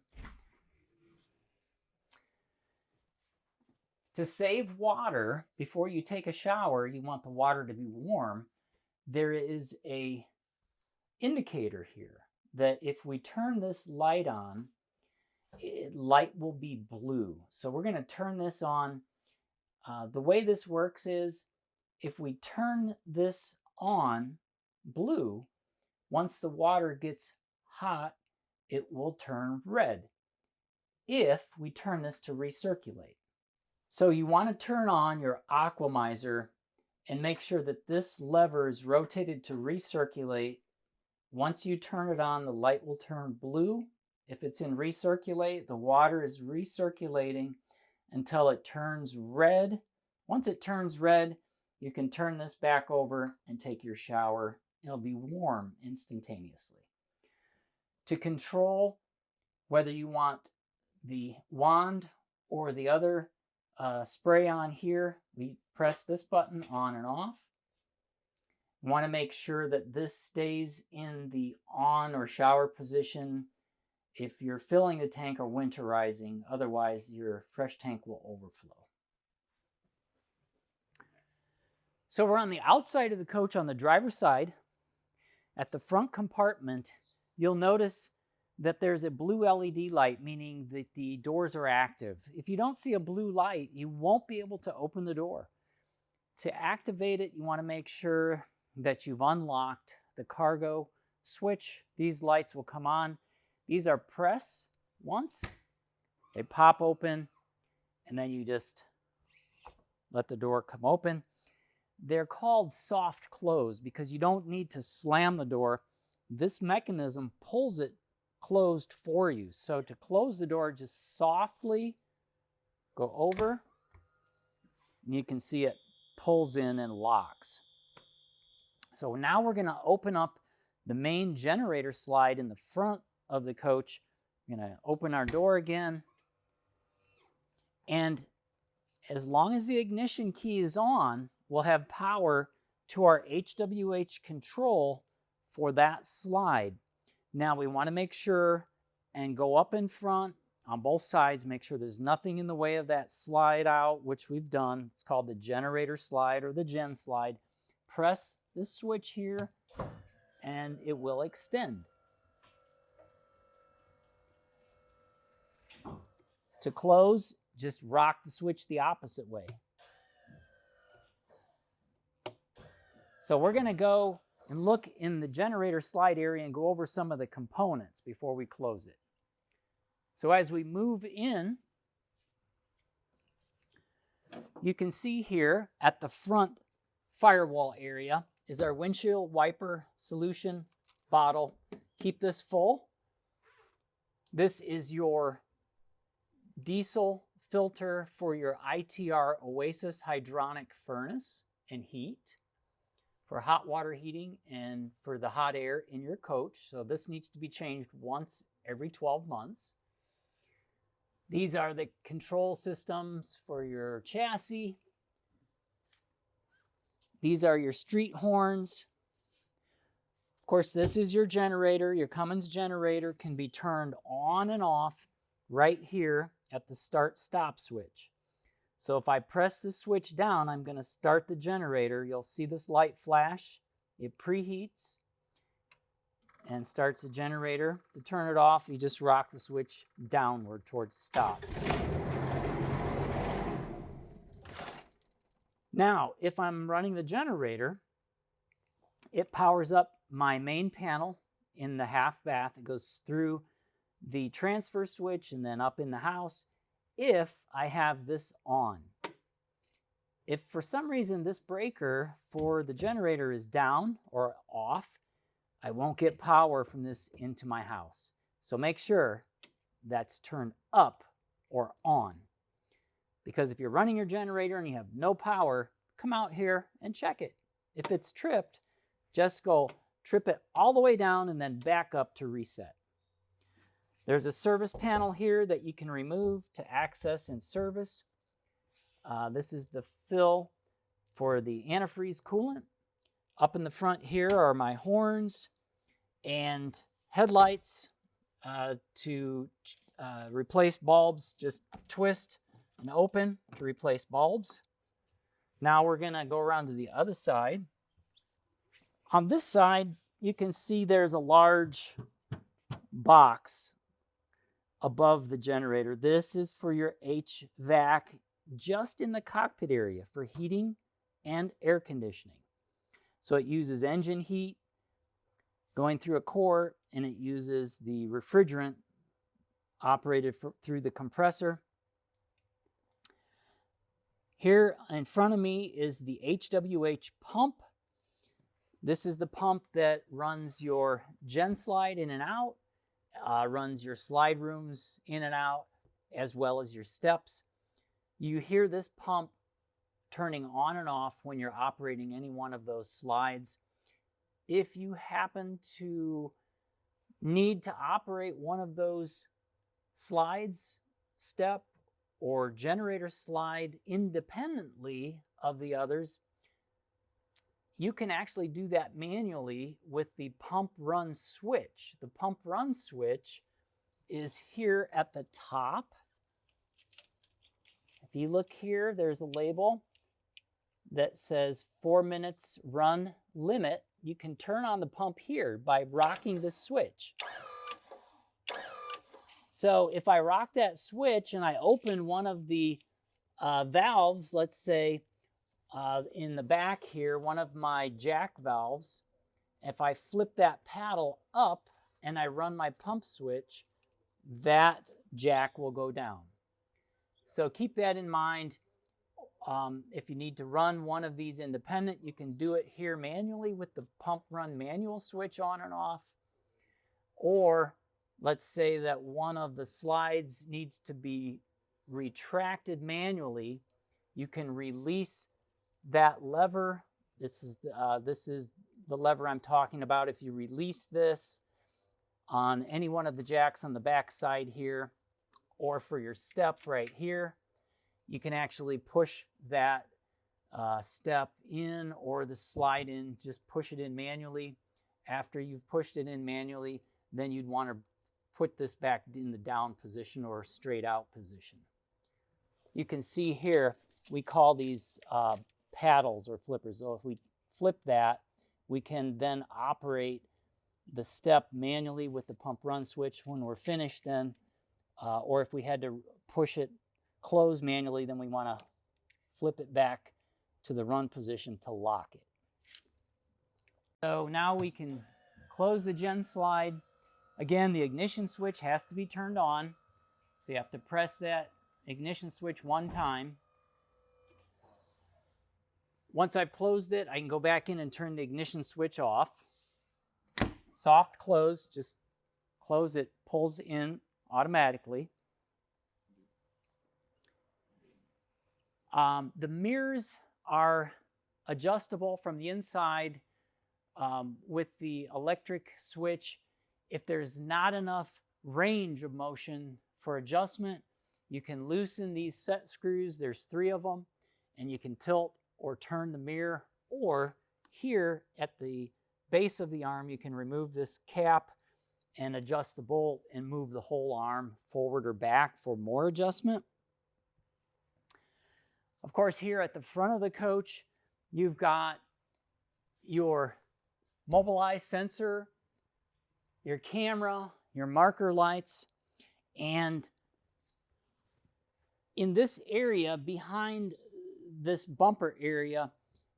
To save water before you take a shower, you want the water to be warm. There is a indicator here that if we turn this light on, light will be blue. So we're going to turn this on. The way this works is if we turn this on blue, once the water gets hot, it will turn red if we turn this to recirculate. So you want to turn on your aquamizer and make sure that this lever is rotated to recirculate. Once you turn it on, the light will turn blue. If it's in recirculate, the water is recirculating until it turns red. Once it turns red, you can turn this back over and take your shower. It'll be warm instantaneously. To control whether you want the wand or the other spray on here, we press this button on and off. You want to make sure that this stays in the on or shower position if you're filling the tank or winterizing. Otherwise, your fresh tank will overflow. So we're on the outside of the coach on the driver's side. At the front compartment, you'll notice that there's a blue LED light, meaning that the doors are active. If you don't see a blue light, you won't be able to open the door. To activate it, you want to make sure that you've unlocked the cargo switch. These lights will come on. These are press once, they pop open, and then you just let the door come open. They're called soft close because you don't need to slam the door. This mechanism pulls it closed for you. So to close the door, just softly go over, and you can see it pulls in and locks. So now we're going to open up the main generator slide in the front of the coach. We're going to open our door again, and as long as the ignition key is on, we'll have power to our HWH control for that slide. Now we want to make sure and go up in front on both sides, make sure there's nothing in the way of that slide out, which we've done. It's called the generator slide or the gen slide. Press this switch here and it will extend. To close, just rock the switch the opposite way. So we're going to go and look in the generator slide area and go over some of the components before we close it. So as we move in, you can see here at the front firewall area is our windshield wiper solution bottle. Keep this full. This is your diesel filter for your ITR Oasis hydronic furnace and heat, for hot water heating and for the hot air in your coach. So this needs to be changed once every 12 months. These are the control systems for your chassis. These are your street horns. Of course, this is your generator. Your Cummins generator can be turned on and off right here at the start-stop switch. So if I press the switch down, I'm going to start the generator. You'll see this light flash. It preheats and starts the generator. To turn it off, you just rock the switch downward towards stop. Now, if I'm running the generator, it powers up my main panel in the half bath. It goes through the transfer switch and then up in the house if I have this on. If for some reason this breaker for the generator is down or off, I won't get power from this into my house. So make sure that's turned up or on. Because if you're running your generator and you have no power, come out here and check it. If it's tripped, just go trip it all the way down and then back up to reset. There's a service panel here that you can remove to access and service. This is the fill for the antifreeze coolant. Up in the front here are my horns and headlights. To replace bulbs, just twist and open to replace bulbs. Now we're going to go around to the other side. On this side, you can see there's a large box above the generator. This is for your HVAC just in the cockpit area for heating and air conditioning. So it uses engine heat going through a core, and it uses the refrigerant operated through the compressor. Here in front of me is the HWH pump. This is the pump that runs your gen slide in and out, runs your slide rooms in and out, as well as your steps. You hear this pump turning on and off when you're operating any one of those slides. If you happen to need to operate one of those slides, step or generator slide independently of the others, you can actually do that manually with the pump run switch. The pump run switch is here at the top. If you look here, there's a label that says 4 minutes run limit. You can turn on the pump here by rocking the switch. So if I rock that switch and I open one of the valves, let's say in the back here, one of my jack valves, if I flip that paddle up and I run my pump switch, that jack will go down. So keep that in mind. If you need to run one of these independent, you can do it here manually with the pump run manual switch on and off. Or let's say that one of the slides needs to be retracted manually. You can release that lever. This is the lever I'm talking about. If you release this on any one of the jacks on the back side here, or for your step right here, you can actually push that step in or the slide in. Just push it in manually. After you've pushed it in manually, then you'd want to put this back in the down position or straight out position. You can see here, we call these paddles or flippers. So if we flip that, we can then operate the step manually with the pump run switch when we're finished then, or if we had to push it close manually, then we want to flip it back to the run position to lock it. So now we can close the gen slide. Again, the ignition switch has to be turned on. So you have to press that ignition switch one time. Once I've closed it, I can go back in and turn the ignition switch off. Soft close, just close it, pulls in automatically. The mirrors are adjustable from the inside with the electric switch. If there's not enough range of motion for adjustment, you can loosen these set screws. There's 3 of them, and you can tilt or turn the mirror. Or here at the base of the arm, you can remove this cap and adjust the bolt and move the whole arm forward or back for more adjustment. Of course, here at the front of the coach, you've got your mobilize sensor, your camera, your marker lights, and in this area, behind this bumper area,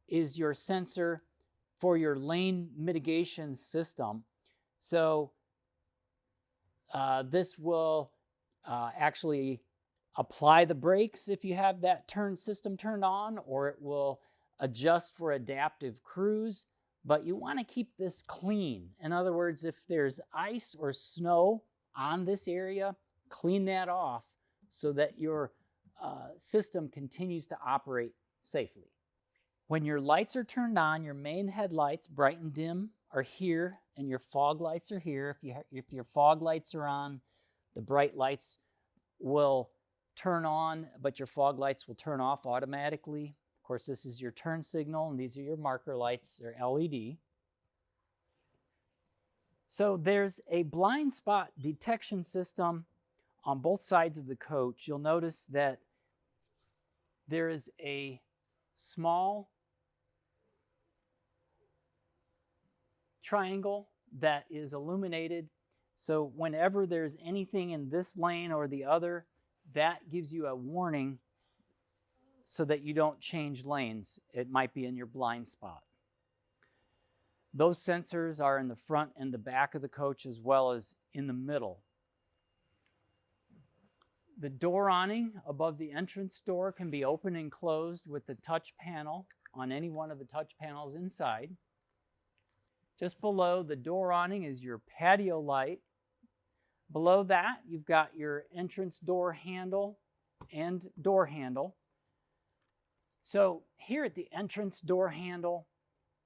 is your sensor for your lane mitigation system. So this will actually apply the brakes if you have that turn system turned on, or it will adjust for adaptive cruise, but you want to keep this clean. In other words, if there's ice or snow on this area, clean that off so that your system continues to operate safely. When your lights are turned on, your main headlights, bright and dim, are here, and your fog lights are here. If your fog lights are on, the bright lights will turn on, but your fog lights will turn off automatically. Of course, this is your turn signal, and these are your marker lights, they're LED. So there's a blind spot detection system on both sides of the coach. You'll notice that there is a small triangle that is illuminated So whenever there's anything in this lane or the other, that gives you a warning so that you don't change lanes. It might be in your blind spot. Those sensors are in the front and the back of the coach as well as in the middle. The door awning above the entrance door can be opened and closed with the touch panel on any one of the touch panels inside. Just below the door awning is your patio light. Below that, you've got your entrance door handle and door handle. So here at the entrance door handle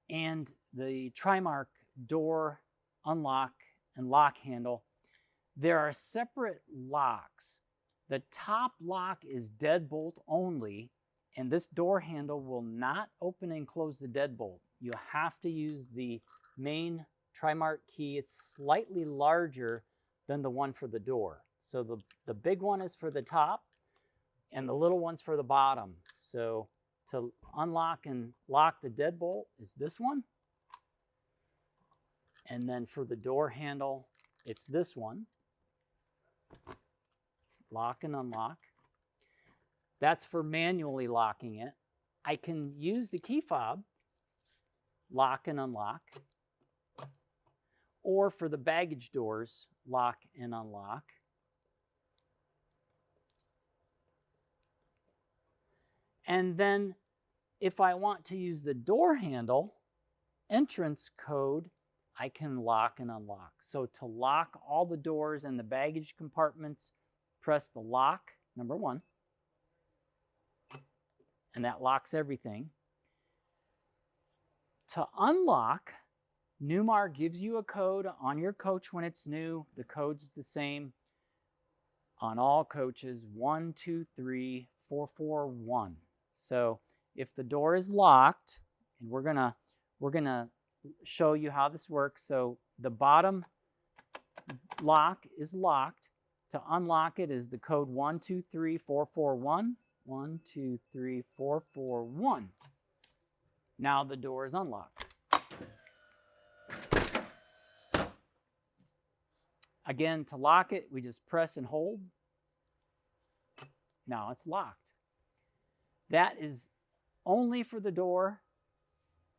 and the Trimark door unlock and lock handle, there are separate locks. The top lock is deadbolt only, and this door handle will not open and close the deadbolt. You have to use the main Trimark key. It's slightly larger than the one for the door. So the big one is for the top, and the little one's for the bottom. So to unlock and lock the deadbolt is this one. And then for the door handle, it's this one. Lock and unlock. That's for manually locking it. I can use the key fob, lock and unlock, or for the baggage doors, lock and unlock. And then if I want to use the door handle entrance code, I can lock and unlock. So to lock all the doors and the baggage compartments, press the lock, number 1, and that locks everything. To unlock, Newmar gives you a code on your coach when it's new. The code's the same on all coaches, 123441. So if the door is locked, and we're gonna show you how this works. So the bottom lock is locked. To unlock it is the code 123441. 123441. Now the door is unlocked. Again, to lock it, we just press and hold. Now it's locked. That is only for the door,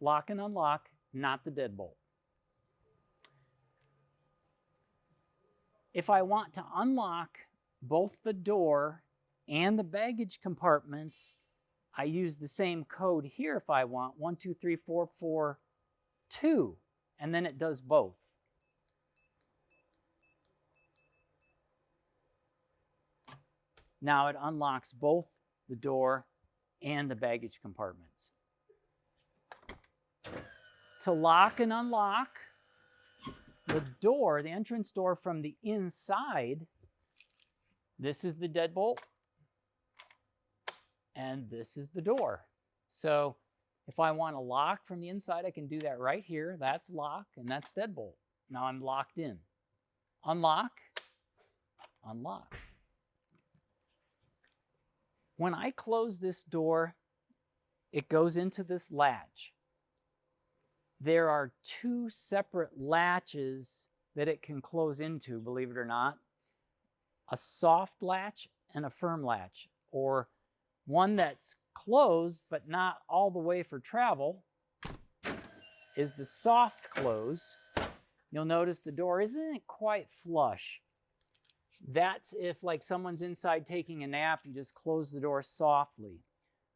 lock and unlock, not the deadbolt. If I want to unlock both the door and the baggage compartments, I use the same code here if I want, 123442, and then it does both. Now it unlocks both the door and the baggage compartments. To lock and unlock the door, the entrance door from the inside, this is the deadbolt, and this is the door. So if I want to lock from the inside, I can do that right here. That's lock, and that's deadbolt. Now I'm locked in. Unlock, unlock. When I close this door, it goes into this latch. There are 2 separate latches that it can close into, believe it or not. A soft latch and a firm latch, or one that's closed but not all the way for travel is the soft close. You'll notice the door isn't quite flush. That's if, like, someone's inside taking a nap, you just close the door softly.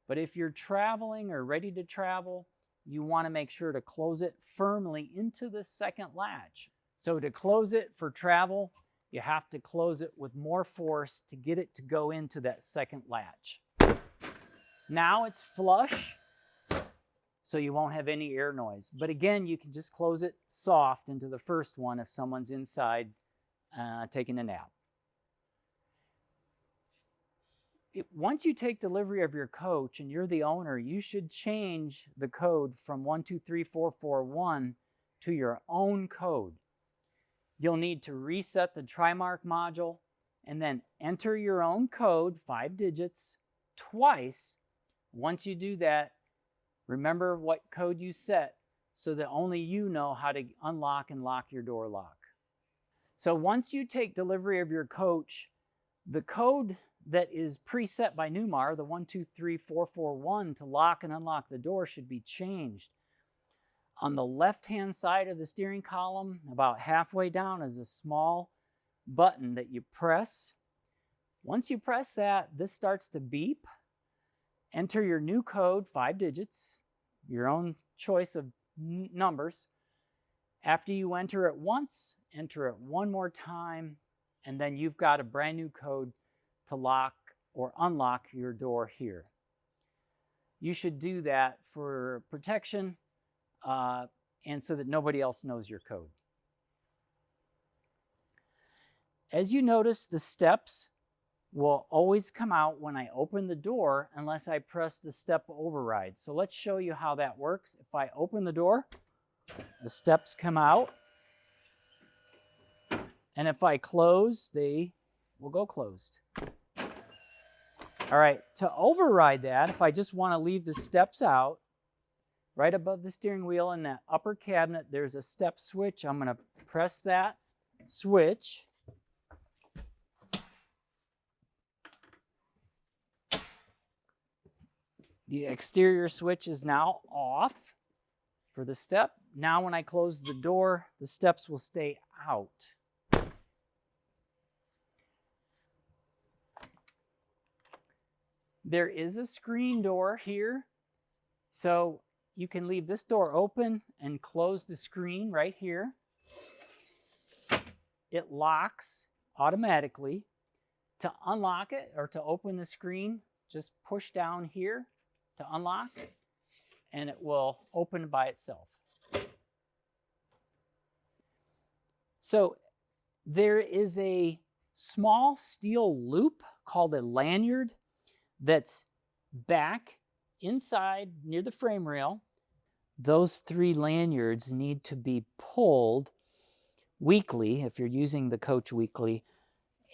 But if you're traveling or ready to travel, you want to make sure to close it firmly into the second latch. So to close it for travel, you have to close it with more force to get it to go into that second latch. Now it's flush, so you won't have any air noise. But again, you can just close it soft into the first one if someone's inside taking a nap. Once you take delivery of your coach and you're the owner, you should change the code from 123441 to your own code. You'll need to reset the Trimark module and then enter your own code, 5 digits, twice. Once you do that, remember what code you set so that only you know how to unlock and lock your door lock. So once you take delivery of your coach, the code that is preset by Newmar, the 123441 to lock and unlock the door, should be changed. On the left-hand side of the steering column, about halfway down, is a small button that you press. Once you press that, this starts to beep. Enter your new code, 5 digits, your own choice of numbers. After you enter it once, enter it one more time, and then you've got a brand new code to lock or unlock your door here. You should do that for protection and so that nobody else knows your code. As you notice, the steps will always come out when I open the door unless I press the step override. So let's show you how that works. If I open the door, the steps come out. And if I close, they will go closed. All right, to override that, if I just want to leave the steps out, right above the steering wheel in that upper cabinet, there's a step switch. I'm going to press that switch. The exterior switch is now off for the step. Now when I close the door, the steps will stay out. There is a screen door here, so you can leave this door open and close the screen right here. It locks automatically. To unlock it or to open the screen, just push down here to unlock, and it will open by itself. So there is a small steel loop called a lanyard that's back inside near the frame rail. Those 3 lanyards need to be pulled weekly if you're using the coach weekly,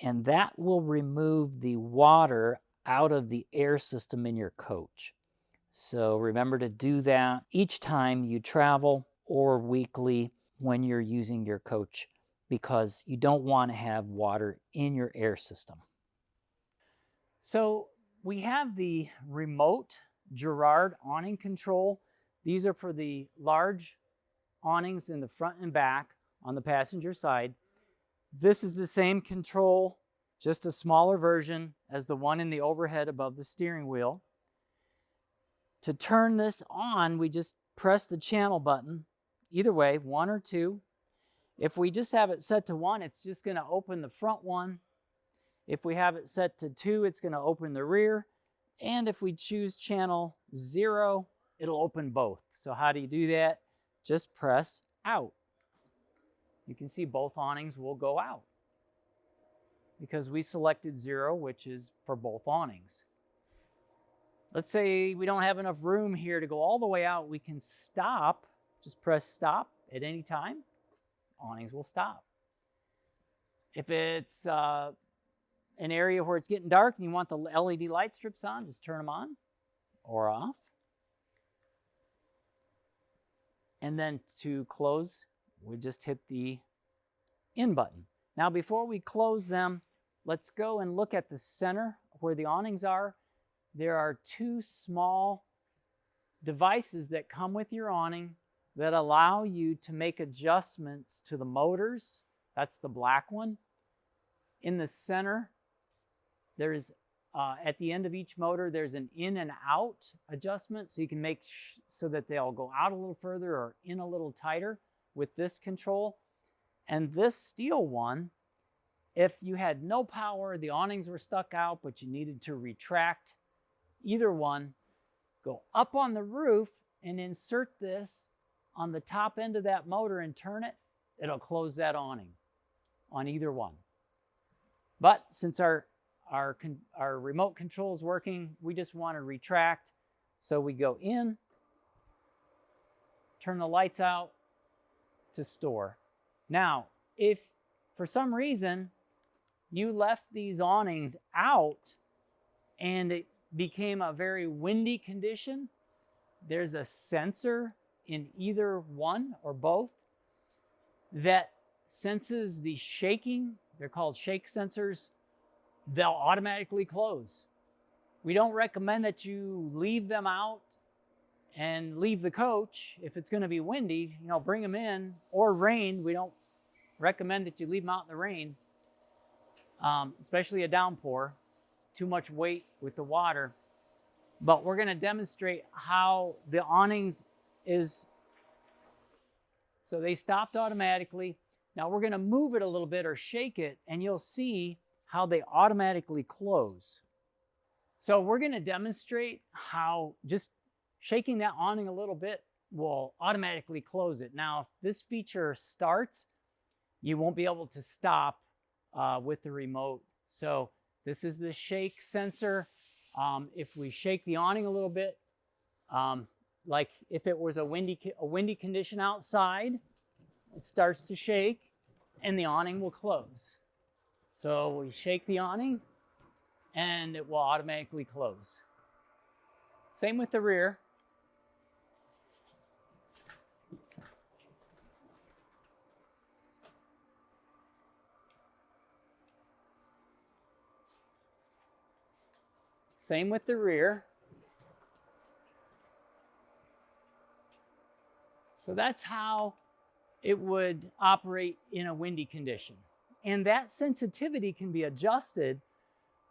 and that will remove the water out of the air system in your coach. So remember to do that each time you travel or weekly when you're using your coach, because you don't want to have water in your air system. So we have the remote Girard awning control. These are for the large awnings in the front and back on the passenger side. This is the same control, just a smaller version as the one in the overhead above the steering wheel. To turn this on, we just press the channel button, either way, 1 or 2. If we just have it set to 1, it's just going to open the front one. If we have it set to 2, it's going to open the rear. And if we choose channel 0, it'll open both. So how do you do that? Just press out. You can see both awnings will go out because we selected 0, which is for both awnings. Let's say we don't have enough room here to go all the way out. We can stop. Just press stop at any time. Awnings will stop. If it's an area where it's getting dark and you want the LED light strips on, just turn them on or off. And then to close, we just hit the in button. Now before we close them, let's go and look at the center where the awnings are. There are 2 small devices that come with your awning that allow you to make adjustments to the motors. That's the black one. In the center, there's at the end of each motor, there's an in and out adjustment, so you can make so that they'll go out a little further or in a little tighter with this control. And this steel one, if you had no power, the awnings were stuck out, but you needed to retract either one, go up on the roof and insert this on the top end of that motor and turn it. It'll close that awning on either one. But since our remote control is working, we just want to retract. So we go in, turn the lights out to store. Now, if for some reason you left these awnings out and it became a very windy condition, there's a sensor in either one or both that senses the shaking. They're called shake sensors. They'll automatically close. We don't recommend that you leave them out and leave the coach. If it's going to be windy, you know, bring them in, or rain. We don't recommend that you leave them out in the rain, especially a downpour. It's too much weight with the water. But we're going to demonstrate how the awnings is. So they stopped automatically. Now we're going to move it a little bit or shake it, and you'll see how they automatically close. So we're going to demonstrate how just shaking that awning a little bit will automatically close it. Now, if this feature starts, you won't be able to stop with the remote. So this is the shake sensor. If we shake the awning a little bit, like if it was a windy condition outside, it starts to shake and the awning will close. So we shake the awning and it will automatically close. Same with the rear. Same with the rear. So that's how it would operate in a windy condition. And that sensitivity can be adjusted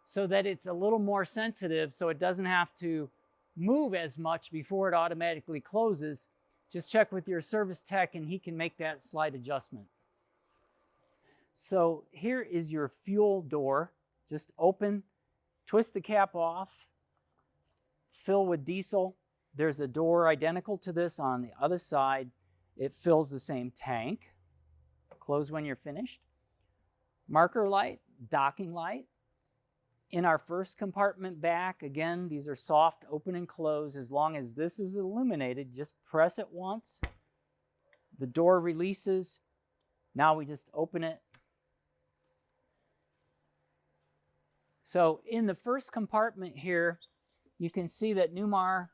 so that it's a little more sensitive, so it doesn't have to move as much before it automatically closes. Just check with your service tech and he can make that slight adjustment. So here is your fuel door. Just open, twist the cap off, fill with diesel. There's a door identical to this on the other side. It fills the same tank. Close when you're finished. Marker light, docking light. In our first compartment back, again, these are soft open and close. As long as this is illuminated, just press it once. The door releases. Now we just open it. So in the first compartment here, you can see that Newmar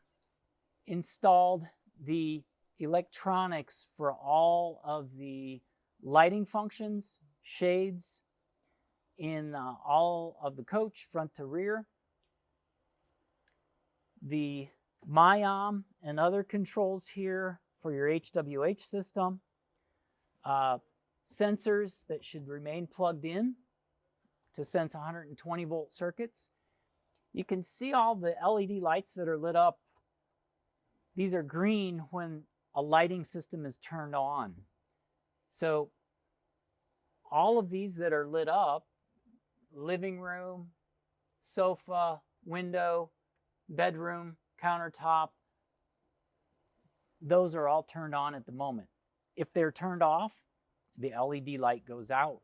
installed the electronics for all of the lighting functions, shades, in all of the coach, front to rear. The MyOM and other controls here for your HWH system. Sensors that should remain plugged in to sense 120 volt circuits. You can see all the LED lights that are lit up. These are green when a lighting system is turned on. So all of these that are lit up, living room, sofa, window, bedroom, countertop, those are all turned on at the moment. If they're turned off, the LED light goes out.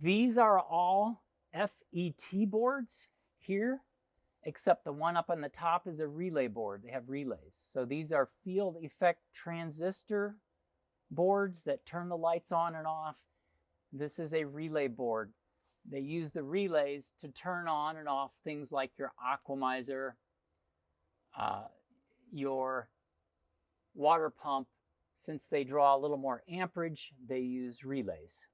These are all FET boards here, except the one up on the top is a relay board. They have relays. So these are field effect transistor boards that turn the lights on and off. This is a relay board. They use the relays to turn on and off things like your aquamizer, your water pump. Since they draw a little more amperage, they use relays.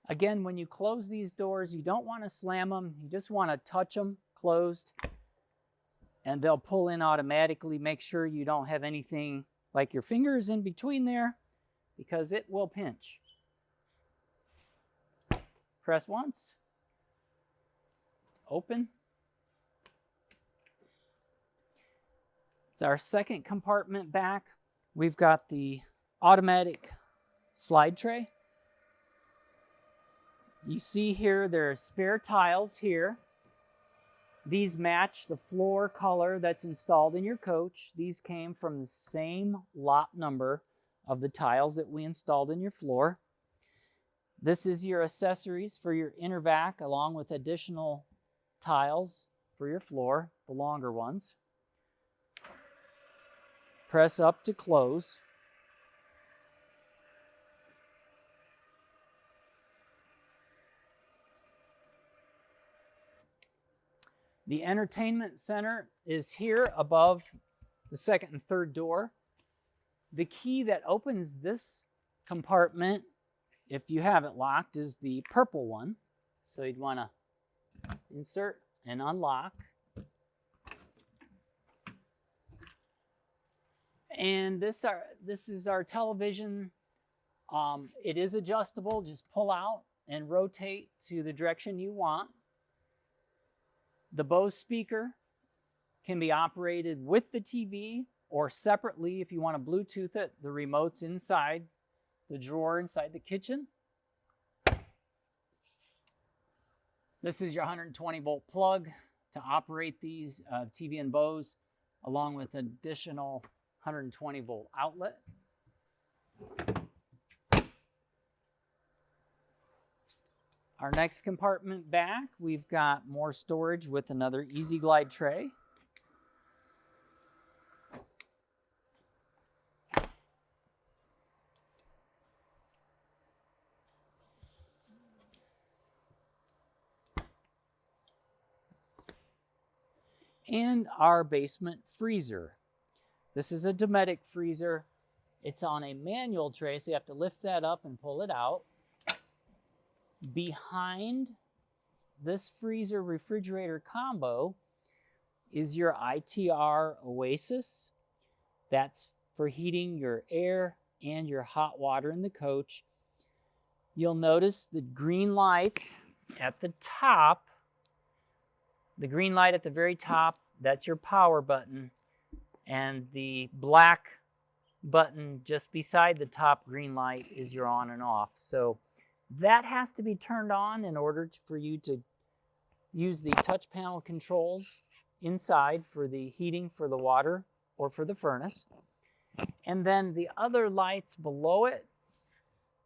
Again, when you close these doors, you don't want to slam them. You just want to touch them closed, and they'll pull in automatically. Make sure you don't have anything like your fingers in between there, because it will pinch. Press once, open. It's our second compartment back. We've got the automatic slide tray. You see here, there are spare tiles here. These match the floor color that's installed in your coach. These came from the same lot number of the tiles that we installed in your floor. This is your accessories for your inner vac, along with additional tiles for your floor, the longer ones. Press up to close. The entertainment center is here above the second and third door. The key that opens this compartment, if you have it locked, is the purple one. So you'd want to insert and unlock. And this is our television. It is adjustable. Just pull out and rotate to the direction you want. The Bose speaker can be operated with the TV or separately if you want to Bluetooth it. The remote's inside the drawer inside the kitchen. This is your 120 volt plug to operate these TV and Bose, along with an additional 120 volt outlet. Our next compartment back, we've got more storage with another Easy Glide tray. And our basement freezer. This is a Dometic freezer. It's on a manual tray, so you have to lift that up and pull it out. Behind this freezer refrigerator combo is your ITR Oasis. That's for heating your air and your hot water in the coach. You'll notice the green light at the top. The green light at the very top, that's your power button. And the black button just beside the top green light is your on and off. So that has to be turned on in order for you to use the touch panel controls inside for the heating for the water or for the furnace. And then the other lights below it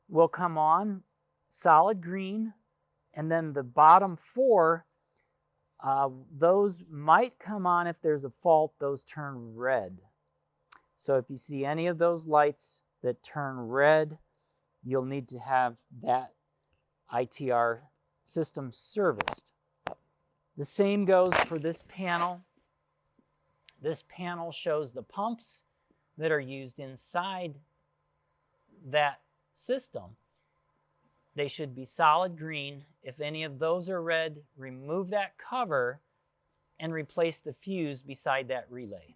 will come on solid green. And then the bottom four, those might come on if there's a fault, those turn red. So if you see any of those lights that turn red, you'll need to have that ITR system serviced. The same goes for this panel. This panel shows the pumps that are used inside that system. They should be solid green. If any of those are red, remove that cover and replace the fuse beside that relay.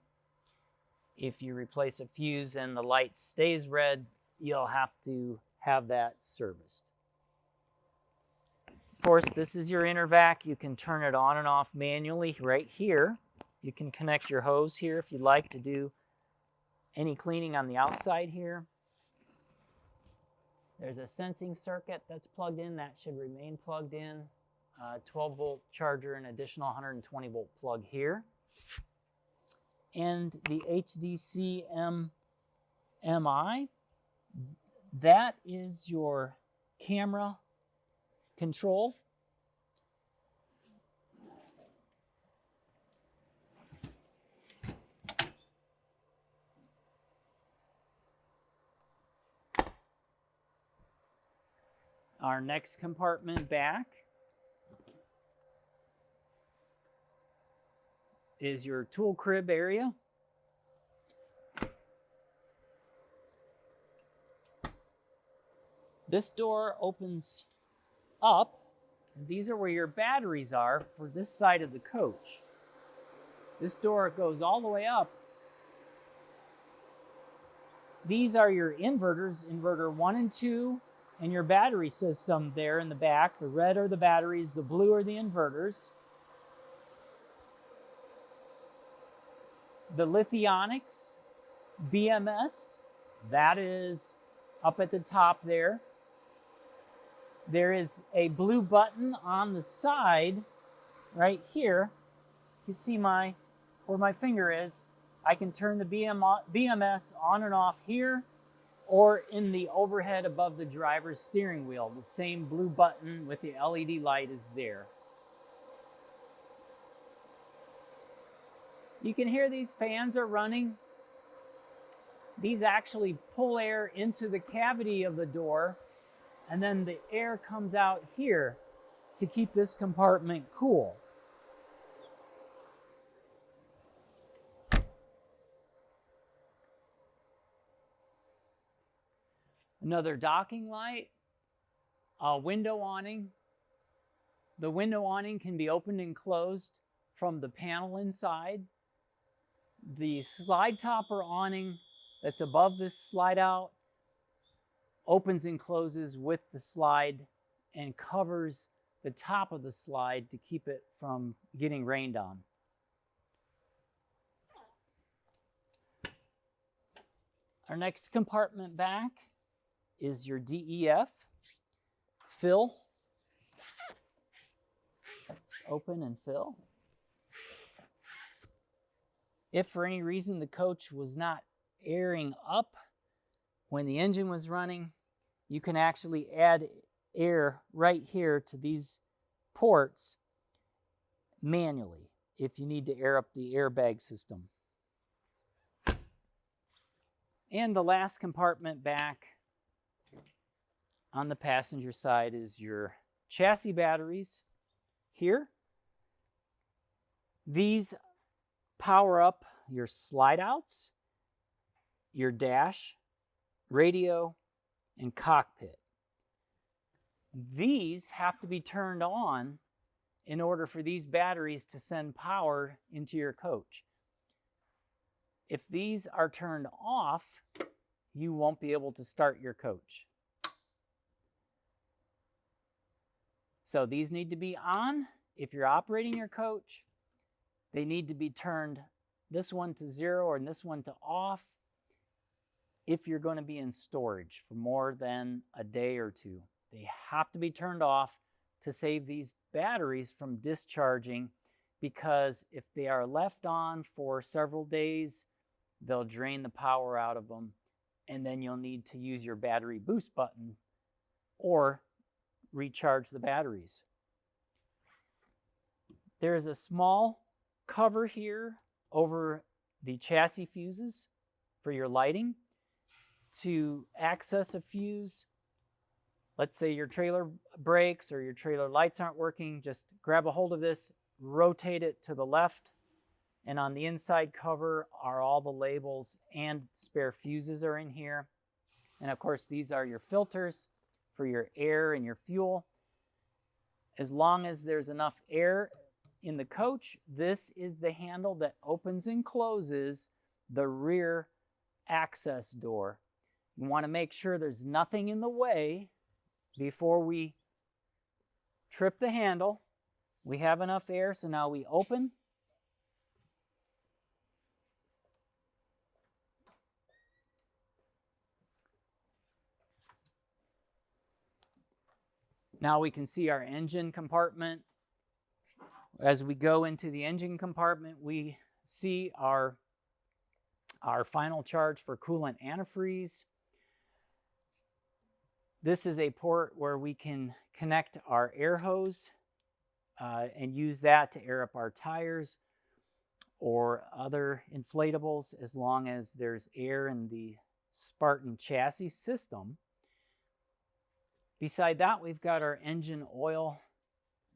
If you replace a fuse and the light stays red, you'll have to have that serviced. Of course, this is your inner vac. You can turn it on and off manually right here. You can connect your hose here if you'd like to do any cleaning on the outside here. There's a sensing circuit that's plugged in. That should remain plugged in. 12 volt charger and additional 120 volt plug here. And the HDC MI, that is your camera control. Our next compartment back is your tool crib area. This door opens up, and these are where your batteries are for this side of the coach. This door goes all the way up. These are your inverters, inverter 1 and 2, and your battery system there in the back. The red are the batteries, the blue are the inverters. The Lithionics BMS, that is up at the top there. There is a blue button on the side right here. You can see where my finger is. I can turn the BMS on and off here or in the overhead above the driver's steering wheel. The same blue button with the LED light is there. You can hear these fans are running. These actually pull air into the cavity of the door, and then the air comes out here to keep this compartment cool. Another docking light, a window awning. The window awning can be opened and closed from the panel inside. The slide topper awning that's above this slide out opens and closes with the slide and covers the top of the slide to keep it from getting rained on. Our next compartment back is your DEF. Fill. Open and fill. If for any reason the coach was not airing up when the engine was running, you can actually add air right here to these ports manually if you need to air up the airbag system. And the last compartment back on the passenger side is your chassis batteries here. These power up your slide outs, your dash, radio, and cockpit. These have to be turned on in order for these batteries to send power into your coach. If these are turned off, you won't be able to start your coach. So these need to be on if you're operating your coach. They need to be turned, this one to 0 and this one to off, if you're going to be in storage for more than a day or two. They have to be turned off to save these batteries from discharging, because if they are left on for several days, they'll drain the power out of them, and then you'll need to use your battery boost button or recharge the batteries. There's a small cover here over the chassis fuses for your lighting. To access a fuse, let's say your trailer brakes or your trailer lights aren't working, just grab a hold of this, rotate it to the left, and on the inside cover are all the labels, and spare fuses are in here. And of course, these are your filters for your air and your fuel. As long as there's enough air in the coach, this is the handle that opens and closes the rear access door. You want to make sure there's nothing in the way before we trip the handle. We have enough air, so now we open. Now we can see our engine compartment. As we go into the engine compartment, we see our final charge for coolant antifreeze. This is a port where we can connect our air hose and use that to air up our tires or other inflatables, as long as there's air in the Spartan chassis system. Beside that, we've got our engine oil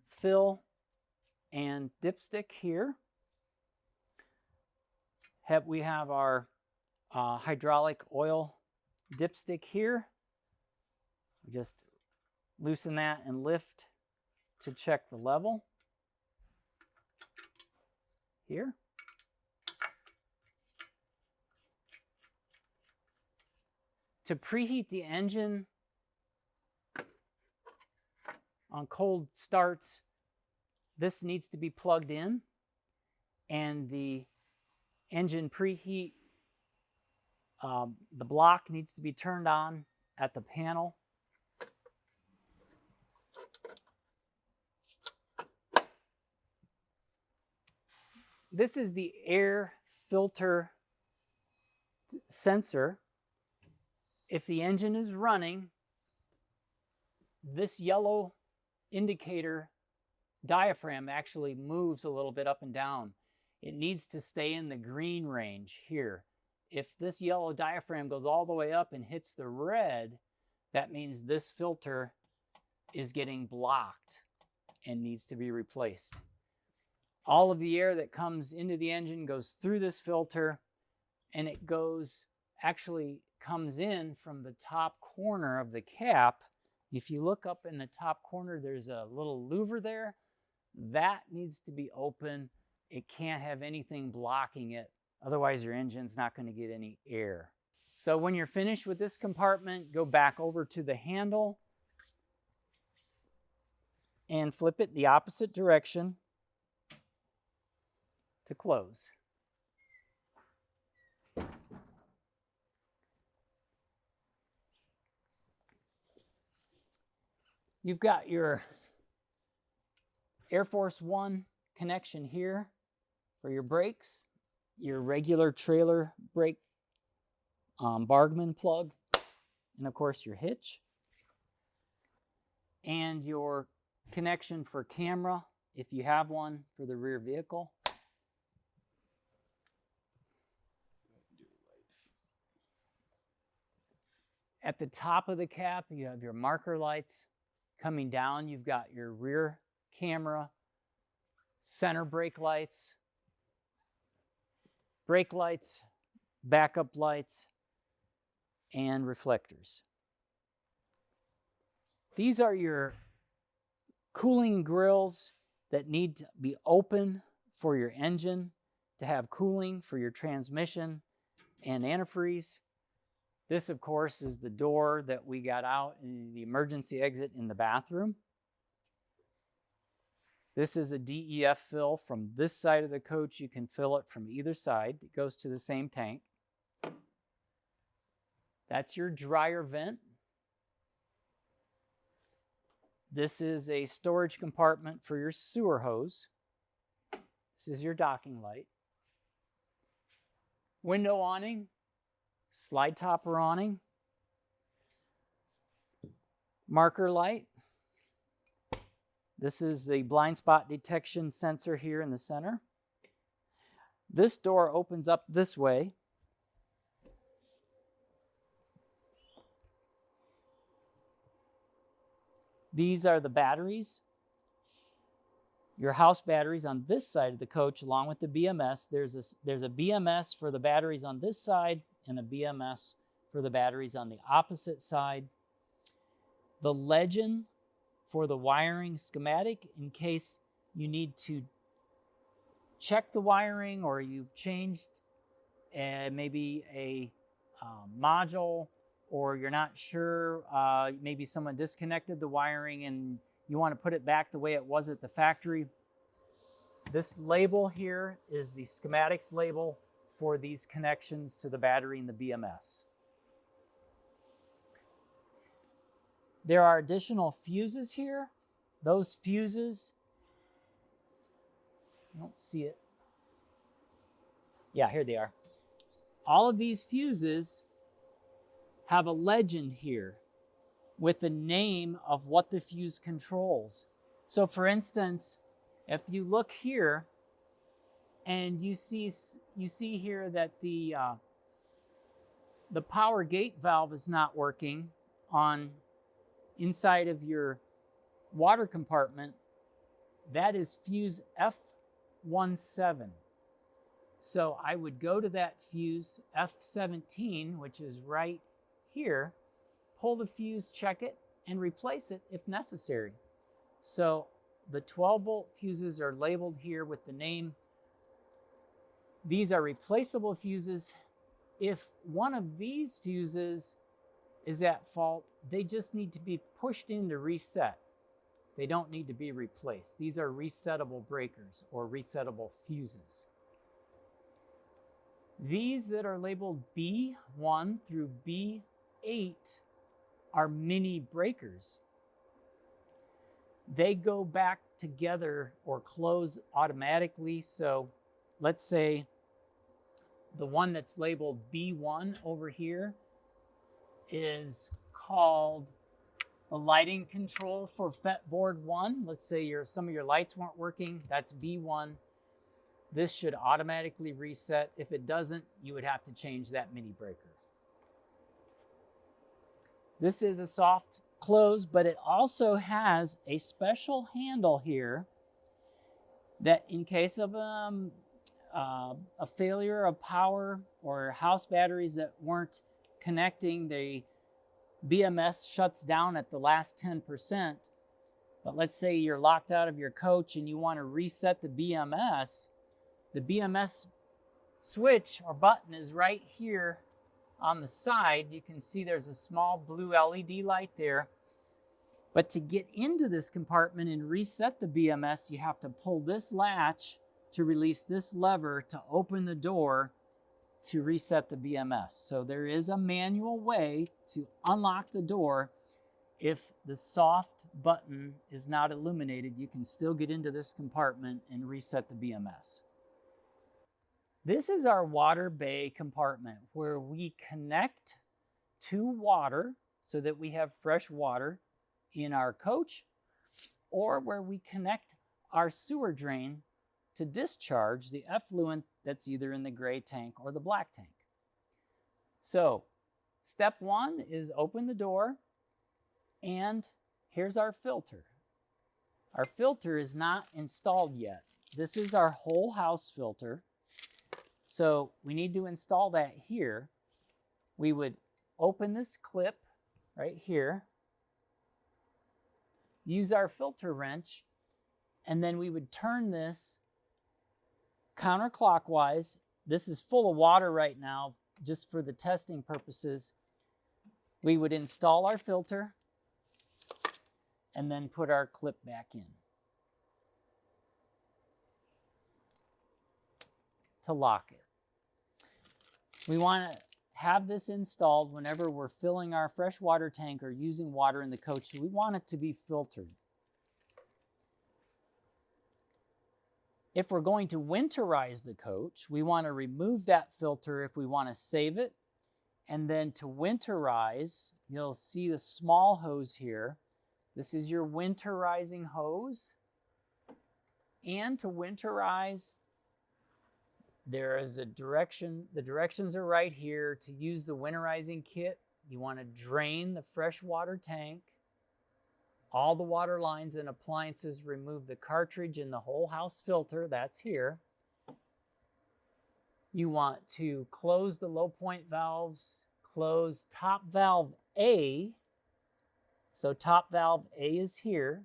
fill and dipstick here. We have our hydraulic oil dipstick here. Just loosen that and lift to check the level here. To preheat the engine on cold starts, this needs to be plugged in, and the engine preheat, the block needs to be turned on at the panel. This is the air filter sensor. If the engine is running, this yellow indicator diaphragm actually moves a little bit up and down. It needs to stay in the green range here. If this yellow diaphragm goes all the way up and hits the red, that means this filter is getting blocked and needs to be replaced. All of the air that comes into the engine goes through this filter, and it goes, actually, comes in from the top corner of the cap. If you look up in the top corner, there's a little louver there. That needs to be open. It can't have anything blocking it. Otherwise, your engine's not going to get any air. So when you're finished with this compartment, go back over to the handle and flip it the opposite direction to close. You've got your Air Force One connection here for your brakes, your regular trailer brake Bargman plug, and of course your hitch, and your connection for camera, if you have one, for the rear vehicle. At the top of the cap, you have your marker lights. Coming down, you've got your rear camera, center brake lights, backup lights, and reflectors. These are your cooling grills that need to be open for your engine to have cooling for your transmission and antifreeze. This, of course, is the door that we got out in the emergency exit in the bathroom. This is a DEF fill from this side of the coach. You can fill it from either side. It goes to the same tank. That's your dryer vent. This is a storage compartment for your sewer hose. This is your docking light. Window awning, slide topper awning, marker light. This is the blind spot detection sensor here in the center. This door opens up this way. These are the batteries. Your house batteries on this side of the coach along with the BMS. There's a BMS for the batteries on this side and a BMS for the batteries on the opposite side. The legend for the wiring schematic in case you need to check the wiring or you've changed maybe a module, or you're not sure, maybe someone disconnected the wiring and you want to put it back the way it was at the factory. This label here is the schematics label for these connections to the battery and the BMS. There are additional fuses here. Those fuses, I don't see it. Yeah, here they are. All of these fuses have a legend here with the name of what the fuse controls. So for instance, if you look here and you see here that the power gate valve is not working on inside of your water compartment, that is fuse F17. So I would go to that fuse F17, which is right here, pull the fuse, check it, and replace it if necessary. So the 12-volt fuses are labeled here with the name. These are replaceable fuses. If one of these fuses is at fault, they just need to be pushed in to reset. They don't need to be replaced. These are resettable breakers or resettable fuses. These that are labeled B1 through B8 are mini breakers. They go back together or close automatically. So let's say the one that's labeled B1 over here is called the lighting control for FET board 1. Let's say some of your lights weren't working. That's B1. This should automatically reset. If it doesn't, you would have to change that mini breaker. This is a soft close, but it also has a special handle here that in case of a failure of power or house batteries that weren't connecting, the BMS shuts down at the last 10%. But let's say you're locked out of your coach and you want to reset the BMS switch or button is right here on the side. You can see there's a small blue LED light there. But to get into this compartment and reset the BMS, you have to pull this latch to release this lever to open the door to reset the BMS. So there is a manual way to unlock the door. If the soft button is not illuminated, you can still get into this compartment and reset the BMS. This is our water bay compartment where we connect to water so that we have fresh water in our coach, or where we connect our sewer drain to discharge the effluent that's either in the gray tank or the black tank. So step one is open the door, and here's our filter. Our filter is not installed yet. This is our whole house filter. So we need to install that here. We would open this clip right here, use our filter wrench, and then we would turn this counterclockwise. This is full of water right now, just for the testing purposes. We would install our filter and then put our clip back in to lock it. We want to have this installed whenever we're filling our freshwater tank or using water in the coach. We want it to be filtered. If we're going to winterize the coach, we want to remove that filter if we want to save it. And then to winterize, you'll see the small hose here. This is your winterizing hose. And to winterize, there is a direction. The directions are right here. To use the winterizing kit, you want to drain the freshwater tank, all the water lines and appliances, remove the cartridge and the whole house filter. That's here. You want to close the low point valves, close top valve A. So top valve A is here.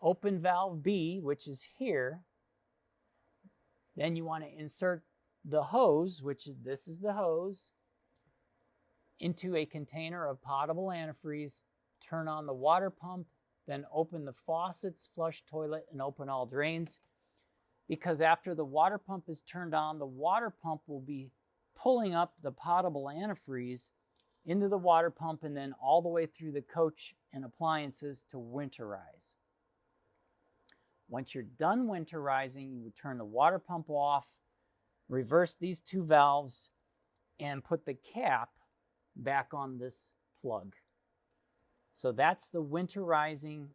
Open valve B, which is here. Then you want to insert the hose, this is the hose, into a container of potable antifreeze. Turn on the water pump, then open the faucets, flush toilet, and open all drains. Because after the water pump is turned on, the water pump will be pulling up the potable antifreeze into the water pump and then all the way through the coach and appliances to winterize. Once you're done winterizing, you would turn the water pump off, reverse these two valves, and put the cap back on this plug. So that's the winterizing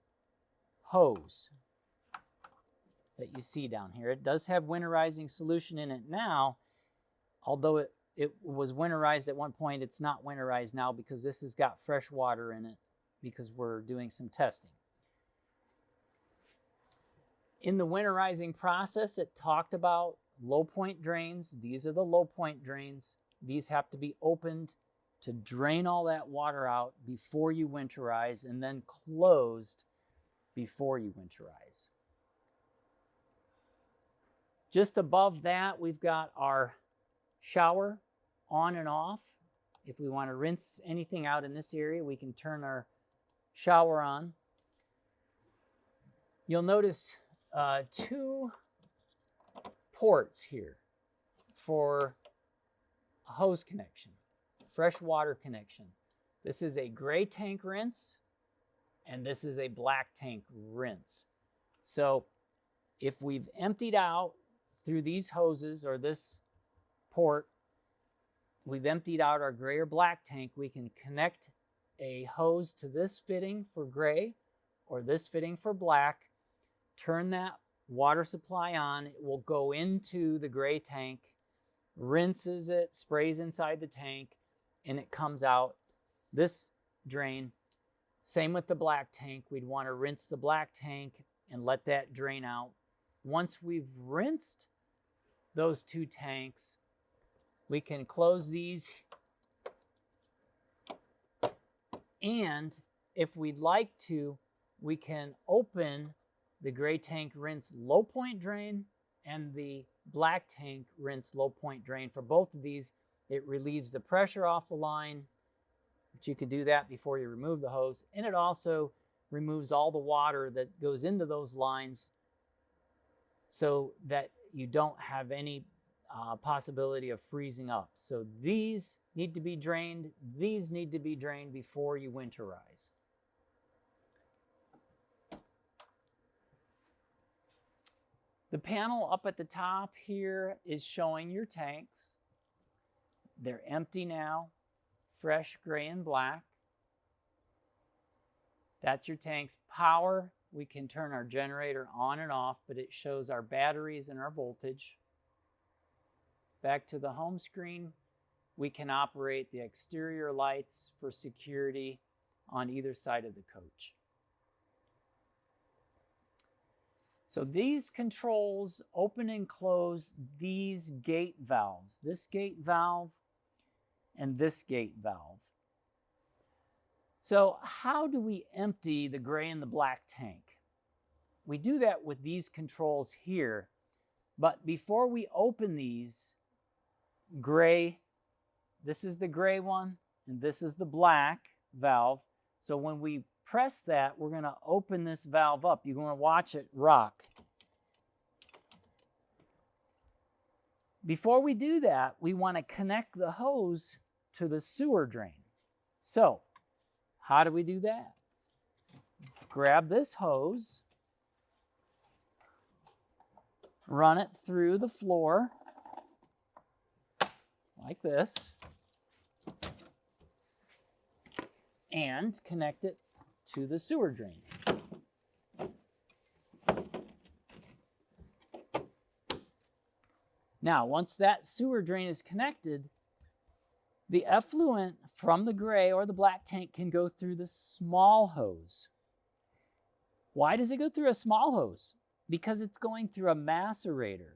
hose that you see down here. It does have winterizing solution in it now, although it was winterized at one point. It's not winterized now because this has got fresh water in it because we're doing some testing. In the winterizing process, it talked about low point drains. These are the low point drains. These have to be opened to drain all that water out before you winterize, and then closed before you winterize. Just above that, we've got our shower on and off. If we want to rinse anything out in this area, we can turn our shower on. You'll notice two ports here for a hose connection, fresh water connection. This is a gray tank rinse, and this is a black tank rinse. So if we've emptied out through these hoses or this port, we've emptied out our gray or black tank, we can connect a hose to this fitting for gray or this fitting for black, turn that water supply on. It will go into the gray tank, rinses it, sprays inside the tank, and it comes out this drain. Same with the black tank. We'd want to rinse the black tank and let that drain out. Once we've rinsed those two tanks, we can close these And if we'd like to, we can open the gray tank rinse low point drain and the black tank rinse low point drain. For both of these, it relieves the pressure off the line, but you can do that before you remove the hose. And it also removes all the water that goes into those lines so that you don't have any possibility of freezing up. So these need to be drained. These need to be drained before you winterize. The panel up at the top here is showing your tanks. They're empty now, fresh gray and black. That's your tanks. Power, we can turn our generator on and off, but it shows our batteries and our voltage. Back to the home screen, we can operate the exterior lights for security on either side of the coach. So these controls open and close these gate valves, this gate valve and this gate valve. So how do we empty the gray and the black tank? We do that with these controls here, but before we open these, gray, this is the gray one, and this is the black valve. So when we press that, we're going to open this valve up. You're going to watch it rock. Before we do that, we want to connect the hose to the sewer drain. So how do we do that? Grab this hose, run it through the floor like this, and connect it to the sewer drain. Now, once that sewer drain is connected, the effluent from the gray or the black tank can go through the small hose. Why does it go through a small hose? Because it's going through a macerator.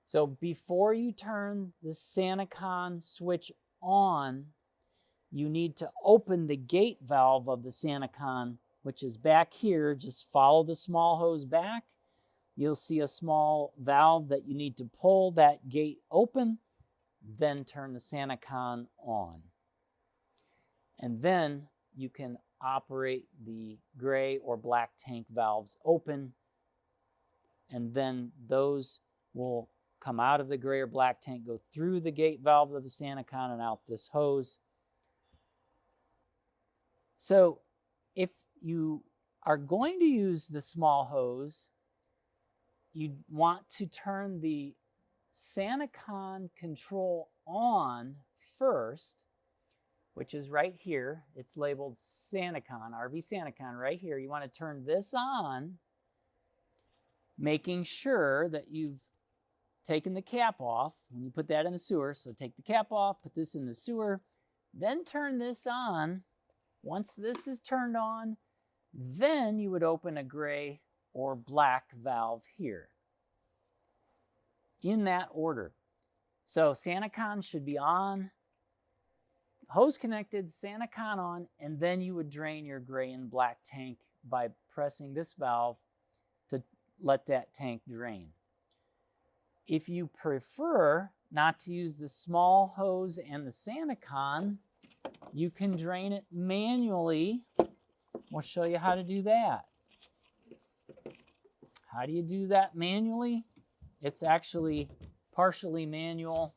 So before you turn the SaniCon switch on, you need to open the gate valve of the SaniCon, which is back here. Just follow the small hose back. You'll see a small valve that you need to pull that gate open, then turn the SaniCon on. And then you can operate the gray or black tank valves open, and then those will come out of the gray or black tank, go through the gate valve of the SaniCon and out this hose. So if you are going to use the small hose, you want to turn the SaniCon control on first, which is right here. It's labeled SaniCon, RV SaniCon right here. You want to turn this on, making sure that you've taken the cap off when you put that in the sewer. So take the cap off, put this in the sewer, then turn this on. Once this is turned on, then you would open a gray or black valve here, in that order. So SaniCon should be on, hose connected, SaniCon on, and then you would drain your gray and black tank by pressing this valve to let that tank drain. If you prefer not to use the small hose and the SaniCon, you can drain it manually. We'll show you how to do that. How do you do that manually? It's actually partially manual.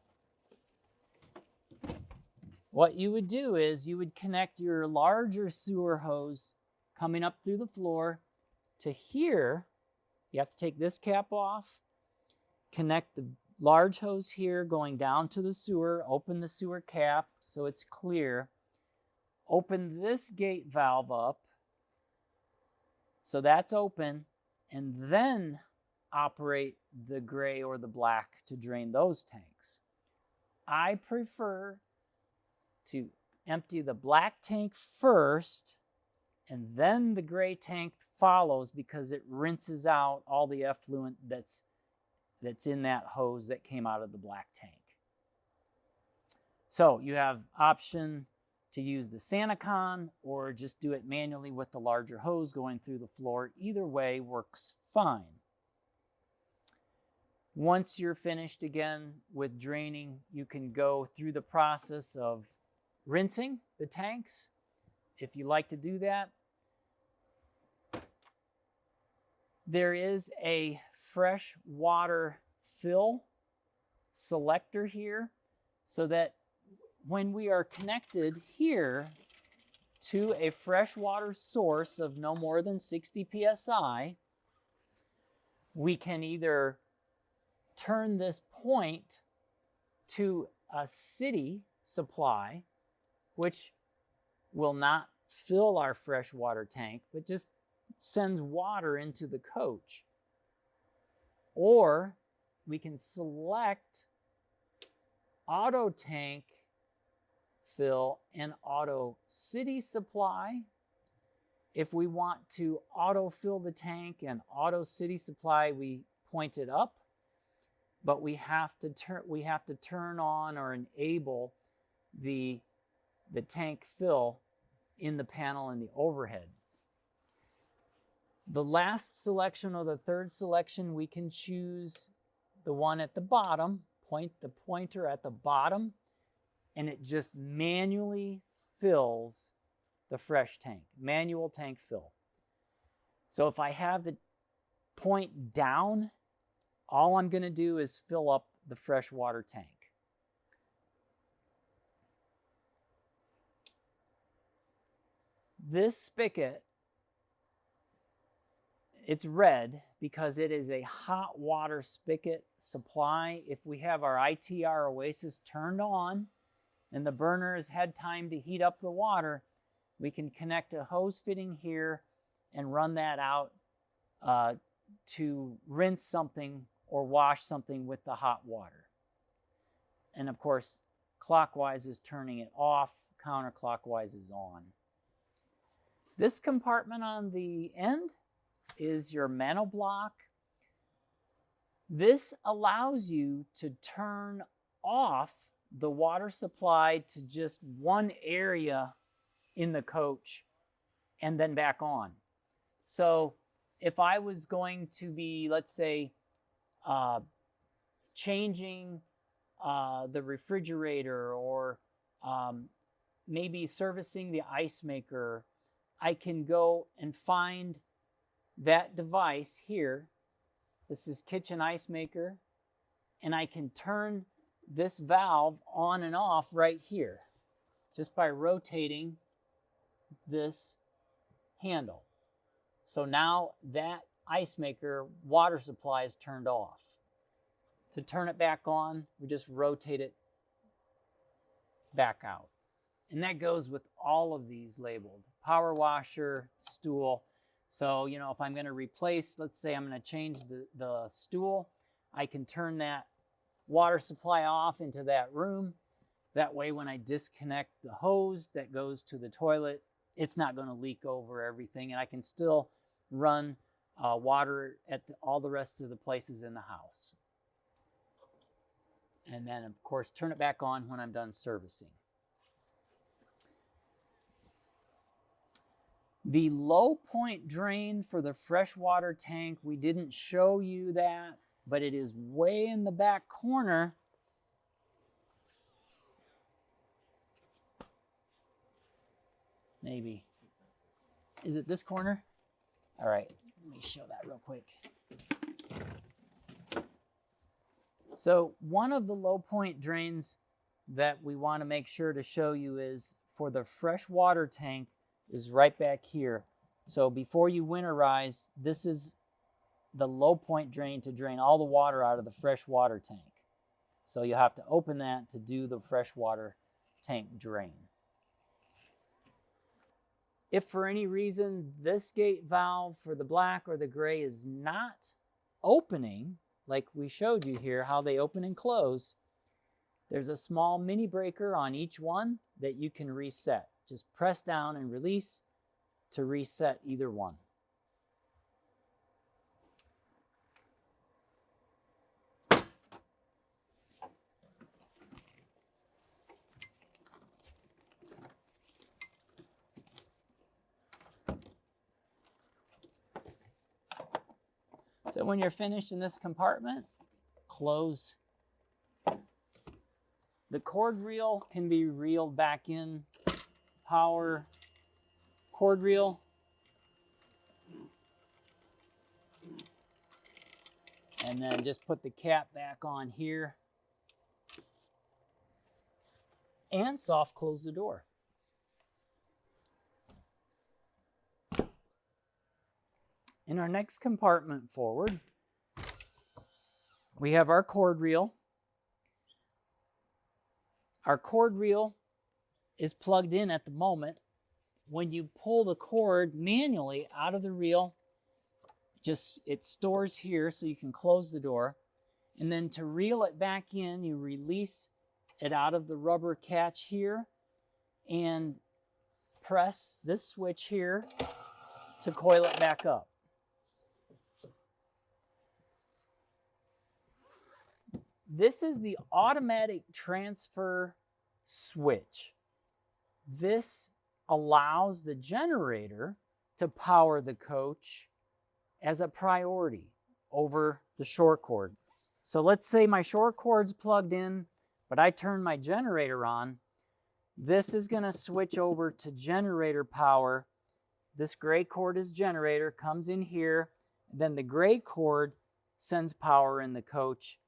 What you would do is you would connect your larger sewer hose coming up through the floor to here. You have to take this cap off, connect the large hose here going down to the sewer, open the sewer cap so it's clear, open this gate valve up so that's open, and then operate the gray or the black to drain those tanks. I prefer to empty the black tank first, and then the gray tank follows because it rinses out all the effluent that's in that hose that came out of the black tank. So you have option to use the Sanacon or just do it manually with the larger hose going through the floor. Either way works fine. Once you're finished again with draining, you can go through the process of rinsing the tanks if you like to do that. There is a fresh water fill selector here so that when we are connected here to a freshwater source of no more than 60 psi, we can either turn this point to a city supply, which will not fill our freshwater tank, but just sends water into the coach. Or we can select auto tank fill and auto city supply. If we want to auto fill the tank and auto city supply, we point it up, but we have to turn on or enable the tank fill in the panel in the overhead. The last selection, or the third selection, we can choose the one at the bottom, point the pointer at the bottom, and it just manually fills the fresh tank, manual tank fill. So if I have the point down, all I'm going to do is fill up the freshwater tank. This spigot, it's red because it is a hot water spigot supply. If we have our ITR Oasis turned on and the burner has had time to heat up the water, we can connect a hose fitting here and run that out to rinse something or wash something with the hot water. And of course, clockwise is turning it off, counterclockwise is on. This compartment on the end is your mano block. This allows you to turn off the water supply to just one area in the coach and then back on. So if I was going to be, let's say, changing the refrigerator or maybe servicing the ice maker, I can go and find that device here. This is kitchen ice maker, and I can turn this valve on and off right here just by rotating this handle. So now that ice maker water supply is turned off. To turn it back on, we just rotate it back out. And that goes with all of these labeled. Power washer, stool. So, you know, if I'm going to replace, let's say I'm going to change the stool, I can turn that water supply off into that room. That way when I disconnect the hose that goes to the toilet, it's not going to leak over everything, and I can still run water at all the rest of the places in the house. And then, of course, turn it back on when I'm done servicing. The low point drain for the freshwater tank, we didn't show you that, but it is way in the back corner. Maybe. Is it this corner? All right, let me show that real quick. So one of the low point drains that we want to make sure to show you is for the freshwater tank is right back here. So before you winterize, this is the low point drain to drain all the water out of the freshwater tank. So you have to open that to do the freshwater tank drain. If for any reason this gate valve for the black or the gray is not opening, like we showed you here, how they open and close, there's a small mini breaker on each one that you can reset. Just press down and release to reset either one. So when you're finished in this compartment, close. The cord reel can be reeled back in. Power cord reel. And then just put the cap back on here. And soft close the door. In our next compartment forward, we have our cord reel. Our cord reel is plugged in at the moment. When you pull the cord manually out of the reel, it stores here so you can close the door. And then to reel it back in, you release it out of the rubber catch here and press this switch here to coil it back up. This is the automatic transfer switch. This allows the generator to power the coach as a priority over the short cord. So let's say my short cord's plugged in, but I turn my generator on. This is going to switch over to generator power. This gray cord is generator, comes in here. Then the gray cord sends power in the coach,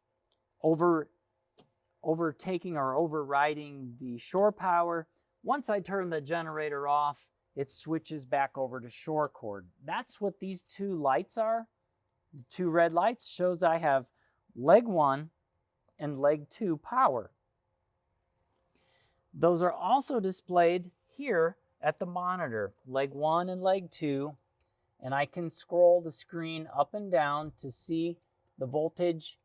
overtaking or overriding the shore power. Once I turn the generator off, it switches back over to shore cord. That's what these two lights are. The two red lights shows I have leg 1 and leg 2 power. Those are also displayed here at the monitor, leg 1 and leg 2, and I can scroll the screen up and down to see the voltage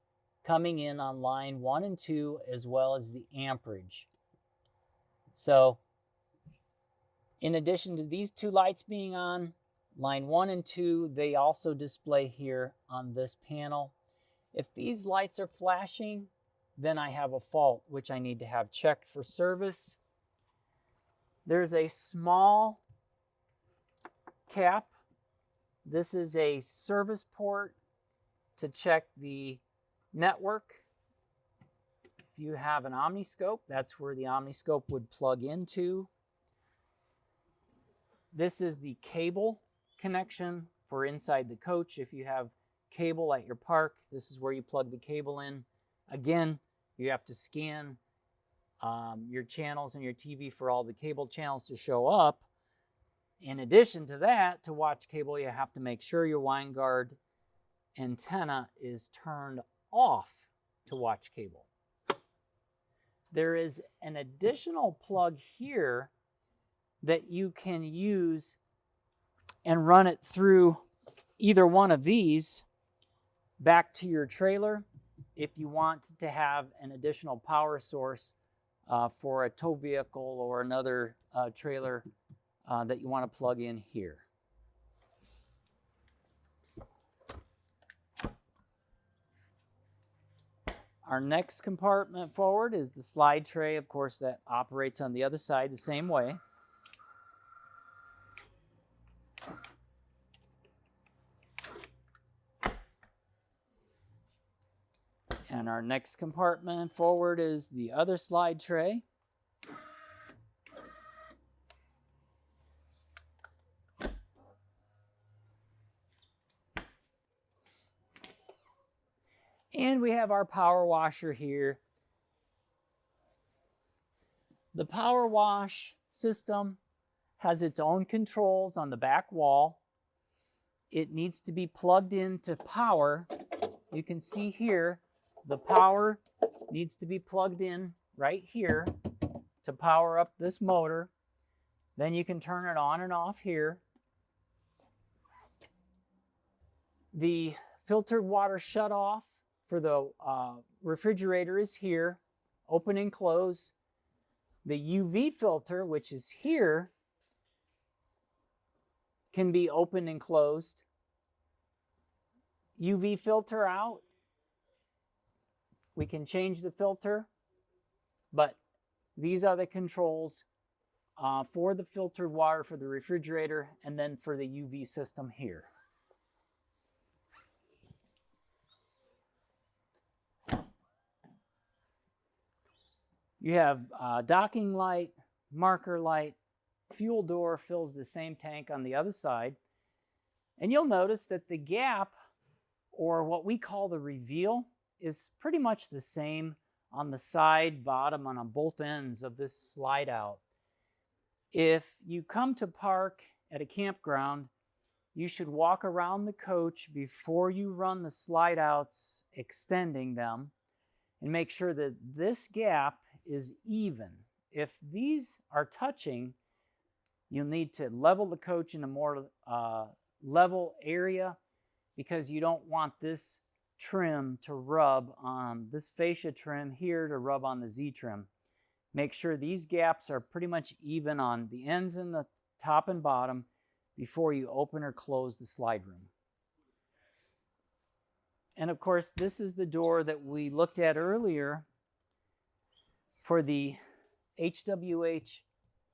coming in on line 1 and 2, as well as the amperage. So in addition to these two lights being on, line 1 and 2, they also display here on this panel. If these lights are flashing, then I have a fault, which I need to have checked for service. There's a small cap. This is a service port to check the network. If you have an omniscope, that's where the omniscope would plug into. This is the cable connection for inside the coach. If you have cable at your park, this is where you plug the cable in. Again, you have to scan your channels and your TV for all the cable channels to show up. In addition to that, to watch cable, you have to make sure your line guard antenna is turned off to watch cable. There is an additional plug here that you can use and run it through either one of these back to your trailer if you want to have an additional power source for a tow vehicle or another trailer that you want to plug in here. Our next compartment forward is the slide tray. Of course, that operates on the other side the same way. And our next compartment forward is the other slide tray. And we have our power washer here. The power wash system has its own controls on the back wall. It needs to be plugged into power. You can see here, the power needs to be plugged in right here to power up this motor. Then you can turn it on and off here. The filtered water shutoff for the refrigerator is here, open and close. The UV filter, which is here, can be opened and closed. UV filter out. We can change the filter, but these are the controls for the filtered water for the refrigerator and then for the UV system here. You have docking light, marker light, fuel door fills the same tank on the other side. And you'll notice that the gap, or what we call the reveal, is pretty much the same on the side, bottom, and on both ends of this slide out. If you come to park at a campground, you should walk around the coach before you run the slide outs, extending them, and make sure that this gap is even. If these are touching, you'll need to level the coach in a more level area, because you don't want this trim to rub on this fascia trim here to rub on the Z trim. Make sure these gaps are pretty much even on the ends and the top and bottom before you open or close the slide room. And of course, this is the door that we looked at earlier for the HWH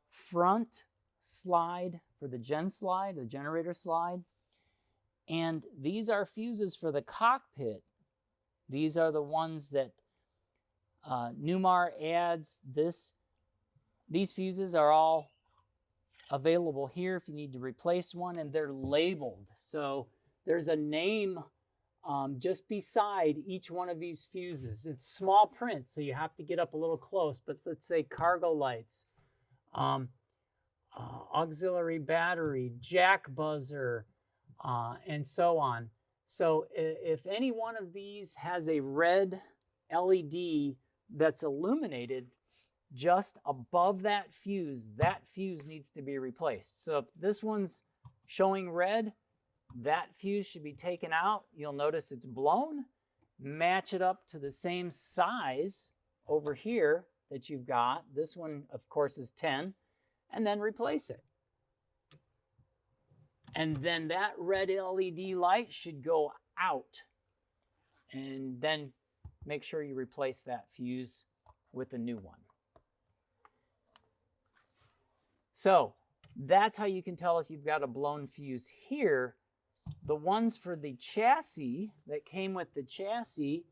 front slide, for the gen slide, the generator slide. And these are fuses for the cockpit. These are the ones that Newmar adds. These fuses are all available here if you need to replace one, and they're labeled. So there's a name just beside each one of these fuses. It's small print, so you have to get up a little close, but let's say cargo lights, auxiliary battery, jack buzzer, and so on. So if any one of these has a red LED that's illuminated just above that fuse needs to be replaced. So if this one's showing red, that fuse should be taken out. You'll notice it's blown. Match it up to the same size over here that you've got. This one, of course, is 10, and then replace it. And then that red LED light should go out. And then make sure you replace that fuse with a new one. So that's how you can tell if you've got a blown fuse here. The ones for the chassis that came with the chassis,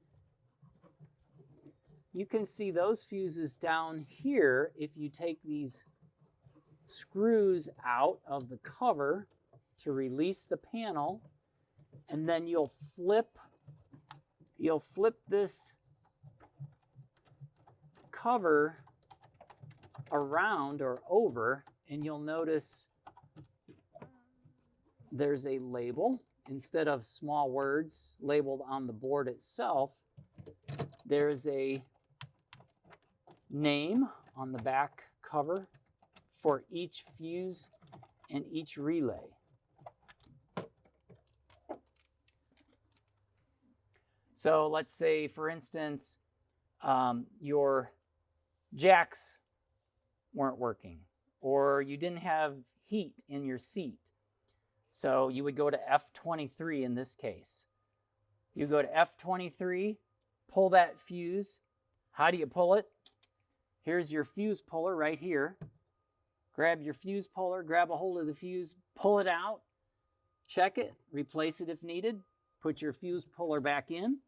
you can see those fuses down here if you take these screws out of the cover to release the panel, and then you'll flip this cover around or over, and you'll notice there's a label. Instead of small words labeled on the board itself, there's a name on the back cover for each fuse and each relay. So let's say, for instance, your jacks weren't working, or you didn't have heat in your seat. So you would go to F23 in this case. You go to F23, pull that fuse. How do you pull it? Here's your fuse puller right here. Grab your fuse puller, grab a hold of the fuse, pull it out, check it, replace it if needed, put your fuse puller back in,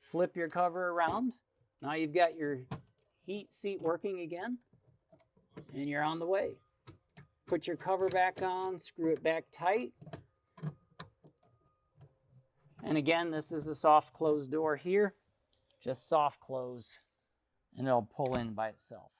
flip your cover around. Now you've got your heat seat working again, and you're on the way. Put your cover back on, screw it back tight. And again, this is a soft close door here. Just soft close, and it'll pull in by itself.